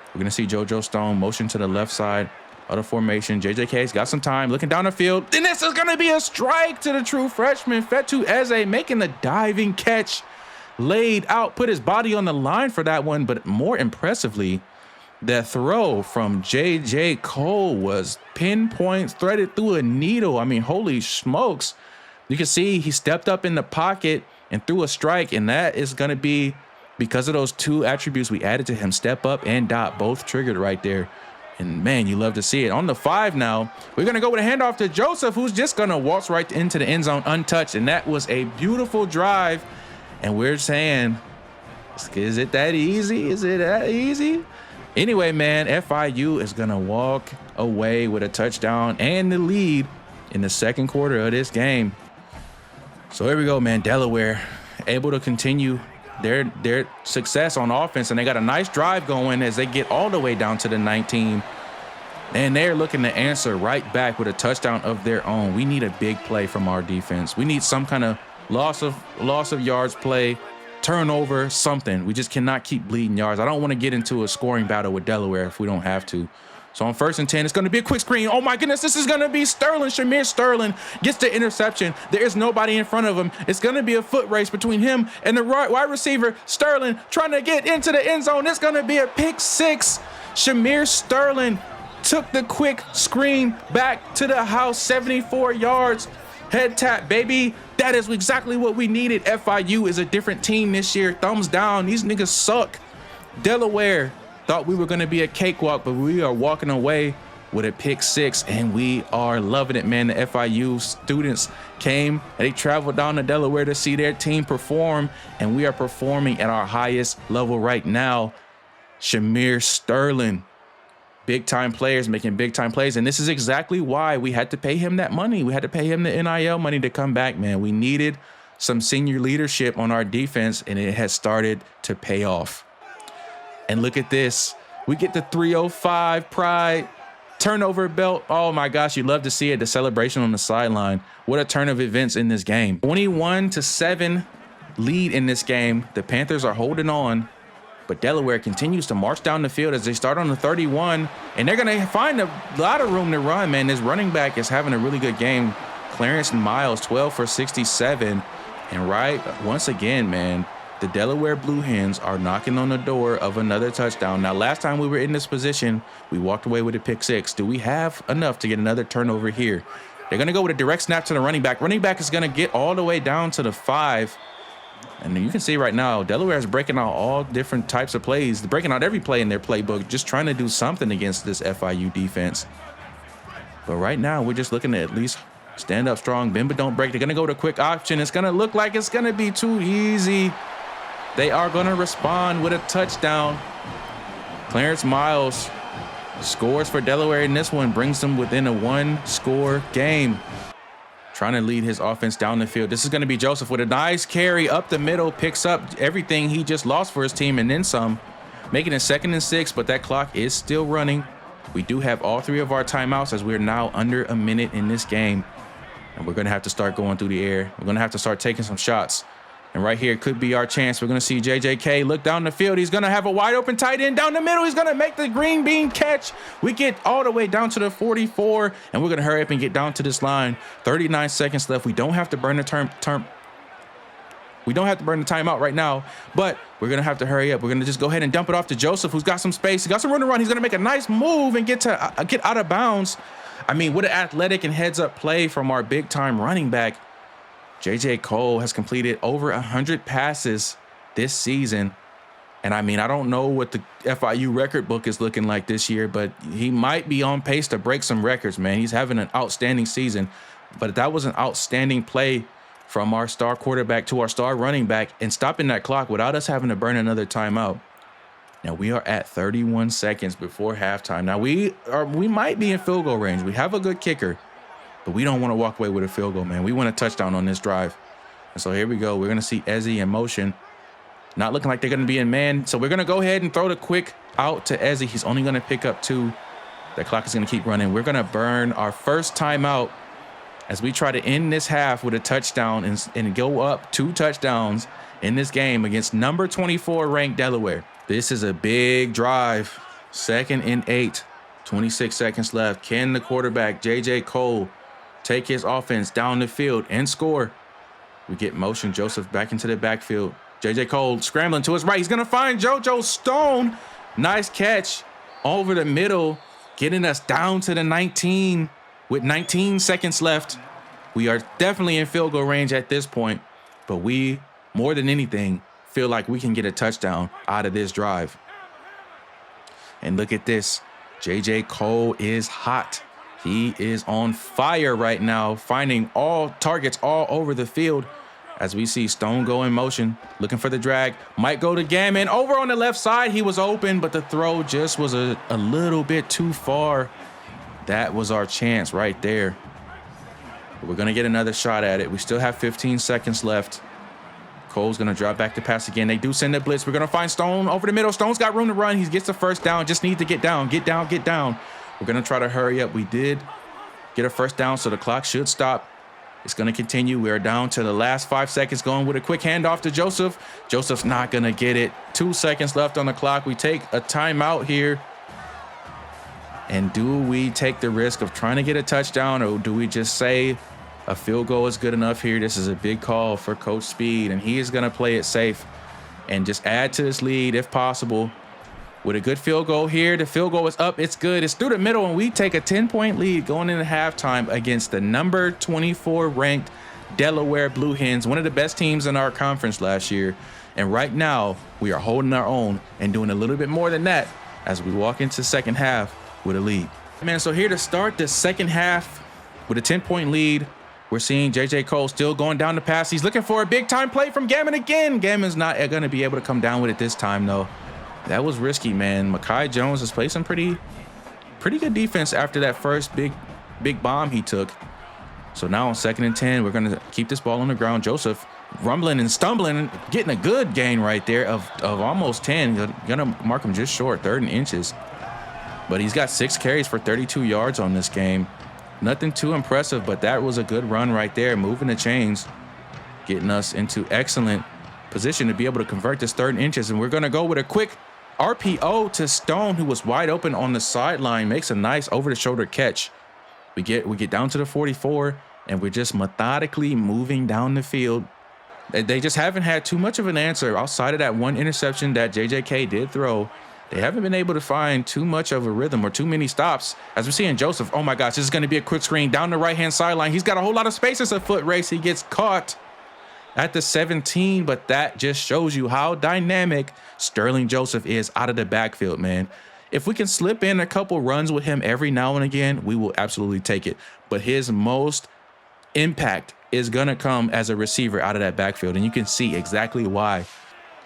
We're going to see JoJo Stone motion to the left side of the formation. JJK's got some time looking down the field. And this is going to be a strike to the true freshman. Fetu Eze making the diving catch. Laid out, put his body on the line for that one. But more impressively, the throw from JJ Cole was pinpoint, threaded through a needle. I mean, holy smokes. You can see he stepped up in the pocket and threw a strike. And that is going to be because of those 2 attributes we added to him. Step up and dot, both triggered right there. And, man, you love to see it. On the 5 now, we're going to go with a handoff to Joseph, who's just going to waltz right into the end zone untouched. And that was a beautiful drive. And we're saying, is it that easy? Is it that easy? Anyway, man, FIU is going to walk away with a touchdown and the lead in the 2nd quarter of this game. So here we go, man. Delaware able to continue their success on offense, and they got a nice drive going as they get all the way down to the 19. And they're looking to answer right back with a touchdown of their own. We need a big play from our defense. We need some kind of loss of yards play, turnover, something. We just cannot keep bleeding yards. I don't want to get into a scoring battle with Delaware if we don't have to. So on 1st and 10, it's going to be a quick screen. Oh, my goodness, this is going to be Sterling. Shamir Sterling gets the interception. There is nobody in front of him. It's going to be a foot race between him and the wide receiver, Sterling, trying to get into the end zone. It's going to be a pick 6. Shamir Sterling took the quick screen back to the house, 74 yards. Head tap, baby. That is exactly what we needed. FIU is a different team this year. Thumbs down. These niggas suck. Delaware thought we were going to be a cakewalk, but we are walking away with a pick 6, and we are loving it, man. The FIU students came and they traveled down to Delaware to see their team perform, and we are performing at our highest level right now. Shamir Sterling, big-time players making big-time plays, and this is exactly why we had to pay him that money. We had to pay him the NIL money to come back, man. We needed some senior leadership on our defense, and it has started to pay off. And look at this. We get the 305 pride turnover belt. Oh, my gosh. You love to see it. The celebration on the sideline. What a turn of events in this game. 21-7 lead in this game. The Panthers are holding on, but Delaware continues to march down the field as they start on the 31, and they're going to find a lot of room to run, man. This running back is having a really good game. Clarence Miles, 12 for 67. And once again, man, the Delaware Blue Hens are knocking on the door of another touchdown. Now, last time we were in this position, we walked away with a pick 6. Do we have enough to get another turnover here? They're going to go with a direct snap to the running back. Running back is going to get all the way down to the 5. And you can see right now, Delaware is breaking out all different types of plays. They're breaking out every play in their playbook, just trying to do something against this FIU defense. But right now, we're just looking to at least stand up strong. Bend but don't break. They're going to go to a quick option. It's going to look like it's going to be too easy. They are going to respond with a touchdown. Clarence Miles scores for Delaware in this one, brings them within a 1-score game. trying to lead his offense down the field. This is going to be Joseph with a nice carry up the middle, picks up everything he just lost for his team and then some, making it 2nd and 6, but that clock is still running. We do have all 3 of our timeouts as we're now under a minute in this game, and we're going to have to start going through the air. We're going to have to start taking some shots. And right here could be our chance. We're going to see JJK look down the field. He's going to have a wide open tight end down the middle. He's going to make the green bean catch. We get all the way down to the 44, and we're going to hurry up and get down to this line. 39 seconds left. We don't have to burn the We don't have to burn the timeout right now, but we're going to have to hurry up. We're going to just go ahead and dump it off to Joseph, who's got some space. He got some room to run. He's going to make a nice move and get out of bounds. I mean, what an athletic and heads-up play from our big-time running back. J.J. Cole has completed over 100 passes this season. And I mean, I don't know what the FIU record book is looking like this year, but he might be on pace to break some records, man. He's having an outstanding season. But that was an outstanding play from our star quarterback to our star running back and stopping that clock without us having to burn another timeout. Now we are at 31 seconds before halftime. Now we might be in field goal range. We have a good kicker, but we don't want to walk away with a field goal, man. We want a touchdown on this drive. And so here we go. We're going to see Ezzy in motion. Not looking like they're going to be in man. So we're going to go ahead and throw the quick out to Ezzy. He's only going to pick up 2. That clock is going to keep running. We're going to burn our first timeout as we try to end this half with a touchdown and go up 2 touchdowns in this game against number 24 ranked Delaware. This is a big drive. 2nd and 8. 26 seconds left. Can the quarterback, J.J. Cole, take his offense down the field and score? We get motion. Joseph back into the backfield. J.J. Cole scrambling to his right. He's going to find JoJo Stone. Nice catch over the middle, getting us down to the 19 with 19 seconds left. We are definitely in field goal range at this point, but we, more than anything, feel like we can get a touchdown out of this drive. And look at this. J.J. Cole is hot. He is on fire right now, finding all targets all over the field as we see Stone go in motion, looking for the drag. Might go to Gammon. Over on the left side, he was open, but the throw just was a little bit too far. That was our chance right there. But we're going to get another shot at it. We still have 15 seconds left. Cole's going to drop back to pass again. They do send a blitz. We're going to find Stone over the middle. Stone's got room to run. He gets the first down. Just need to get down, get down, get down. We're going to try to hurry up. We did get a first down, so the clock should stop. It's going to continue. We're down to the last 5 seconds, going with a quick handoff to Joseph. Joseph's not going to get it. 2 seconds left on the clock. We take a timeout here. And do we take the risk of trying to get a touchdown, or do we just say a field goal is good enough here? This is a big call for Coach Speed, and he is going to play it safe and just add to this lead if possible. With a good field goal here, the field goal is up. It's good. It's through the middle, and we take a 10-point lead going into halftime against the number 24 ranked Delaware Blue Hens, one of the best teams in our conference last year. And right now, we are holding our own and doing a little bit more than that as we walk into the second half with a lead. Man, so here to start the second half with a 10-point lead, we're seeing J.J. Cole still going down the pass. He's looking for a big-time play from Gammon again. Gammon's not going to be able to come down with it this time, though. That was risky, man. Mekhi Jones has played some pretty good defense after that first big bomb he took. So now on 2nd and 10, we're going to keep this ball on the ground. Joseph rumbling and stumbling, getting a good gain right there of almost 10. Going to mark him just short, 3rd and inches. But he's got 6 carries for 32 yards on this game. Nothing too impressive, but that was a good run right there, moving the chains, getting us into excellent position to be able to convert this 3rd and inches. And we're going to go with a quick RPO to Stone, who was wide open on the sideline, makes a nice over-the-shoulder catch. We get down to the 44, and we're just methodically moving down the field. They just haven't had too much of an answer outside of that one interception that JJK did throw. They haven't been able to find too much of a rhythm or too many stops. As we're seeing Joseph, oh my gosh, this is going to be a quick screen down the right-hand sideline. He's got a whole lot of space. It's a foot race. He gets caught at the 17, but that just shows you how dynamic Sterling Joseph is out of the backfield, man. If we can slip in a couple runs with him every now and again, we will absolutely take it. But his most impact is going to come as a receiver out of that backfield, and you can see exactly why.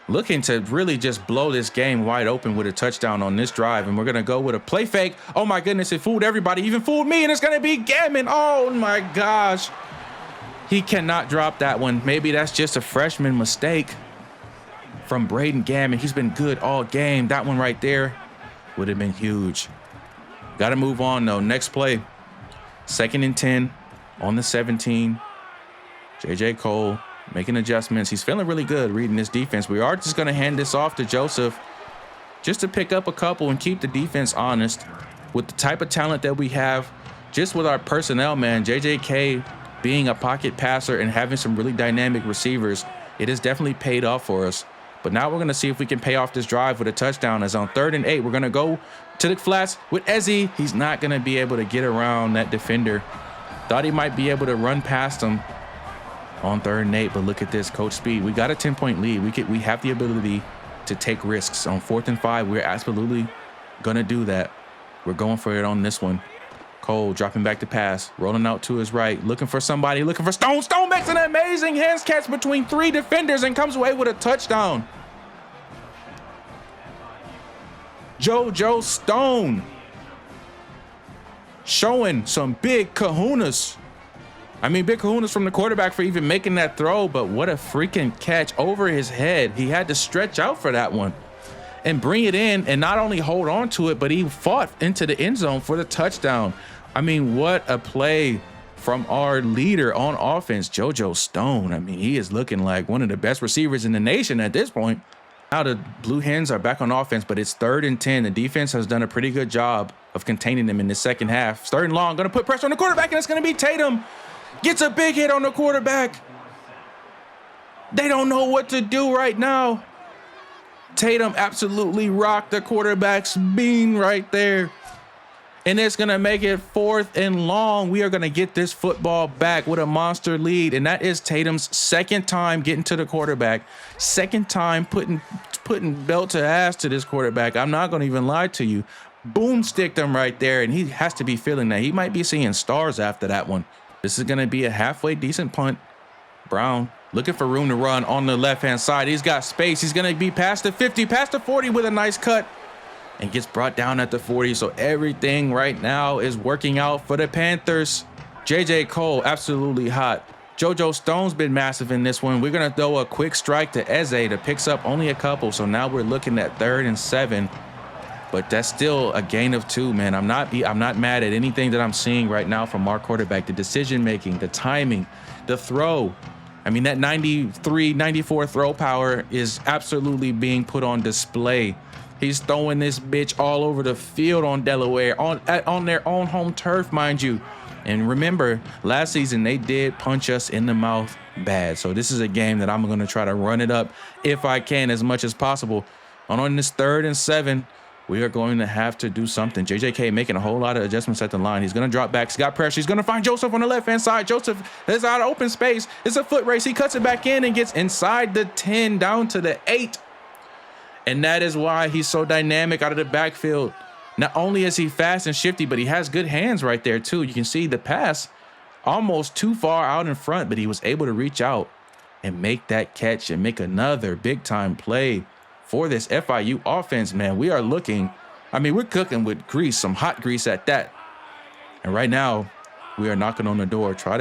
Looking to really just blow this game wide open with a touchdown on this drive, and we're going to go with a play fake. Oh, my goodness, it fooled everybody, even fooled me, and it's going to be Gammon. Oh, my gosh. He cannot drop that one. Maybe that's just a freshman mistake from Braydon Gammon. He's been good all game. That one right there would have been huge. Got to move on, though. Next play, 2nd and 10 on the 17. J.J. Cole making adjustments. He's feeling really good reading this defense. We are just going to hand this off to Joseph just to pick up a couple and keep the defense honest. With the type of talent that we have, just with our personnel, man, JJK being a pocket passer and having some really dynamic receivers, it has definitely paid off for us. But now we're going to see if we can pay off this drive with a touchdown. As on 3rd and 8, we're going to go to the flats with Ezzy. He's not going to be able to get around that defender. Thought he might be able to run past him on 3rd and 8, but look at this, Coach Speed. We got a 10-point lead. We have the ability to take risks. On 4th and 5, we're absolutely going to do that. We're going for it on this one. Cole dropping back to pass, rolling out to his right, looking for somebody, looking for Stone. Stone makes an amazing hands catch between 3 defenders and comes away with a touchdown. JoJo Stone showing some big kahunas. I mean, big kahunas from the quarterback for even making that throw, but what a freaking catch over his head. He had to stretch out for that one and bring it in and not only hold on to it, but he fought into the end zone for the touchdown. I mean, what a play from our leader on offense, JoJo Stone. I mean, he is looking like one of the best receivers in the nation at this point. Now the Blue Hens are back on offense, but it's 3rd and 10. The defense has done a pretty good job of containing them in the second half. 3rd and long, going to put pressure on the quarterback, and it's going to be Tatum. Gets a big hit on the quarterback. They don't know what to do right now. Tatum absolutely rocked the quarterback's bean right there. And it's going to make it 4th and long. We are going to get this football back with a monster lead. And that is Tatum's 2nd time getting to the quarterback. 2nd time putting belt to ass to this quarterback. I'm not going to even lie to you. Boom, sticked him right there. And he has to be feeling that. He might be seeing stars after that one. This is going to be a halfway decent punt. Brown looking for room to run on the left-hand side. He's got space. He's going to be past the 50, past the 40 with a nice cut. And gets brought down at the 40. So everything right now is working out for the Panthers. J.J. Cole, absolutely hot. JoJo Stone's been massive in this one. We're going to throw a quick strike to Eze that picks up only a couple. So now we're looking at 3rd and 7. But that's still a gain of 2, man. I'm not mad at anything that I'm seeing right now from our quarterback. The decision-making, the timing, the throw. I mean, that 93, 94 throw power is absolutely being put on display. He's throwing this bitch all over the field on Delaware, on their own home turf, mind you. And remember, last season, they did punch us in the mouth bad. So this is a game that I'm going to try to run it up if I can as much as possible. On this 3rd and 7, we are going to have to do something. JJK making a whole lot of adjustments at the line. He's going to drop back. He's got pressure. He's going to find Joseph on the left-hand side. Joseph is out of open space. It's a foot race. He cuts it back in and gets inside the 10 down to the 8. And that is why he's so dynamic out of the backfield. Not only is he fast and shifty, but he has good hands right there too. You can see the pass almost too far out in front, but he was able to reach out and make that catch and make another big-time play for this FIU offense, man. We are looking, I mean, we're cooking with grease, some hot grease at that. And right now, we are knocking on the door, trying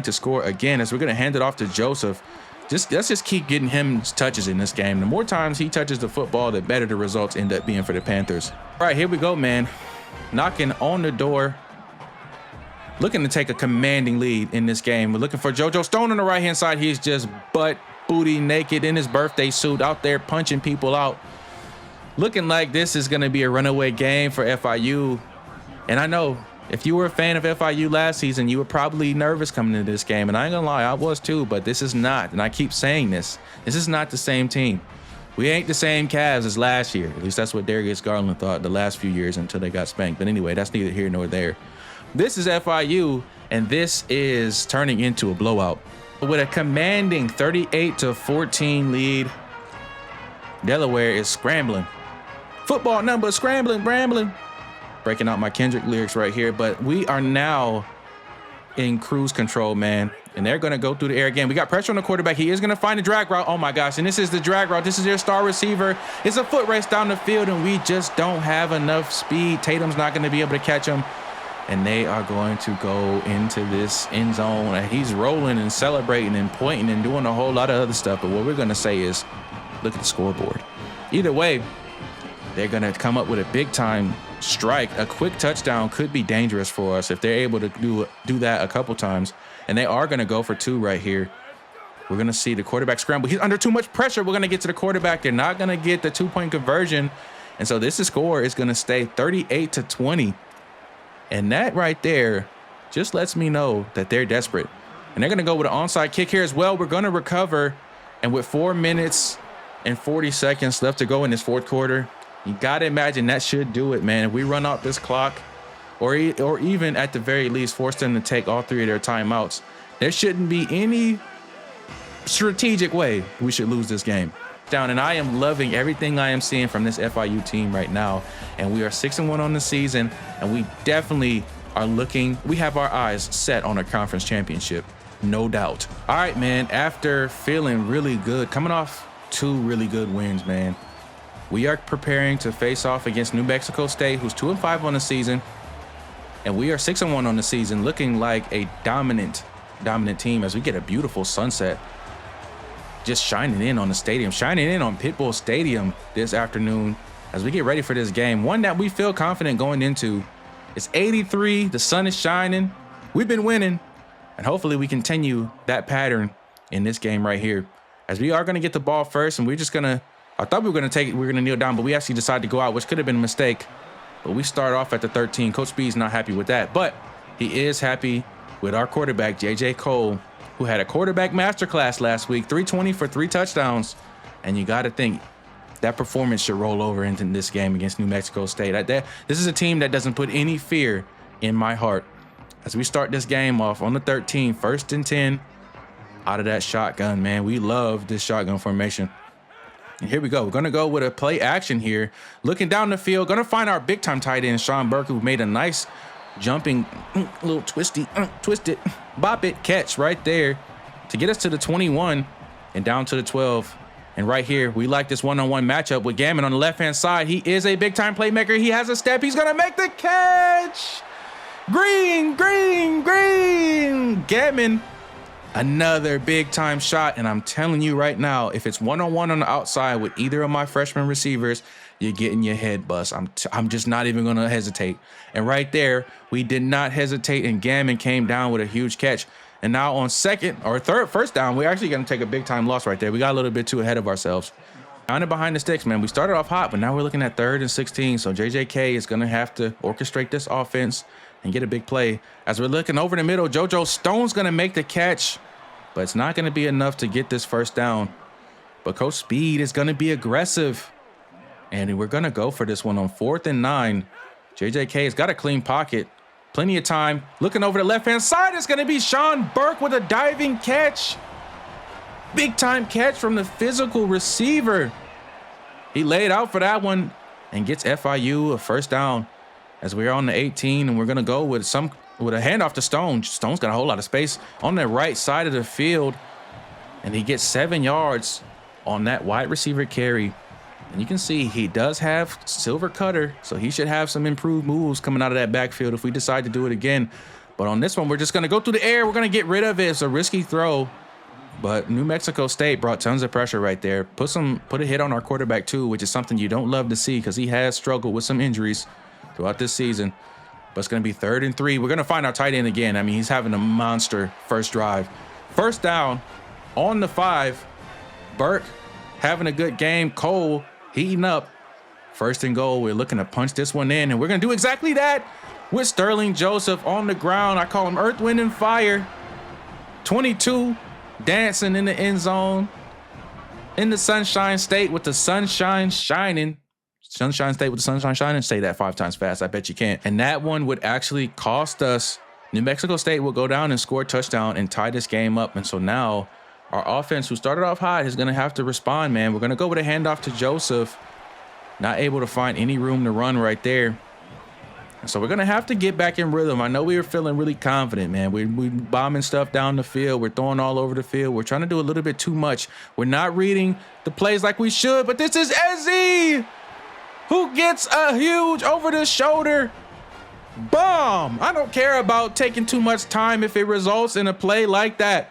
to score again as we're going to hand it off to Joseph. Let's just keep getting him touches in this game. The more times he touches the football, the better the results end up being for the Panthers. All right, here we go, man. Knocking on the door. Looking to take a commanding lead in this game. We're looking for JoJo Stone on the right-hand side. He's just booty naked in his birthday suit out there punching people out. Looking like this is going to be a runaway game for FIU. And I know if you were a fan of FIU last season, you were probably nervous coming into this game. And I ain't gonna lie, I was too, but this is not, and I keep saying this is not the same team. We ain't the same Cavs as last year. At least that's what Darius Garland thought the last few years until they got spanked. But anyway, that's neither here nor there. This is FIU, and this is turning into a blowout. With a commanding 38-14 lead, Delaware is scrambling. Football number scrambling, rambling. Breaking out my Kendrick lyrics right here, but we are now in cruise control, man. And they're going to go through the air again. We got pressure on the quarterback. He is going to find a drag route. Oh, my gosh. And this is the drag route. This is their star receiver. It's a foot race down the field, and we just don't have enough speed. Tatum's not going to be able to catch him. and they are going to go into this end zone. And he's rolling and celebrating and pointing and doing a whole lot of other stuff. But what we're going to say is, look at the scoreboard. Either way, they're going to come up with a big-time strike. A quick touchdown could be dangerous for us if they're able to do that a couple times. And they are going to go for 2 right here. We're going to see the quarterback scramble. He's under too much pressure. We're going to get to the quarterback. They're not going to get the 2-point conversion. And so this score is going to stay 38-20. And that right there just lets me know that they're desperate. And they're going to go with an onside kick here as well. We're going to recover. And with 4 minutes and 40 seconds left to go in this fourth quarter, you got to imagine that should do it, man. If we run out this clock, or even at the very least force them to take all 3 of their timeouts, there shouldn't be any strategic way we should lose this game. And I am loving everything I am seeing from this FIU team right now. And we are 6-1 on the season, and we definitely are we have our eyes set on a conference championship, no doubt. All right, man, after feeling really good, coming off 2 really good wins, man, we are preparing to face off against New Mexico State, who's 2-5 on the season, and we are 6-1 on the season, looking like a dominant team as we get a beautiful sunset just shining in on the stadium, shining in on Pitbull Stadium this afternoon as we get ready for this game. One that we feel confident going into. It's 83, the sun is shining, we've been winning, and hopefully we continue that pattern in this game right here. As we are going to get the ball first, and we're just going to, I thought we were going to take it, we were going to kneel down, but we actually decided to go out, which could have been a mistake. But we start off at the 13. Coach Speed's not happy with that, but he is happy with our quarterback, J.J. Cole, who had a quarterback masterclass last week, 320 for 3 touchdowns. And you got to think that performance should roll over into this game against New Mexico State. This is a team that doesn't put any fear in my heart. As we start this game off on the 13, 1st and 10, out of that shotgun, man. We love this shotgun formation. And here we go. We're going to go with a play action here. Looking down the field, going to find our big-time tight end, Sean Burke, who made a nice jumping, little twisted, bop it catch right there to get us to the 21 and down to the 12. And right here, we like this one-on-one matchup with Gammon on the left-hand side. He is a big-time playmaker. He has a step. He's going to make the catch. Green. Gammon, another big-time shot. And I'm telling you right now, if it's one-on-one on the outside with either of my freshman receivers, you're getting your head bust. I'm just not even going to hesitate. And right there, we did not hesitate, and Gammon came down with a huge catch. And now on first down, we're actually going to take a big-time loss right there. We got a little bit too ahead of ourselves. Kind of behind the sticks, man. We started off hot, but now we're looking at 3rd and 16. So JJK is going to have to orchestrate this offense and get a big play. As we're looking over the middle, JoJo Stone's going to make the catch, but it's not going to be enough to get this first down. But Coach Speed is going to be aggressive. And we're going to go for this one on 4th and 9. JJK has got a clean pocket. Plenty of time. Looking over the left-hand side, it's going to be Sean Burke with a diving catch. Big-time catch from the physical receiver. He laid out for that one and gets FIU a first down as we're on the 18, and we're going to go with a handoff to Stone. Stone's got a whole lot of space on the right side of the field, and he gets 7 yards on that wide receiver carry. And you can see he does have silver cutter, so he should have some improved moves coming out of that backfield if we decide to do it again. But on this one, we're just going to go through the air. We're going to get rid of it. It's a risky throw, but New Mexico State brought tons of pressure right there. Put a hit on our quarterback too, which is something you don't love to see because he has struggled with some injuries throughout this season. But it's going to be 3rd and 3. We're going to find our tight end again. I mean, he's having a monster first drive. First down on the 5. Burke having a good game. Cole heating up. 1st and goal. We're looking to punch this one in, and we're going to do exactly that with Sterling Joseph on the ground. I call him Earth, Wind, and Fire. 22 dancing in the end zone in the Sunshine State with the sunshine shining. Sunshine State with the sunshine shining. Say that 5 times fast. I bet you can't. And that one would actually cost us. New Mexico State will go down and score a touchdown and tie this game up. And so now our offense, who started off hot, is going to have to respond, man. We're going to go with a handoff to Joseph. Not able to find any room to run right there. And so we're going to have to get back in rhythm. I know we were feeling really confident, man. We're bombing stuff down the field. We're throwing all over the field. We're trying to do a little bit too much. We're not reading the plays like we should. But this is Ezzy, who gets a huge over the shoulder Bomb! I don't care about taking too much time if it results in a play like that.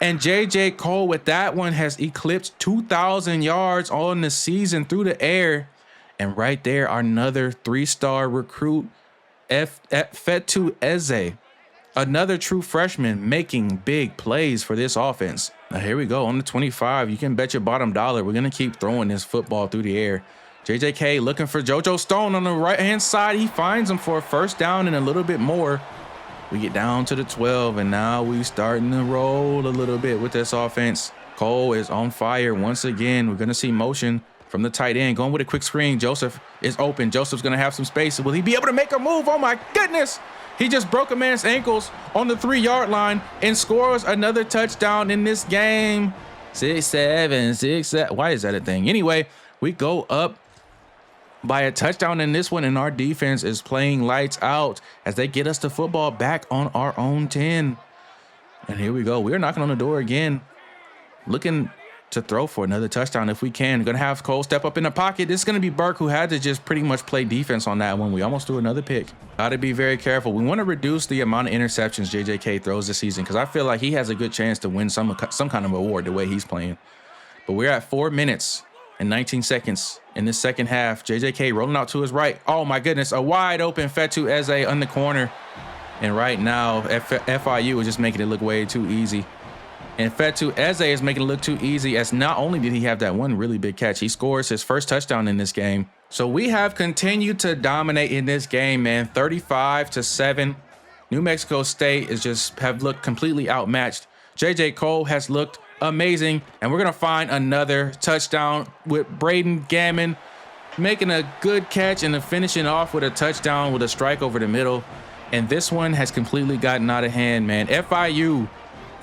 And J.J. Cole with that one has eclipsed 2,000 yards on the season through the air. And right there, another 3-star recruit, Fetu Eze, another true freshman making big plays for this offense. Now here we go on the 25. You can bet your bottom dollar we're going to keep throwing this football through the air. JJK looking for JoJo Stone on the right-hand side. He finds him for a first down and a little bit more. We get down to the 12, and now we starting to roll a little bit with this offense. Cole is on fire once again. We're going to see motion from the tight end. Going with a quick screen. Joseph is open. Joseph's going to have some space. Will he be able to make a move? Oh, my goodness. He just broke a man's ankles on the 3-yard line and scores another touchdown in this game. 6-7, 6-7. Why is that a thing? Anyway, we go up by a touchdown in this one, and our defense is playing lights out as they get us the football back on our own 10. And here we go. We're knocking on the door again, looking to throw for another touchdown if we can. Gonna have Cole step up in the pocket. This is gonna be Burke, who had to just pretty much play defense on that one. We almost threw another pick. Gotta be very careful. We want to reduce the amount of interceptions JJK throws this season, because I feel like he has a good chance to win some kind of award the way he's playing. But we're at 4 minutes and 19 seconds in this second half. JJK rolling out to his right. Oh my goodness, a wide open Fetu Eze on the corner. And right now, FIU is just making it look way too easy. And Fetu Eze is making it look too easy, as not only did he have that one really big catch, he scores his first touchdown in this game. So we have continued to dominate in this game, man. 35-7. New Mexico State is just have looked completely outmatched. JJ Cole has looked amazing, and we're gonna find another touchdown with Braydon Gammon making a good catch and then finishing off with a touchdown with a strike over the middle. And this one has completely gotten out of hand, man. FIU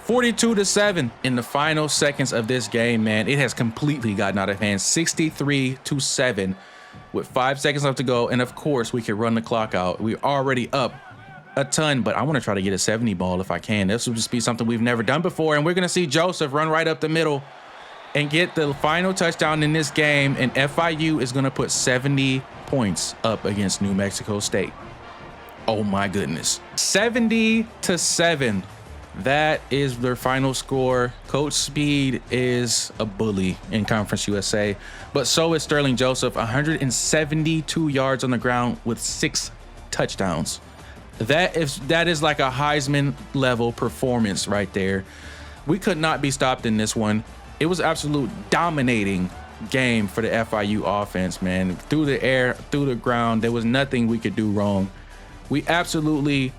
42-7 in the final seconds of this game, man. It has completely gotten out of hand. 63-7 with 5 seconds left to go, and of course we can run the clock out. We're already up a ton, but I want to try to get a 70 ball if I can. This will just be something we've never done before, and we're going to see Joseph run right up the middle and get the final touchdown in this game, and FIU is going to put 70 points up against New Mexico State. Oh my goodness. 70-7. That is their final score. Coach Speed is a bully in Conference USA, but so is Sterling Joseph. 172 yards on the ground with 6 touchdowns. That is like a Heisman level performance right there. We could not be stopped in this one. It was absolute dominating game for the FIU offense, man. Through the air, through the ground, there was nothing we could do wrong. We absolutely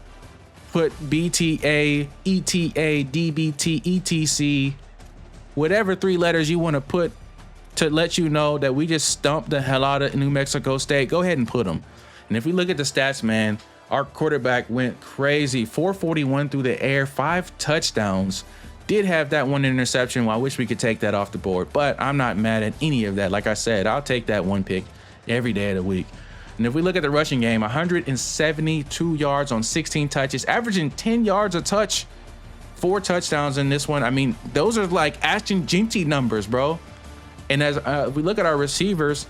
put BTA, ETA, DBT, ETC, whatever 3 letters you want to put to let you know that we just stumped the hell out of New Mexico State. Go ahead and put them. And if we look at the stats, man, our quarterback went crazy. 441 through the air, 5 touchdowns. Did have that one interception. Well, I wish we could take that off the board, but I'm not mad at any of that. Like I said, I'll take that one pick every day of the week. And if we look at the rushing game, 172 yards on 16 touches, averaging 10 yards a touch, 4 touchdowns in this one. I mean, those are like Ashton Ginty numbers, bro. And as we look at our receivers,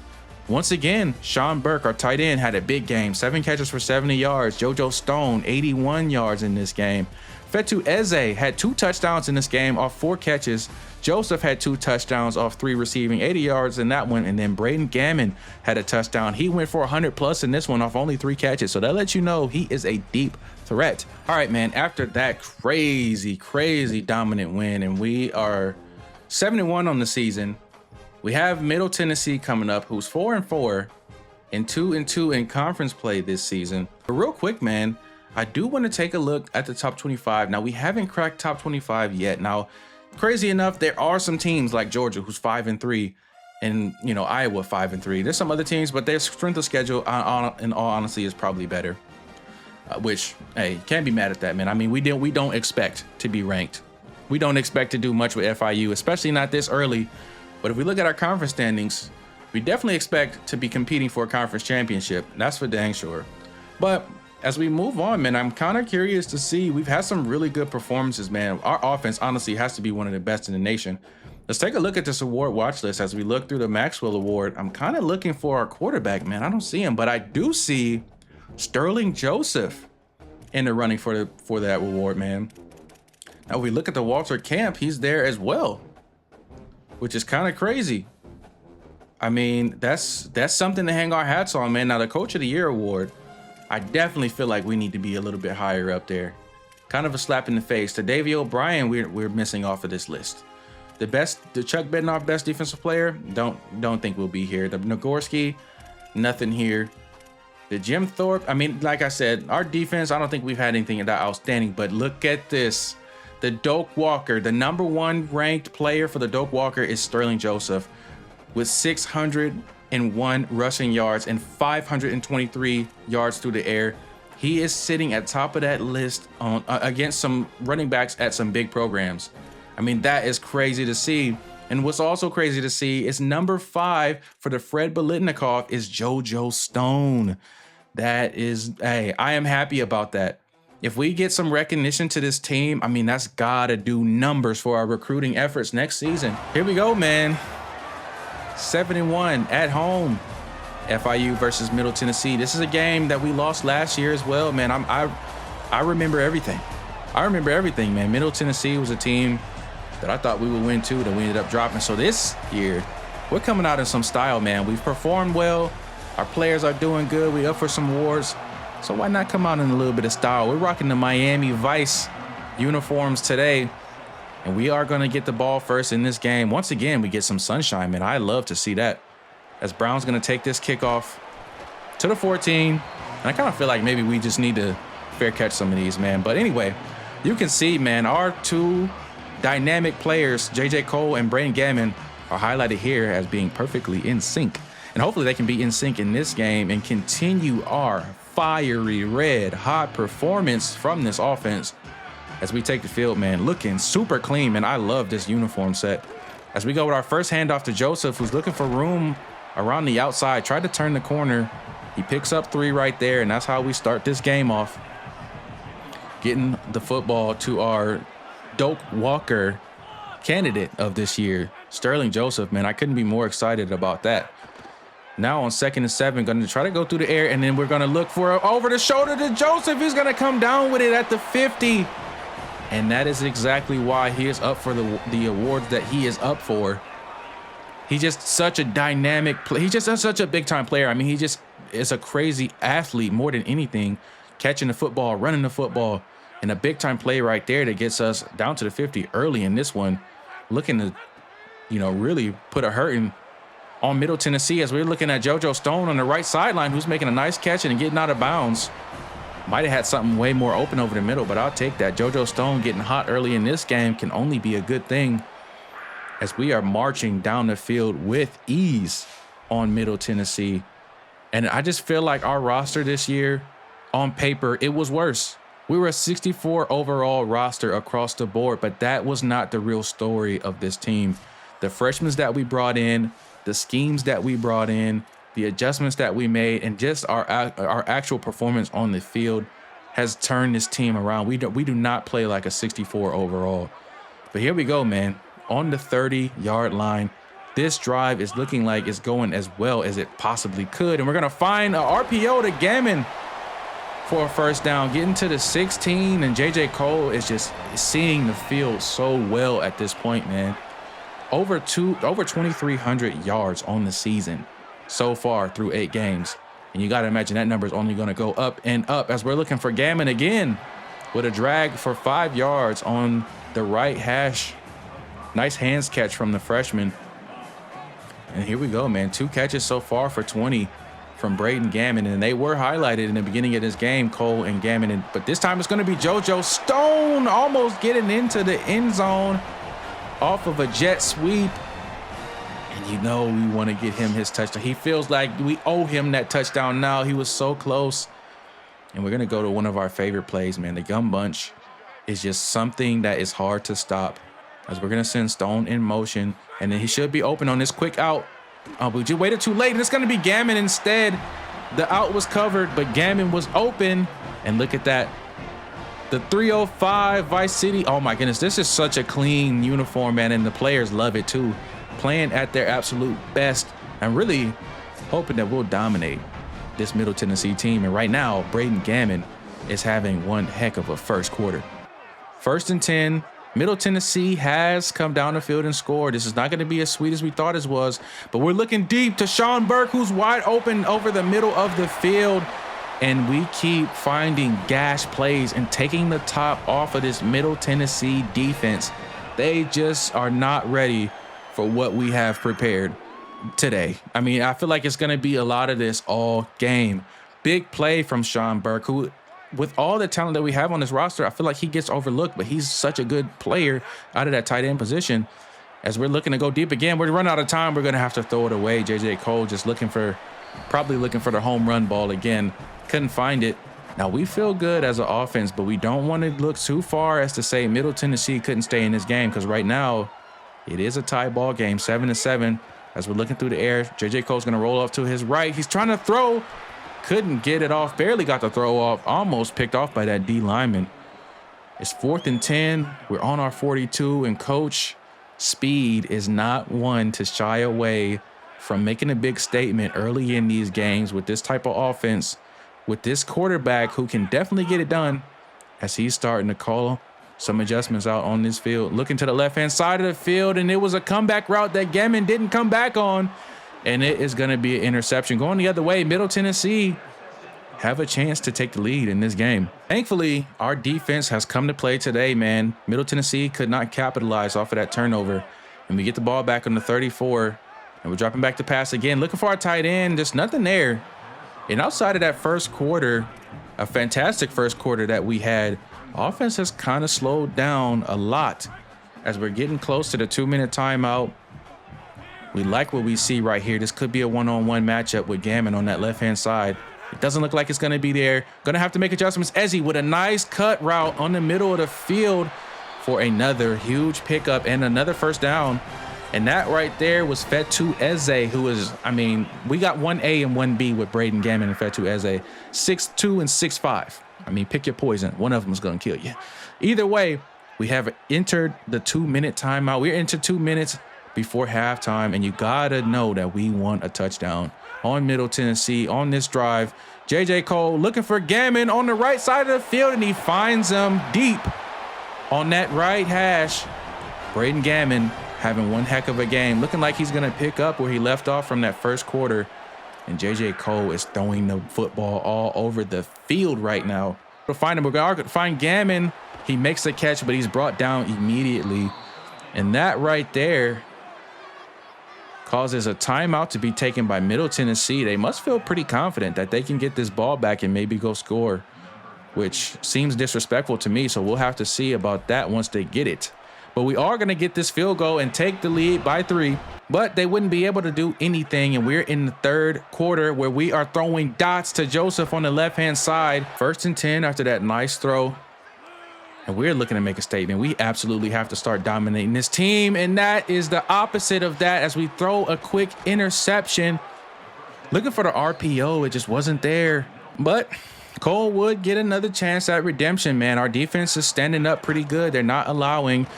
once again, Sean Burke, our tight end, had a big game. 7 catches for 70 yards. JoJo Stone, 81 yards in this game. Fetu Eze had 2 touchdowns in this game off 4 catches. Joseph had 2 touchdowns off 3 receiving, 80 yards in that one. And then Braydon Gammon had a touchdown. He went for 100 plus in this one off only 3 catches. So that lets you know he is a deep threat. All right, man, after that crazy dominant win, and we are 7-1 on the season. We have Middle Tennessee coming up, who's 4-4 and 2-2 in conference play this season. But real quick, man, I do want to take a look at the top 25. Now, we haven't cracked top 25 yet. Now, crazy enough, there are some teams like Georgia, who's 5-3, and Iowa 5-3. There's some other teams, but their strength of schedule, in all honesty, is probably better. Which, hey, can't be mad at that, man. I mean, we don't expect to be ranked. We don't expect to do much with FIU, especially not this early. But if we look at our conference standings, we definitely expect to be competing for a conference championship. That's for dang sure. But as we move on, man, I'm kind of curious to see. We've had some really good performances, man. Our offense, honestly, has to be one of the best in the nation. Let's take a look at this award watch list as we look through the Maxwell Award. I'm kind of looking for our quarterback, man. I don't see him, but I do see Sterling Joseph in the running for that reward, man. Now, if we look at the Walter Camp, he's there as well, which is kind of crazy. I mean, that's something to hang our hats on, man. Now, the Coach of the Year award, I definitely feel like we need to be a little bit higher up there. Kind of a slap in the face. To Davey O'Brien, we're missing off of this list. The Chuck Bednoff best defensive player, don't think we'll be here. The Nagorski, nothing here. The Jim Thorpe, I mean, like I said, our defense, I don't think we've had anything that outstanding, but look at this. The Doak Walker, the #1 ranked player for the Doak Walker is Sterling Joseph with 601 rushing yards and 523 yards through the air. He is sitting at top of that list on against some running backs at some big programs. I mean, that is crazy to see. And what's also crazy to see is #5 for the Fred Biletnikoff is JoJo Stone. That is, hey, I am happy about that. If we get some recognition to this team, I mean, that's gotta do numbers for our recruiting efforts next season. Here we go, man. 7-1 at home. FIU versus Middle Tennessee. This is a game that we lost last year as well, man. I remember everything. I remember everything, man. Middle Tennessee was a team that I thought we would win too, that we ended up dropping. So this year, we're coming out in some style, man. We've performed well. Our players are doing good. We up for some awards. So why not come out in a little bit of style? We're rocking the Miami Vice uniforms today, and we are going to get the ball first in this game. Once again, we get some sunshine, man. I love to see that. As Brown's going to take this kickoff to the 14. And I kind of feel like maybe we just need to fair catch some of these, man. But anyway, you can see, man, our two dynamic players, J.J. Cole and Braydon Gammon, are highlighted here as being perfectly in sync. And hopefully they can be in sync in this game and continue our fiery red hot performance from this offense as we take the field, man. Looking super clean, man. I love this uniform set. As we go with our first handoff to Joseph, who's looking for room around the outside, tried to turn the corner. He picks up 3 right there, and that's how we start this game off. Getting the football to our Doak Walker candidate of this year, Sterling Joseph, man. I couldn't be more excited about that. Now on 2nd and 7, going to try to go through the air, and then we're going to look for over the shoulder to Joseph. He's going to come down with it at the 50. And that is exactly why he is up for the awards that he is up for. He's just such a dynamic player. He's just such a big-time player. I mean, he just is a crazy athlete more than anything, catching the football, running the football, and a big-time play right there that gets us down to the 50 early in this one, looking to, really put a hurting on Middle Tennessee as we're looking at JoJo Stone on the right sideline, who's making a nice catch and getting out of bounds. Might have had something way more open over the middle, but I'll take that. JoJo Stone getting hot early in this game can only be a good thing as we are marching down the field with ease on Middle Tennessee. And I just feel like our roster this year, on paper, it was worse. We were a 64 overall roster across the board, but that was not the real story of this team. The freshmen that we brought in, the schemes that we brought in, the adjustments that we made, and just our actual performance on the field has turned this team around. We do not play like a 64 overall. But here we go, man. On the 30-yard line, this drive is looking like it's going as well as it possibly could. And we're going to find an RPO to Gammon for a first down, getting to the 16. And J.J. Cole is just seeing the field so well at this point, man. Over 2,300 yards on the season so far through 8 games. And you got to imagine that number is only going to go up and up as we're looking for Gammon again with a drag for 5 yards on the right hash. Nice hands catch from the freshman. And here we go, man. 2 catches so far for 20 from Braydon Gammon. And they were highlighted in the beginning of this game, Cole and Gammon. But this time it's going to be JoJo Stone almost getting into the end zone off of a jet sweep. And we want to get him his touchdown. He feels like we owe him that touchdown now. He was so close. And we're going to go to one of our favorite plays, man. The gun bunch is just something that is hard to stop. As we're going to send Stone in motion. And then he should be open on this quick out. We just waited too late. And it's going to be Gammon instead. The out was covered, but Gammon was open. And look at that. The 305 Vice City. Oh, my goodness. This is such a clean uniform, man. And the players love it, too. Playing at their absolute best. I'm really hoping that we'll dominate this Middle Tennessee team. And right now, Braydon Gammon is having one heck of a first quarter. 1st and 10. Middle Tennessee has come down the field and scored. This is not going to be as sweet as we thought it was, but we're looking deep to Sean Burke, who's wide open over the middle of the field. And we keep finding gash plays and taking the top off of this Middle Tennessee defense. They just are not ready for what we have prepared today. I mean, I feel like it's going to be a lot of this all game. Big play from Sean Burke, who, with all the talent that we have on this roster, I feel like he gets overlooked, but he's such a good player out of that tight end position. As we're looking to go deep again, we're running out of time. We're going to have to throw it away. J.J. Cole just probably looking for the home run ball again. Couldn't find it. Now, we feel good as an offense, but we don't want to look too far as to say Middle Tennessee couldn't stay in this game, because right now it is a tie ball game, 7-7. As we're looking through the air, J.J. Cole's going to roll up to his right. He's trying to throw. Couldn't get it off. Barely got the throw off. Almost picked off by that D lineman. It's 4th and 10. We're on our 42, and Coach Speed is not one to shy away from making a big statement early in these games with this type of offense, with this quarterback who can definitely get it done, as he's starting to call some adjustments out on this field. Looking to the left-hand side of the field, and it was a comeback route that Gammon didn't come back on, and it is going to be an interception. Going the other way, Middle Tennessee have a chance to take the lead in this game. Thankfully, our defense has come to play today, man. Middle Tennessee could not capitalize off of that turnover, and we get the ball back on the 34, and we're dropping back to pass again. Looking for our tight end. There's nothing there. And outside of that first quarter, a fantastic first quarter that we had, offense has kind of slowed down a lot as we're getting close to the 2-minute timeout. We like what we see right here. This could be a one-on-one matchup with Gammon on that left-hand side. It doesn't look like it's going to be there. Going to have to make adjustments. Ezzy with a nice cut route on the middle of the field for another huge pickup and another first down. And that right there was Fetu Eze, who is, I mean, we got 1A and 1B with Braydon Gammon and Fetu Eze. 6'2" and 6'5". I mean, pick your poison. One of them is going to kill you. Either way, we have entered the 2-minute timeout. We're into 2 minutes before halftime, and you got to know that we want a touchdown on Middle Tennessee on this drive. J.J. Cole looking for Gammon on the right side of the field, and he finds him deep on that right hash. Braydon Gammon having one heck of a game, looking like he's going to pick up where he left off from that first quarter. And J.J. Cole is throwing the football all over the field right now. We'll find him. We're going to find Gammon. He makes the catch, but he's brought down immediately. And that right there causes a timeout to be taken by Middle Tennessee. They must feel pretty confident that they can get this ball back and maybe go score, which seems disrespectful to me. So we'll have to see about that once they get it. But we are going to get this field goal and take the lead by 3. But they wouldn't be able to do anything. And we're in the third quarter where we are throwing dots to Joseph on the left-hand side. 1st and 10 after that nice throw. And we're looking to make a statement. We absolutely have to start dominating this team. And that is the opposite of that as we throw a quick interception. Looking for the RPO. It just wasn't there. But Cole would get another chance at redemption, man. Our defense is standing up pretty good. They're not allowing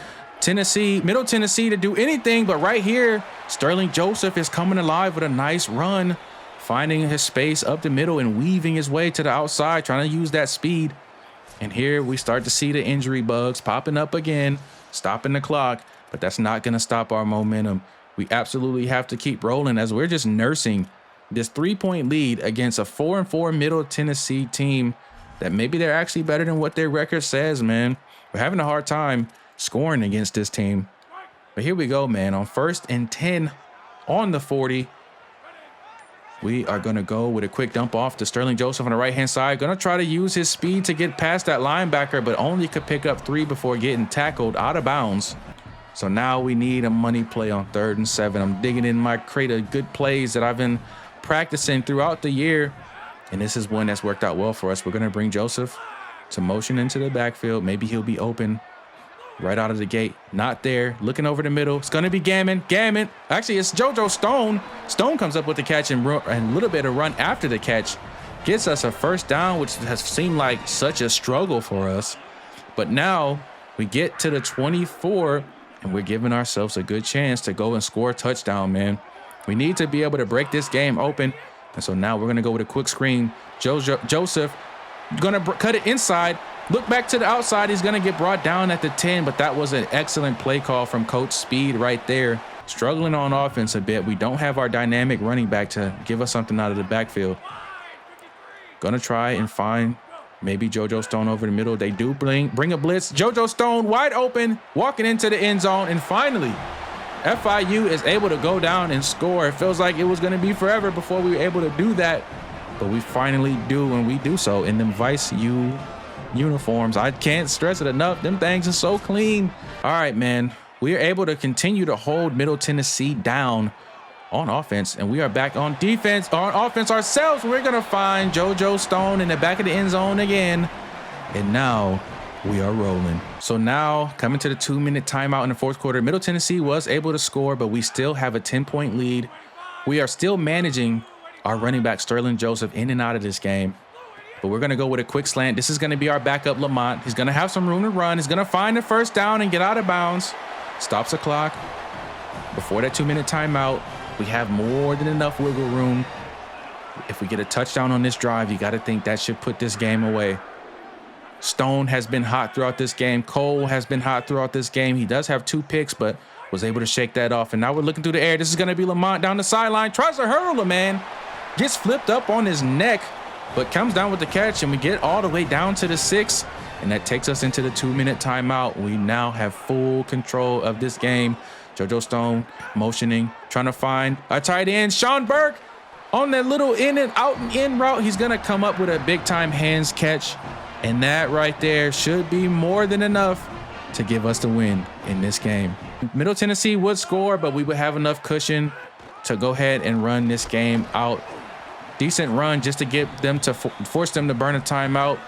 Middle Tennessee to do anything. But right here, Sterling Joseph is coming alive with a nice run, finding his space up the middle and weaving his way to the outside, trying to use that speed. And here we start to see the injury bugs popping up again, stopping the clock. But that's not going to stop our momentum. We absolutely have to keep rolling as we're just nursing this 3-point lead against a 4-4 Middle Tennessee team that maybe they're actually better than what their record says, man. We're having a hard time scoring against this team. But here we go, man. On 1st and 10 on the 40, we are going to go with a quick dump off to Sterling Joseph on the right-hand side. Going to try to use his speed to get past that linebacker, but only could pick up 3 before getting tackled out of bounds. So now we need a money play on 3rd and 7. I'm digging in my crate of good plays that I've been practicing throughout the year, and this is one that's worked out well for us. We're going to bring Joseph to motion into the backfield. Maybe he'll be open right out of the gate. Not there. Looking over the middle. It's going to be Gammon. Actually, it's JoJo Stone. Stone comes up with the catch and a little bit of run after the catch. Gets us a first down, which has seemed like such a struggle for us. But now we get to the 24, and we're giving ourselves a good chance to go and score a touchdown, man. We need to be able to break this game open. And so now we're going to go with a quick screen. Joseph going to cut it inside. Look back to the outside. He's going to get brought down at the 10, but that was an excellent play call from Coach Speed right there. Struggling on offense a bit. We don't have our dynamic running back to give us something out of the backfield. Going to try and find maybe JoJo Stone over the middle. They do bring a blitz. JoJo Stone wide open, walking into the end zone. And finally, FIU is able to go down and score. It feels like it was going to be forever before we were able to do that. But we finally do, and we do so in them Vice U uniforms. I can't stress it enough. Them things are so clean. All right, man. We are able to continue to hold Middle Tennessee down on offense, and we are back on defense. On offense ourselves, we're going to find JoJo Stone in the back of the end zone again. And now we are rolling. So now coming to the 2-minute timeout in the fourth quarter, Middle Tennessee was able to score, but we still have a 10-point lead. We are still managing our running back Sterling Joseph in and out of this game. But we're going to go with a quick slant. This is going to be our backup Lamont. He's going to have some room to run. He's going to find the first down and get out of bounds. Stops the clock. Before that 2-minute timeout, we have more than enough wiggle room. If we get a touchdown on this drive, you got to think that should put this game away. Stone has been hot throughout this game. Cole has been hot throughout this game. He does have 2 picks, but was able to shake that off. And now we're looking through the air. This is going to be Lamont down the sideline. Tries to hurdle a man. Gets flipped up on his neck, but comes down with the catch. And we get all the way down to the 6. And that takes us into the 2-minute timeout. We now have full control of this game. JoJo Stone motioning, trying to find a tight end. Sean Burke on that little in and out and in route. He's going to come up with a big-time hands catch. And that right there should be more than enough to give us the win in this game. Middle Tennessee would score, but we would have enough cushion to go ahead and run this game out. Decent run just to get them to force them to burn a timeout.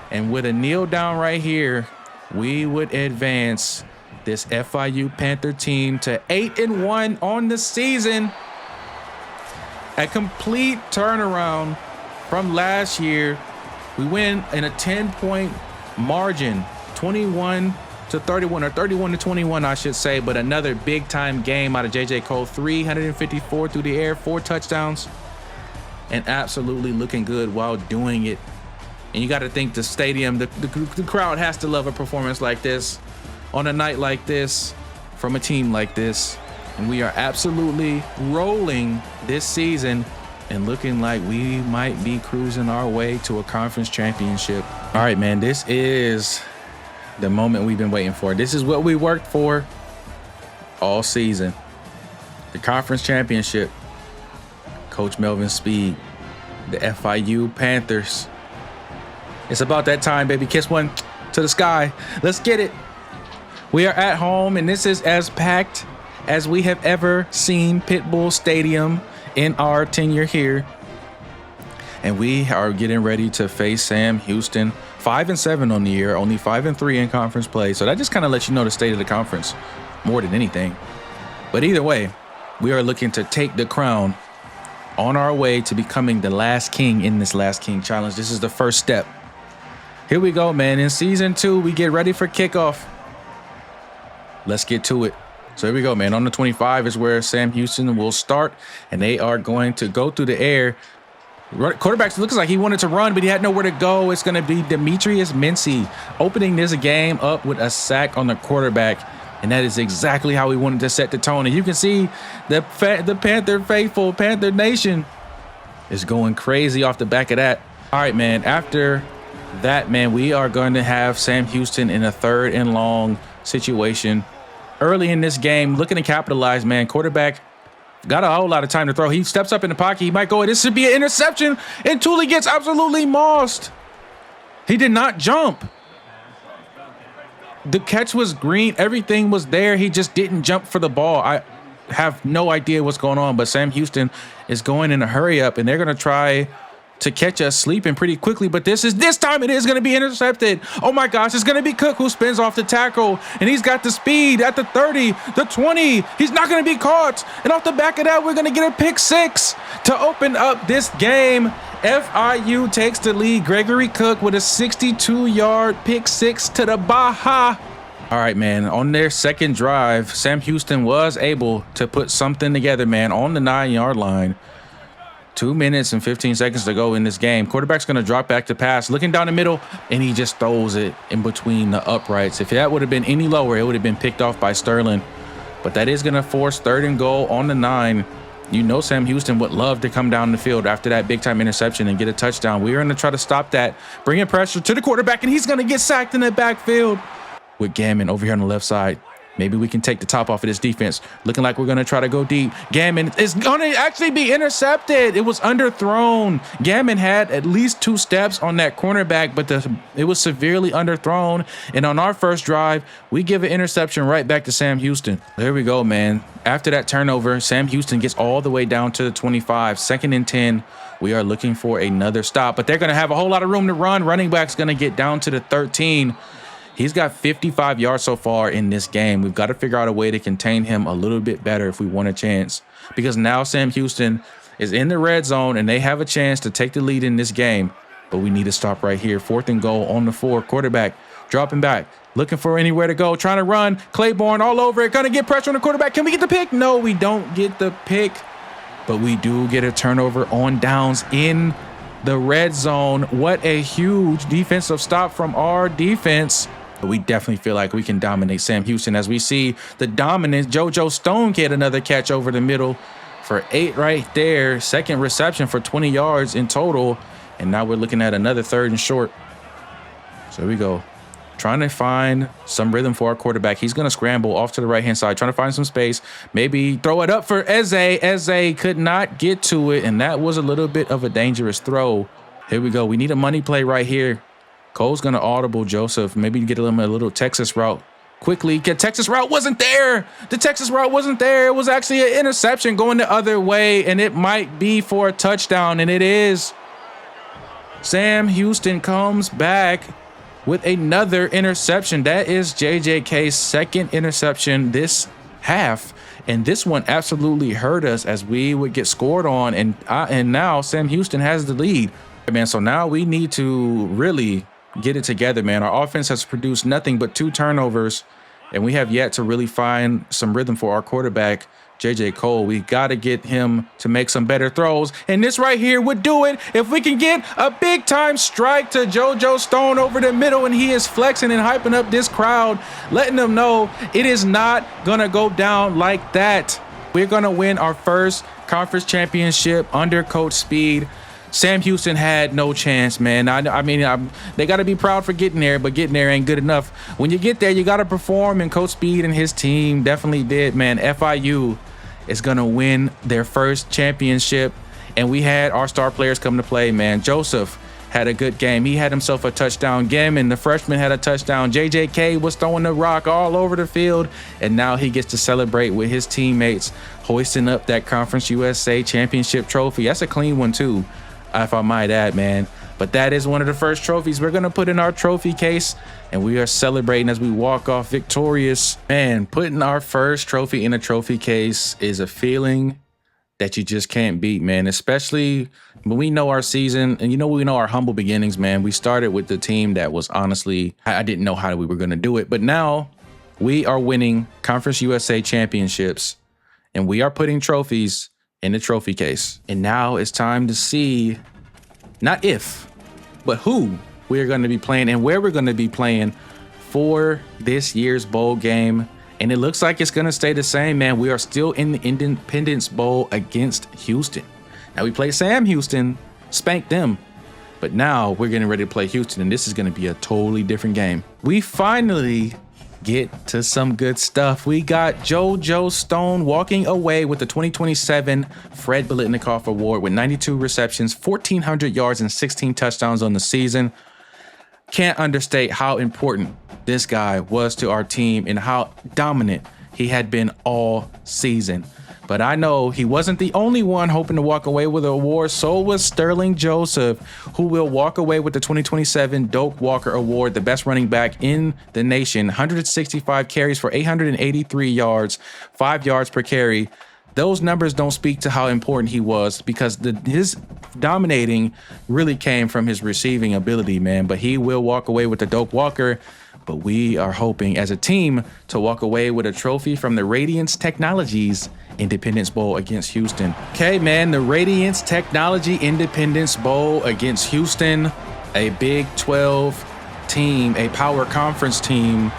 And with a kneel down right here, we would advance this FIU Panther team to 8-1 on the season. A complete turnaround from last year. We win in a 10-point margin, 21-31, or 31-21, I should say. But another big-time game out of J.J. Cole, 354 through the air, 4 touchdowns, and absolutely looking good while doing it. And you got to think the stadium, the crowd has to love a performance like this on a night like this from a team like this. And we are absolutely rolling this season and looking like we might be cruising our way to a conference championship. All right, man, this is the moment we've been waiting for. This is what we worked for all season. The conference championship. Coach Melvin Speed, the FIU Panthers. It's about that time, baby. Kiss one to the sky. Let's get it. We are at home, and this is as packed as we have ever seen Pitbull Stadium in our tenure here. And we are getting ready to face Sam Houston. 5-7 on the year, only 5-3 in conference play. So that just kind of lets you know the state of the conference more than anything. But either way, we are looking to take the crown on our way to becoming the last king in this Last King Challenge. This is the first step. Here we go, man. In season 2, we get ready for kickoff. Let's get to it. So here we go, man. On the 25 is where Sam Houston will start, and they are going to go through the air. Quarterback looks like he wanted to run, but he had nowhere to go. It's going to be Demetrius Mincy opening this game up with a sack on the quarterback. And that is exactly how we wanted to set the tone. And you can see the Panther faithful, Panther Nation is going crazy off the back of that. All right, man. After that, man, we are going to have Sam Houston in a 3rd and long situation. Early in this game, looking to capitalize, man. Quarterback got a whole lot of time to throw. He steps up in the pocket. He might go. This should be an interception. And Thule gets absolutely mossed. He did not jump. The catch was green. Everything was there. He just didn't jump for the ball. I have no idea what's going on, but Sam Houston is going in a hurry up, and they're going to try to catch us sleeping pretty quickly. But this time it is going to be intercepted. Oh, my gosh. It's going to be Cook who spins off the tackle, and he's got the speed at the 30, the 20. He's not going to be caught. And off the back of that, we're going to get a pick 6 to open up this game. FIU takes the lead. Gregory Cook with a 62-yard pick 6 to the Baja. All right, man. On their second drive, Sam Houston was able to put something together, man, on the 9-yard line 2 minutes and 15 seconds to go in this game. Quarterback's going to drop back to pass, looking down the middle, and he just throws it in between the uprights. If that would have been any lower, it would have been picked off by Sterling. But that is going to force 3rd and goal on the 9. You know Sam Houston would love to come down the field after that big-time interception and get a touchdown. We are going to try to stop that, bringing pressure to the quarterback, and he's going to get sacked in the backfield with Gammon over here on the left side. Maybe we can take the top off of this defense. Looking like we're going to try to go deep. Gammon is going to actually be intercepted. It was underthrown. Gammon had at least 2 steps on that cornerback, but it was severely underthrown. And on our first drive, we give an interception right back to Sam Houston. There we go, man. After that turnover, Sam Houston gets all the way down to the 25. 2nd and 10. We are looking for another stop, but they're going to have a whole lot of room to run. Running back's going to get down to the 13. He's got 55 yards so far in this game. We've got to figure out a way to contain him a little bit better if we want a chance. Because now Sam Houston is in the red zone and they have a chance to take the lead in this game. But we need to stop right here. 4th and goal on the 4. Quarterback dropping back, looking for anywhere to go, trying to run. Claiborne all over it, gonna get pressure on the quarterback. Can we get the pick? No, we don't get the pick. But we do get a turnover on downs in the red zone. What a huge defensive stop from our defense. But we definitely feel like we can dominate Sam Houston as we see the dominant JoJo Stone get another catch over the middle for 8 right there. 2nd reception for 20 yards in total. And now we're looking at another 3rd and short. So here we go. Trying to find some rhythm for our quarterback. He's going to scramble off to the right-hand side, trying to find some space. Maybe throw it up for Eze. Eze could not get to it, and that was a little bit of a dangerous throw. Here we go. We need a money play right here. Cole's going to audible Joseph. Maybe get him a little Texas route. Quickly, Texas route wasn't there. The Texas route wasn't there. It was actually an interception going the other way, and it might be for a touchdown, and it is. Sam Houston comes back with another interception. That is JJK's 2nd interception this half, and this one absolutely hurt us as we would get scored on, and now Sam Houston has the lead. Man, so now we need to really get it together, man. Our offense has produced nothing but 2 turnovers, and we have yet to really find some rhythm for our quarterback, JJ Cole. We got to get him to make some better throws, and this right here would do it. If we can get a big-time strike to JoJo Stone over the middle, and he is flexing and hyping up this crowd, letting them know it is not going to go down like that. We're going to win our first conference championship under Coach Speed. Sam Houston had no chance, man. I mean, they got to be proud for getting there, but getting there ain't good enough. When you get there, you got to perform, and Coach Speed and his team definitely did, man. FIU is going to win their first championship, and we had our star players come to play, man. Joseph had a good game. He had himself a touchdown. Gammon, the freshman, had a touchdown. JJK was throwing the rock all over the field, and now he gets to celebrate with his teammates, hoisting up that Conference USA championship trophy. That's a clean one, too, if I might add, man. But that is one of the first trophies we're going to put in our trophy case, and we are celebrating as we walk off victorious. Man, putting our first trophy in a trophy case is a feeling that you just can't beat, man, especially when we know our season and, we know our humble beginnings, man. We started with the team that was honestly, I didn't know how we were going to do it, but now we are winning Conference USA championships, and we are putting trophies in the trophy case. And now it's time to see not if, but who we're going to be playing and where we're going to be playing for this year's bowl game. And it looks like it's going to stay the same, man. We are still in the Independence Bowl against Houston. Now we play Sam Houston, spanked them, but now we're getting ready to play Houston, and this is going to be a totally different game. We finally get to some good stuff. We got JoJo Stone walking away with the 2027 Fred Biletnikoff Award with 92 receptions, 1,400 yards, and 16 touchdowns on the season. Can't understate how important this guy was to our team and how dominant he had been all season. But I know he wasn't the only one hoping to walk away with an award. So was Sterling Joseph, who will walk away with the 2027 Doak Walker Award, the best running back in the nation. 165 carries for 883 yards, 5 yards per carry. Those numbers don't speak to how important he was, because his dominating really came from his receiving ability, man. But he will walk away with the Doak Walker. but we are hoping as a team to walk away with a trophy from the Radiance Technologies Independence Bowl against Houston. Okay, man, the Radiance Technology Independence Bowl against Houston, a Big 12 team, a power conference team,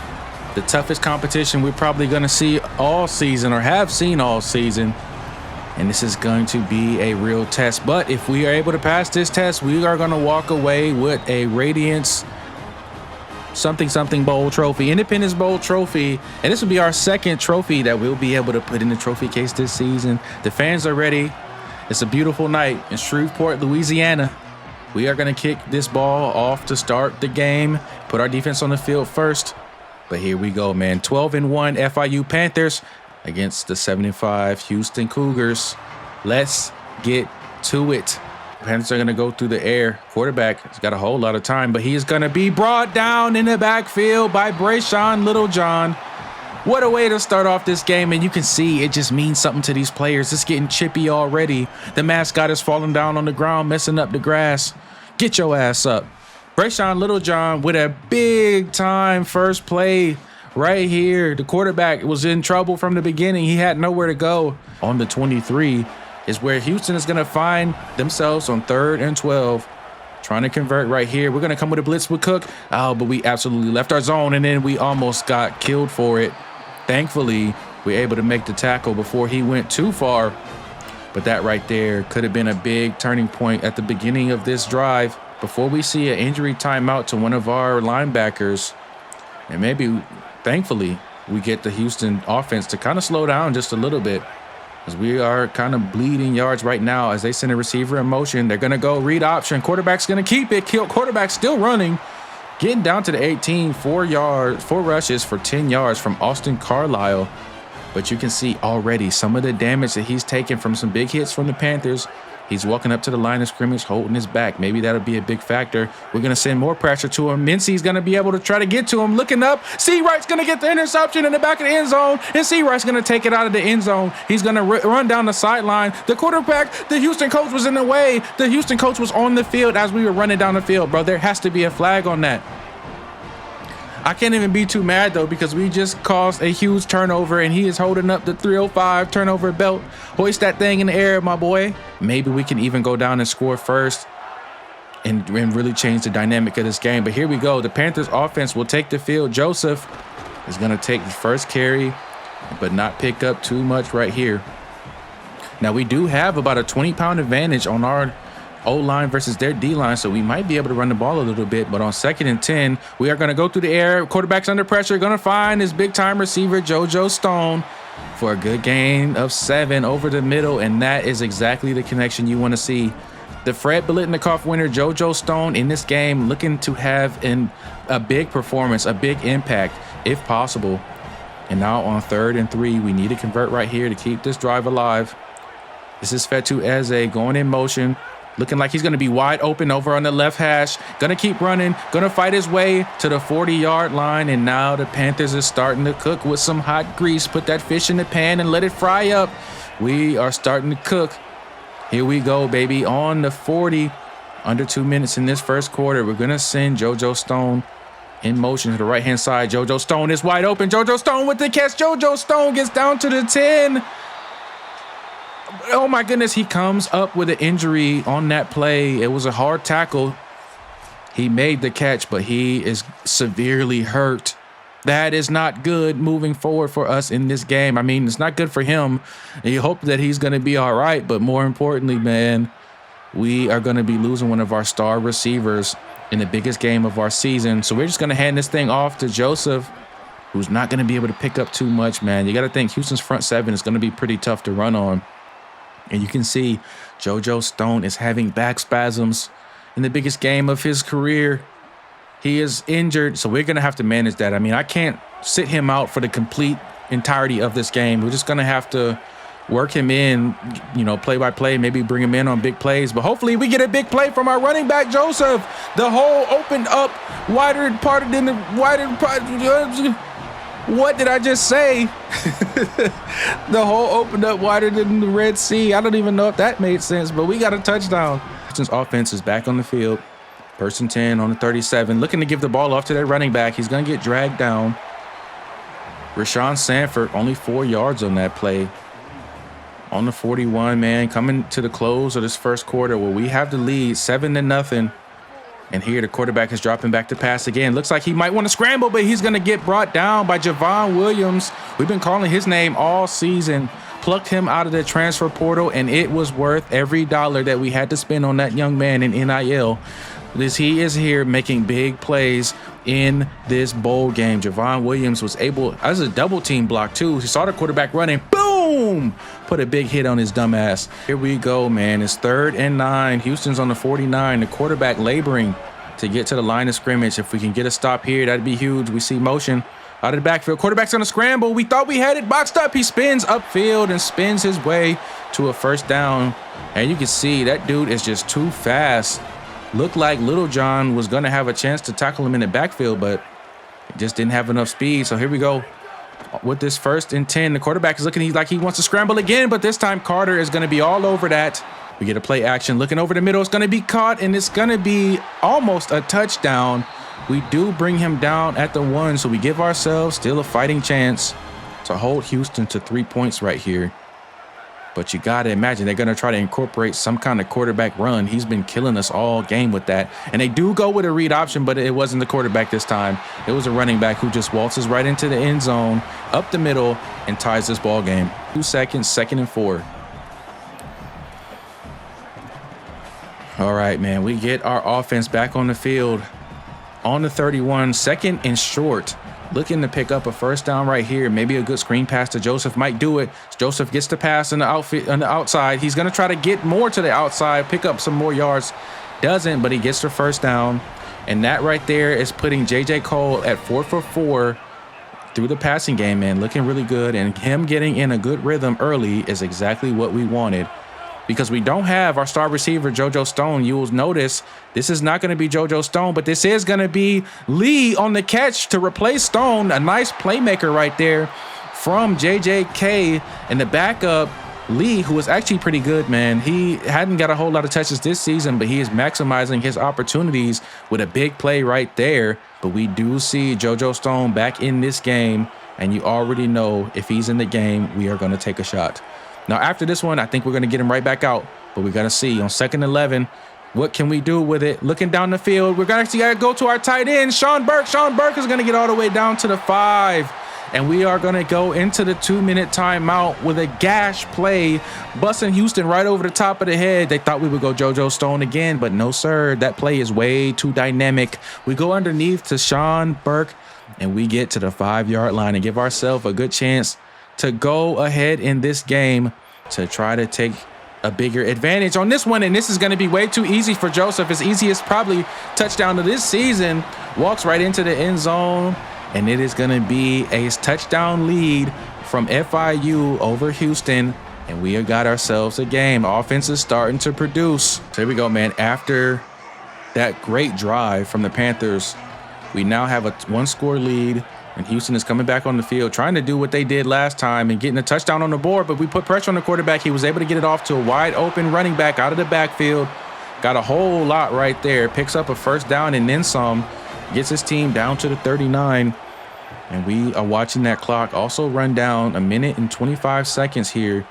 the toughest competition we're probably going to see all season or have seen all season. And this is going to be a real test. But if we are able to pass this test, we are going to walk away with a Radiance something bowl trophy, Independence Bowl trophy. And this will be our second trophy that we'll be able to put in the trophy case this season. The fans are ready. It's a beautiful night in Shreveport, Louisiana. We are going to kick this ball off to start the game, put our defense on the field first. But here we go, man. 12-1 FIU Panthers against the 75 Houston Cougars. Let's get to it. Panthers are going to go through the air. Quarterback has got a whole lot of time, but he is going to be brought down in the backfield by Brayshawn Littlejohn. What a way to start off this game, and you can see it just means something to these players. It's getting chippy already. The mascot is falling down on the ground, messing up the grass. Get your ass up. Brayshawn Littlejohn with a big-time first play right here. The quarterback was in trouble from the beginning. He had nowhere to go. On the 23 is where Houston is going to find themselves on 3rd and 12. Trying to convert right here. We're going to come with a blitz with Cook. Oh, but we absolutely left our zone, and then we almost got killed for it. Thankfully, we were able to make the tackle before he went too far. But that right there could have been a big turning point at the beginning of this drive before we see an injury timeout to one of our linebackers. And maybe, thankfully, we get the Houston offense to kind of slow down just a little bit, as we are kind of bleeding yards right now as they send a receiver in motion. They're going to go read option. Quarterback's going to keep it. Quarterback still running. Getting down to the 18, 4 rushes for 10 yards from Austin Carlisle. But you can see already some of the damage that he's taken from some big hits from the Panthers. He's walking up to the line of scrimmage, holding his back. Maybe that'll be a big factor. We're going to send more pressure to him. Mincy's going to be able to try to get to him. Looking up. Seawright's going to get the interception in the back of the end zone. And Seawright's going to take it out of the end zone. He's going to run down the sideline. The quarterback, the Houston coach was in the way. The Houston coach was on the field as we were running down the field, bro. There has to be a flag on that. I can't even be too mad, though, because we just caused a huge turnover, and he is holding up the 305 turnover belt. Hoist that thing in the air, my boy. Maybe we can even go down and score first and really change the dynamic of this game. But here we go. The Panthers offense will take the field. Joseph is going to take the first carry, but not pick up too much right here. Now, we do have about a 20-pound advantage on our O-line versus their D-line, so we might be able to run the ball a little bit. But on 2nd and 10, we are going to go through the air. Quarterback's under pressure, going to find his big-time receiver, JoJo Stone, for a good gain of 7 over the middle, and that is exactly the connection you want to see. The Fred Biletnikoff winner, JoJo Stone, in this game looking to have a big performance, a big impact, if possible. And now on 3rd and 3, we need to convert right here to keep this drive alive. This is Fetu Eze going in motion. Looking like he's going to be wide open over on the left hash. Going to keep running. Going to fight his way to the 40-yard line. And now the Panthers are starting to cook with some hot grease. Put that fish in the pan and let it fry up. We are starting to cook. Here we go, baby. On the 40. Under 2 minutes in this first quarter. We're going to send JoJo Stone in motion to the right-hand side. JoJo Stone is wide open. JoJo Stone with the catch. JoJo Stone gets down to the 10. Oh my goodness, he comes up with an injury on that play. It was a hard tackle. He made the catch, but he is severely hurt. That is not good moving forward for us in this game. I mean, it's not good for him. And you hope that he's going to be all right, but more importantly, man, we are going to be losing one of our star receivers in the biggest game of our season. So we're just going to hand this thing off to Joseph, who's not going to be able to pick up too much, man. You got to think Houston's front 7 is going to be pretty tough to run on. And you can see JoJo Stone is having back spasms in the biggest game of his career. He is injured, so we're going to have to manage that. I mean, I can't sit him out for the complete entirety of this game. We're just going to have to work him in, you know, play by play, maybe bring him in on big plays. But hopefully we get a big play from our running back, Joseph. The hole opened up wider parted than the wider part. What did I just say? The hole opened up wider than the Red Sea. I don't even know if that made sense, but we got a touchdown. Houston's offense is back on the field. First and 10 on the 37. Looking to give the ball off to that running back. He's going to get dragged down. Rashawn Sanford, only 4 yards on that play. On the 41, man, coming to the close of this first quarter where we have the lead 7-0. And here the quarterback is dropping back to pass again. Looks like he might want to scramble, but he's going to get brought down by Javon Williams. We've been calling his name all season. Plucked him out of the transfer portal, and it was worth every dollar that we had to spend on that young man in NIL. He is here making big plays in this bowl game. Javon Williams was able, as a double team block too. He saw the quarterback running, boom, put a big hit on his dumb ass. Here we go, man. It's 3rd and 9. Houston's on the 49. The quarterback laboring to get to the line of scrimmage. If we can get a stop here, that'd be huge. We see motion out of the backfield. Quarterback's on a scramble. We thought we had it boxed up. He spins upfield and spins his way to a first down. And you can see that dude is just too fast. Looked like Little John was going to have a chance to tackle him in the backfield, but he just didn't have enough speed. So here we go with this 1st and 10. The quarterback is looking like he wants to scramble again, but this time Carter is going to be all over that. We get a play action. Looking over the middle. It's going to be caught, and it's going to be almost a touchdown. We do bring him down at the 1, so we give ourselves still a fighting chance to hold Houston to 3 points right here. But you got to imagine they're going to try to incorporate some kind of quarterback run. He's been killing us all game with that. And they do go with a read option, but it wasn't the quarterback this time. It was a running back who just waltzes right into the end zone, up the middle, and ties this ball game. 2 seconds, 2nd and 4. All right, man, we get our offense back on the field on the 31, 2nd and short. Looking to pick up a first down right here. Maybe a good screen pass to Joseph might do it. Joseph gets the pass on the outside. He's going to try to get more to the outside, pick up some more yards. Doesn't, but he gets the first down. And that right there is putting J.J. Cole at 4 for 4 through the passing game, man. Looking really good. And him getting in a good rhythm early is exactly what we wanted. Because we don't have our star receiver, JoJo Stone. You will notice this is not going to be JoJo Stone, but this is going to be Lee on the catch to replace Stone. A nice playmaker right there from JJK. And the backup, Lee, who is actually pretty good, man. He hadn't got a whole lot of touches this season, but he is maximizing his opportunities with a big play right there. But we do see JoJo Stone back in this game, and you already know if he's in the game, we are going to take a shot. Now, after this one, I think we're going to get him right back out. But we got to see on 2nd and 11, what can we do with it? Looking down the field, we're going to actually go to our tight end, Sean Burke. Sean Burke is going to get all the way down to the 5. And we are going to go into the 2-minute timeout with a gash play, busting Houston right over the top of the head. They thought we would go JoJo Stone again, but no, sir. That play is way too dynamic. We go underneath to Sean Burke, and we get to the 5-yard line and give ourselves a good chance to go ahead in this game to try to take a bigger advantage on this one. And this is going to be way too easy for Joseph. His easiest probably touchdown of this season. Walks right into the end zone, and it is going to be a touchdown lead from FIU over Houston. And we have got ourselves a game. Offense is starting to produce. So here we go, man. After that great drive from the Panthers, we now have a 1-score lead. And Houston is coming back on the field, trying to do what they did last time and getting a touchdown on the board. But we put pressure on the quarterback. He was able to get it off to a wide open running back out of the backfield. Got a whole lot right there. Picks up a first down and then some. Gets his team down to the 39. And we are watching that clock also run down 1 minute and 25 seconds here.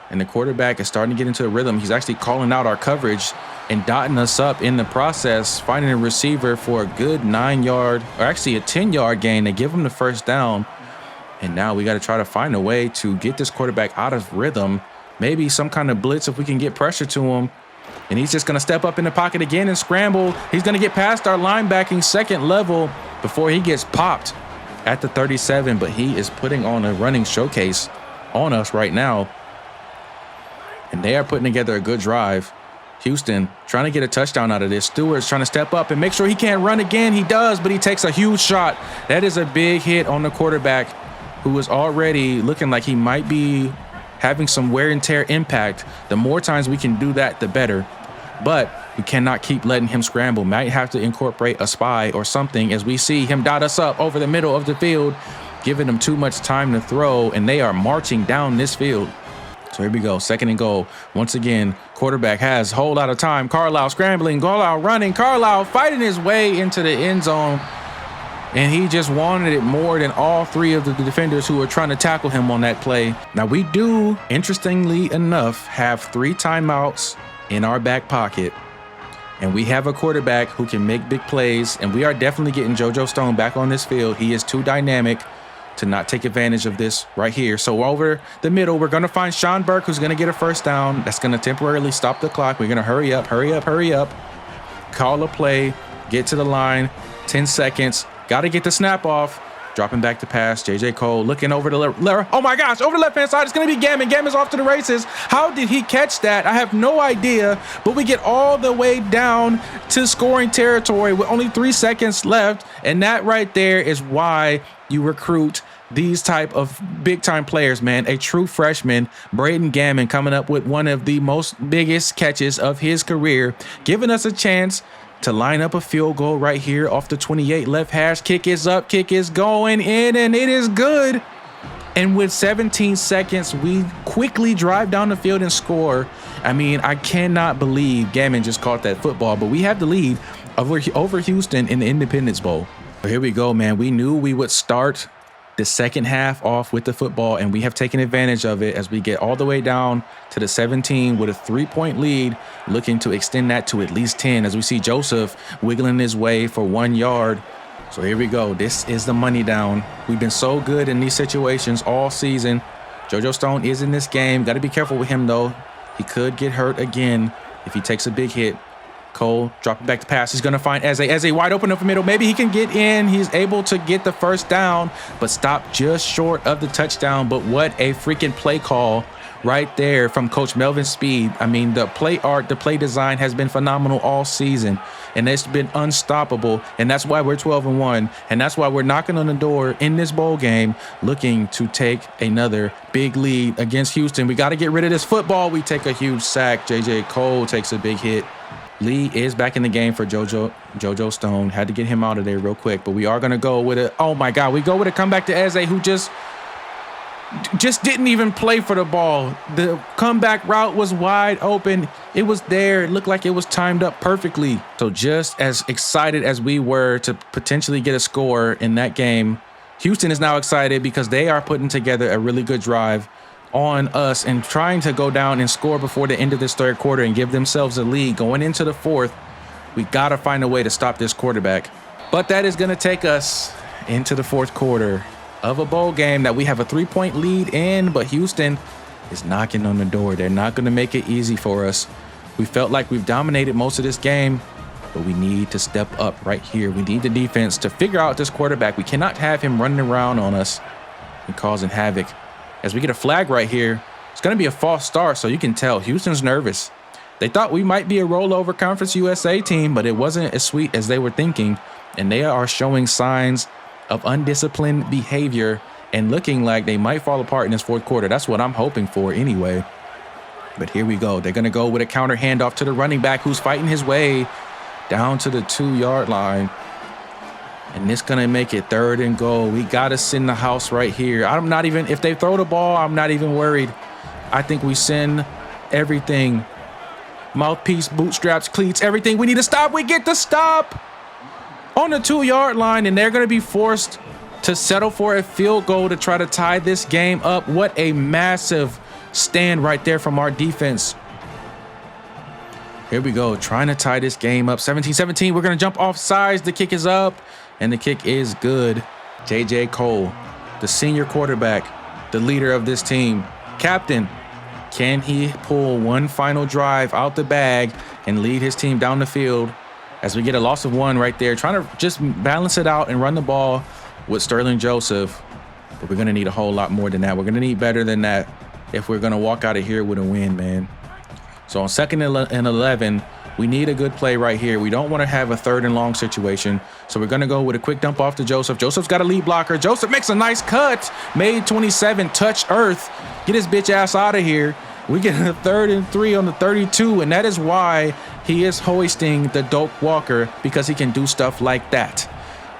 And the quarterback is starting to get into a rhythm. He's actually calling out our coverage and dotting us up in the process, finding a receiver for a good 9-yard, or actually a 10-yard gain to give him the first down. And now we got to try to find a way to get this quarterback out of rhythm. Maybe some kind of blitz if we can get pressure to him. And he's just going to step up in the pocket again and scramble. He's going to get past our linebacking second level before he gets popped at the 37. But he is putting on a running showcase on us right now. And they are putting together a good drive. Houston trying to get a touchdown out of this. Stewart's trying to step up and make sure he can't run again. He does, but he takes a huge shot. That is a big hit on the quarterback, who is already looking like he might be having some wear and tear impact. The more times we can do that, the better. But we cannot keep letting him scramble. Might have to incorporate a spy or something as we see him dot us up over the middle of the field, giving them too much time to throw, and they are marching down this field. So here we go, 2nd and goal. Once again, Quarterback has a whole lot of time. Carlisle scrambling, Carlisle running, Carlisle fighting his way into the end zone. And he just wanted it more than all three of the defenders who were trying to tackle him on that play. Now we do, interestingly enough, have 3 timeouts in our back pocket. And we have a quarterback who can make big plays. And we are definitely getting JoJo Stone back on this field. He is too dynamic to not take advantage of this right here. So over the middle, we're going to find Sean Burke, who's going to get a first down. That's going to temporarily stop the clock. We're going to hurry up. Call a play, get to the line, 10 seconds. Got to get the snap off. Dropping back to pass. JJ Cole looking over the oh my gosh, over the left-hand side. It's going to be Gammon. Gammon's off to the races. How did he catch that? I have no idea, but we get all the way down to scoring territory with only 3 seconds left. And that right there is why you recruit these type of big-time players, man. A true freshman, Braydon Gammon, coming up with one of the biggest catches of his career, giving us a chance to line up a field goal right here off the 28 left hash. Kick is up, kick is going in, and it is good. And with 17 seconds, we quickly drive down the field and score. I mean, I cannot believe Gammon just caught that football, but we have the lead over Houston in the Independence Bowl. Here we go, man. We knew we would start the second half off with the football, and we have taken advantage of it as we get all the way down to the 17 with a 3-point lead, looking to extend that to at least 10 as we see Joseph wiggling his way for 1 yard. So here we go. This is the money down. We've been so good in these situations all season. JoJo Stone is in this game. Got to be careful with him, though. He could get hurt again if he takes a big hit. Cole dropping back to pass. He's going to find Eze wide open up the middle. Maybe he can get in. He's able to get the first down, but stopped just short of the touchdown. But what a freaking play call right there from Coach Melvin Speed. I mean, the play art, the play design has been phenomenal all season, and it's been unstoppable. And that's why we're 12-1, and that's why we're knocking on the door in this bowl game, looking to take another big lead against Houston. We got to get rid of this football. We take a huge sack. JJ Cole takes a big hit. Lee is back in the game for JoJo Stone. Had to get him out of there real quick, but we are going to go with it. Oh my God, we go with a comeback to Eze, who just didn't even play for the ball. The comeback route was wide open. It was there. It looked like it was timed up perfectly. So just as excited as we were to potentially get a score in that game, Houston is now excited because they are putting together a really good drive on us and trying to go down and score before the end of this third quarter and give themselves a lead going into the fourth. We got to find a way to stop this quarterback. But that is going to take us into the fourth quarter of a bowl game that we have a 3-point lead in, but Houston is knocking on the door. They're not going to make it easy for us. We felt like we've dominated most of this game, but we need to step up right here. We need the defense to figure out this quarterback. We cannot have him running around on us and causing havoc. As we get a flag right here, it's going to be a false start, so you can tell Houston's nervous. They thought we might be a rollover Conference USA team, but it wasn't as sweet as they were thinking, and they are showing signs of undisciplined behavior and looking like they might fall apart in this fourth quarter. That's what I'm hoping for anyway. But here we go. They're going to go with a counter handoff to the running back who's fighting his way down to the 2-yard line. And it's going to make it 3rd and goal. We got to send the house right here. I'm not even, if they throw the ball, I'm not even worried. I think we send everything. Mouthpiece, bootstraps, cleats, everything. We need to stop. We get the stop on the 2-yard line, and they're going to be forced to settle for a field goal to try to tie this game up. What a massive stand right there from our defense. Here we go, trying to tie this game up. 17-17, we're going to jump off sides. The kick is up, and the kick is good. JJ Cole, the senior quarterback, the leader of this team, captain. Can he pull one final drive out the bag and lead his team down the field as we get a loss of 1 right there, trying to just balance it out and run the ball with Sterling Joseph. But we're going to need a whole lot more than that. We're going to need better than that if we're going to walk out of here with a win, man. So on 2nd and 11, we need a good play right here. We don't want to have a 3rd and long situation. So we're going to go with a quick dump off to Joseph. Joseph's got a lead blocker. Joseph makes a nice cut. Made 27, touch earth. Get his bitch ass out of here. We get a 3rd and 3 on the 32, and that is why he is hoisting the Doak Walker, because he can do stuff like that.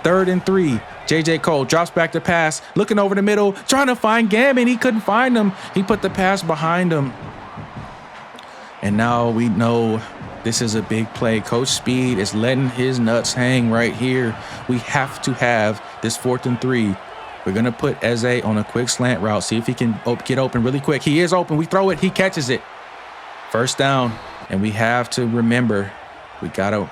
3rd and 3. JJ Cole drops back to pass, looking over the middle, trying to find Gammon. He couldn't find him. He put the pass behind him. And now we know this is a big play. Coach Speed is letting his nuts hang right here. We have to have this 4th and 3. We're going to put Eze on a quick slant route. See if he can get open really quick. He is open. We throw it. He catches it. First down. And we have to remember, we gotta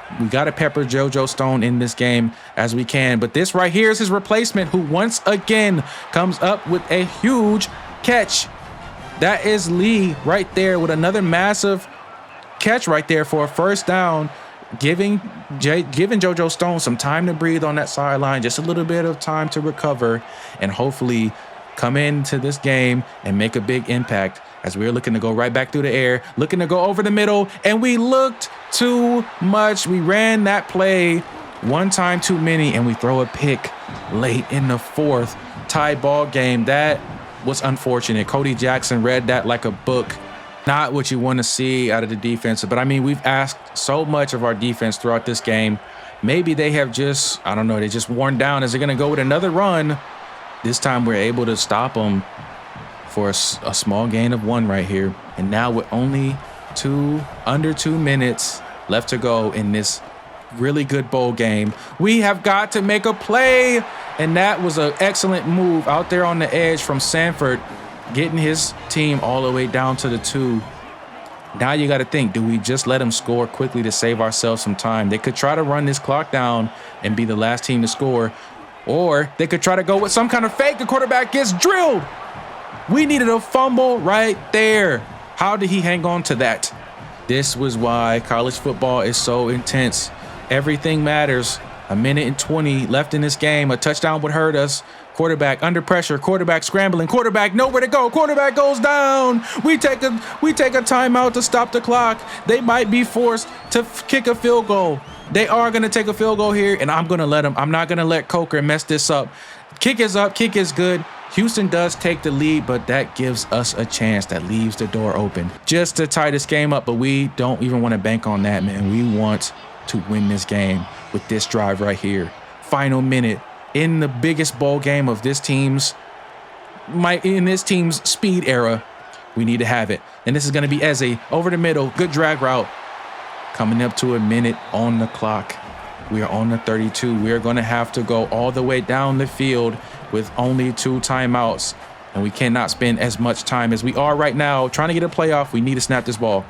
pepper JoJo Stone in this game as we can. But this right here is his replacement, who once again comes up with a huge catch. That is Lee right there with another massive catch right there for a first down, giving JoJo Stone some time to breathe on that sideline, just a little bit of time to recover, and hopefully come into this game and make a big impact, as we're looking to go right back through the air, looking to go over the middle, and we looked too much. We ran that play one time too many, and we throw a pick late in the 4th. Tie ball game. That was unfortunate. Cody Jackson read that like a book. Not what you want to see out of the defense. But I mean, we've asked so much of our defense throughout this game. Maybe they have just, I don't know, they just worn down. Is they're going to go with another run? This time we're able to stop them for a small gain of 1 right here. And now with only under 2 minutes left to go in this really good bowl game, we have got to make a play. And that was an excellent move out there on the edge from Sanford, getting his team all the way down to the 2. Now you got to think, do we just let them score quickly to save ourselves some time? They could try to run this clock down and be the last team to score, or they could try to go with some kind of fake. The quarterback gets drilled. We needed a fumble right there. How did he hang on to that? This was why college football is so intense. Everything matters. 1:20 left in this game. A touchdown would hurt us. Quarterback under pressure. Quarterback scrambling. Quarterback nowhere to go. Quarterback goes down. We take a timeout to stop the clock. They might be forced to kick a field goal. They are going to take a field goal here, and I'm going to let them. I'm not going to let Coker mess this up. Kick is up. Kick is good. Houston does take the lead, but that gives us a chance. That leaves the door open just to tie this game up. But we don't even want to bank on that, man. We want to win this game with this drive right here. Final minute in the biggest bowl game of this team's speed era. We need to have it. And this is going to be Eze over the middle. Good drag route. Coming up to a minute on the clock. We are on the 32. We are going to have to go all the way down the field with only 2 timeouts. And we cannot spend as much time as we are right now trying to get a playoff. We need to snap this ball.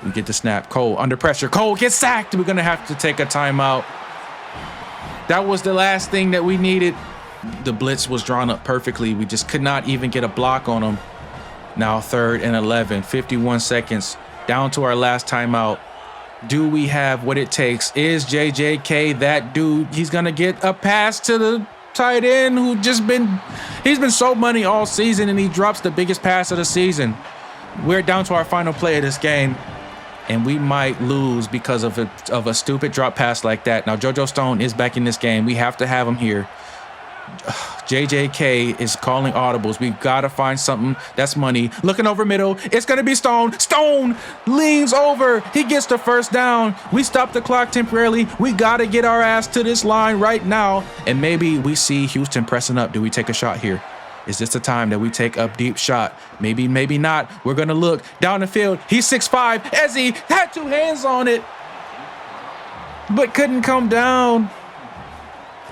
We get the snap. Cole under pressure. Cole gets sacked. We're going to have to take a timeout. That was the last thing that we needed. The blitz was drawn up perfectly. We just could not even get a block on them. Now 3rd and 11, 51 seconds down to our last timeout. Do we have what it takes? Is JJK that dude? He's going to get a pass to the tight end who he's been so money all season, and he drops the biggest pass of the season. We're down to our final play of this game, and we might lose because of a stupid drop pass like that. Now, JoJo Stone is back in this game. We have to have him here. JJK is calling audibles. We got to find something that's money. Looking over middle. It's going to be Stone. Stone leans over. He gets the first down. We stop the clock temporarily. We got to get our ass to this line right now. And maybe we see Houston pressing up. Do we take a shot here? Is this the time that we take a deep shot? Maybe, maybe not. We're going to look down the field. He's 6'5". Eze had 2 hands on it, but couldn't come down.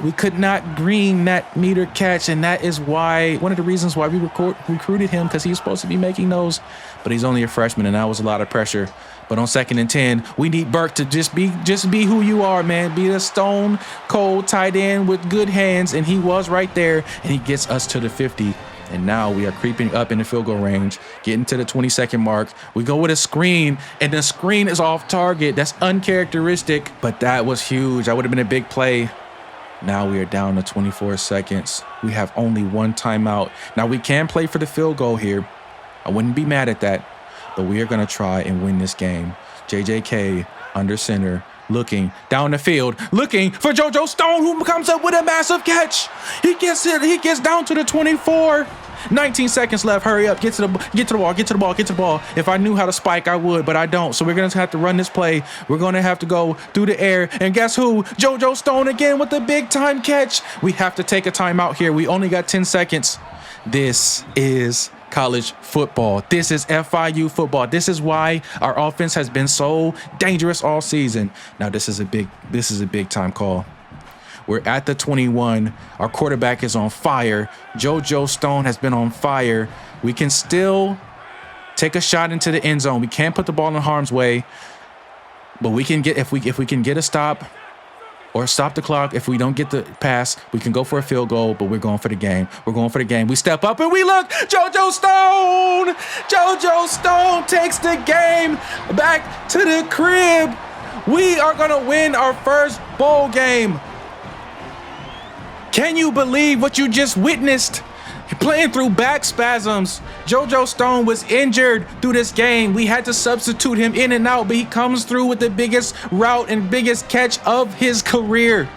We could not green that meter catch, and that is why, one of the reasons why we recruited him, because he was supposed to be making those, but he's only a freshman, and that was a lot of pressure. But on 2nd and 10, we need Burke to just be who you are, man. Be a stone cold tight end with good hands, and he was right there, and he gets us to the 50. And now we are creeping up in the field goal range, getting to the 20-second mark. We go with a screen, and the screen is off target. That's uncharacteristic, but that was huge. That would have been a big play. Now we are down to 24 seconds. We have only 1 timeout. Now we can play for the field goal here. I wouldn't be mad at that, but we are going to try and win this game. JJK under center, looking down the field, looking for JoJo Stone, who comes up with a massive catch. He gets it. He gets down to the 24. 19 seconds left. Hurry up. Get to the ball. If I knew how to spike, I would, but I don't. So we're going to have to run this play. We're going to have to go through the air. And guess who? JoJo Stone again with the big time catch. We have to take a timeout here. We only got 10 seconds. This is college football. This is FIU football. This is why our offense has been so dangerous all season. Now, this is a big time call. We're at the 21. Our quarterback is on fire. JoJo Stone has been on fire. We can still take a shot into the end zone. We can't put the ball in harm's way, but we can get if we can get a stop or stop the clock. If we don't get the pass, we can go for a field goal, but we're going for the game. We're going for the game. We step up and we look. JoJo Stone! JoJo Stone takes the game back to the crib. We are going to win our first bowl game. Can you believe what you just witnessed? Playing through back spasms. JoJo Stone was injured through this game. We had to substitute him in and out, but he comes through with the biggest route and biggest catch of his career.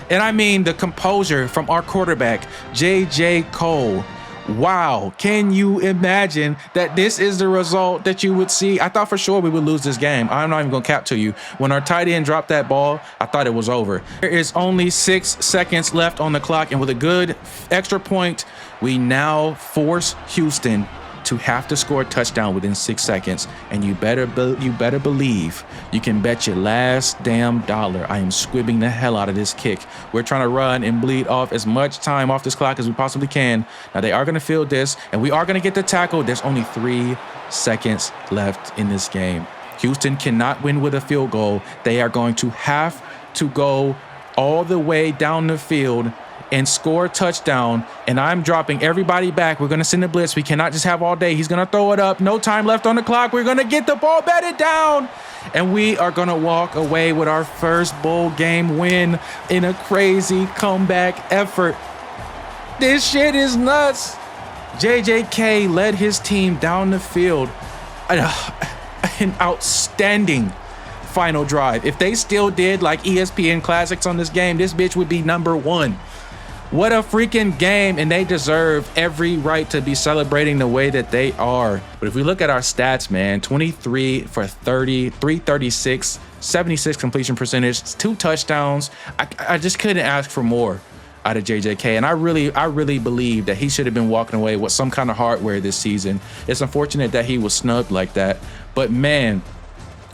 And I mean the composure from our quarterback, J.J. Cole. Wow, can you imagine that this is the result that you would see? I thought for sure we would lose this game. I'm not even going to cap to you. When our tight end dropped that ball, I thought it was over. There is only 6 seconds left on the clock, and with a good extra point, we now force Houston to have to score a touchdown within 6 seconds. And you better believe you can bet your last damn dollar I am squibbing the hell out of this kick. We're trying to run and bleed off as much time off this clock as we possibly can. Now they are going to field this, and we are going to get the tackle. There's only 3 seconds left in this game. Houston cannot win with a field goal. They are going to have to go all the way down the field and score a touchdown, and I'm dropping everybody back. We're going to send a blitz. We cannot just have all day. He's going to throw it up. No time left on the clock. We're going to get the ball batted down, and we are going to walk away with our first bowl game win in a crazy comeback effort. This shit is nuts. JJK led his team down the field. An outstanding final drive. If they still did like ESPN Classics on this game, this bitch would be #1. What a freaking game, and they deserve every right to be celebrating the way that they are. But if we look at our stats, man, 23 for 30, 336, 76 completion percentage, 2 touchdowns. I just couldn't ask for more out of JJK, and I really believe that he should have been walking away with some kind of hardware this season. It's unfortunate that he was snubbed like that, but man,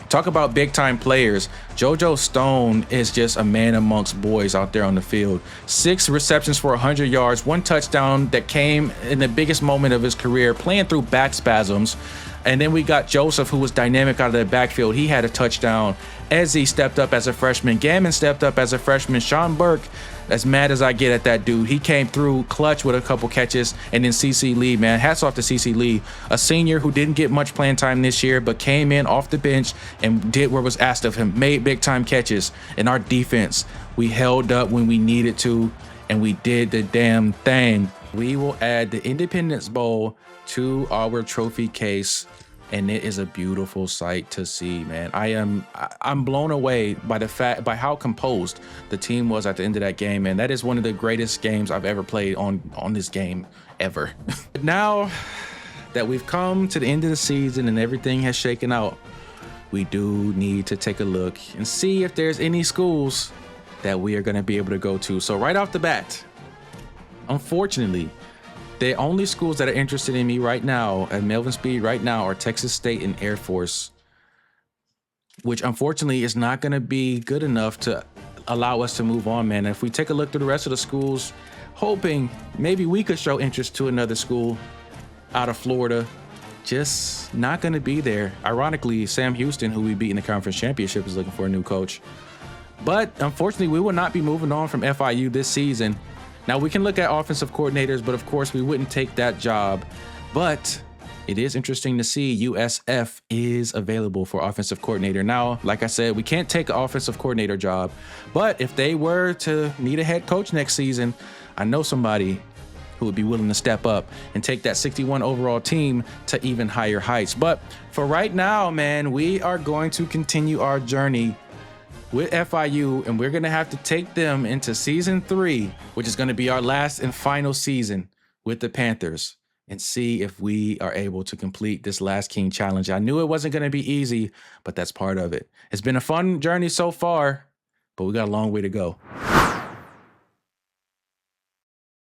talk about big-time players. JoJo Stone is just a man amongst boys out there on the field. 6 receptions for 100 yards, 1 touchdown that came in the biggest moment of his career, playing through back spasms. And then we got Joseph, who was dynamic out of the backfield. He had a touchdown. Ezzy stepped up as a freshman. Gammon stepped up as a freshman. Sean Burke, as mad as I get at that dude, he came through clutch with a couple catches. And then CC Lee, man, hats off to CC Lee, a senior who didn't get much playing time this year, but came in off the bench and did what was asked of him, made big time catches. And our defense, we held up when we needed to, and we did the damn thing. We will add the Independence Bowl to our trophy case, and it is a beautiful sight to see, man. I'm blown away by how composed the team was at the end of that game, man. That is one of the greatest games I've ever played on this game ever. Now that we've come to the end of the season and everything has shaken out, we do need to take a look and see if there's any schools that we are going to be able to go to. So right off the bat, unfortunately, the only schools that are interested in me right now at Melvin Speed right now are Texas State and Air Force, which unfortunately is not going to be good enough to allow us to move on, man. If we take a look through the rest of the schools, hoping maybe we could show interest to another school out of Florida, just not going to be there. Ironically, Sam Houston, who we beat in the conference championship, is looking for a new coach. But unfortunately, we will not be moving on from FIU this season. Now, we can look at offensive coordinators, but of course, we wouldn't take that job. But it is interesting to see USF is available for offensive coordinator. Now, like I said, we can't take an offensive coordinator job. But if they were to need a head coach next season, I know somebody who would be willing to step up and take that 61 overall team to even higher heights. But for right now, man, we are going to continue our journey with FIU, and we're going to have to take them into season 3, which is going to be our last and final season with the Panthers, and see if we are able to complete this Last King Challenge. I knew it wasn't going to be easy, but that's part of it. It's been a fun journey so far, but we got a long way to go.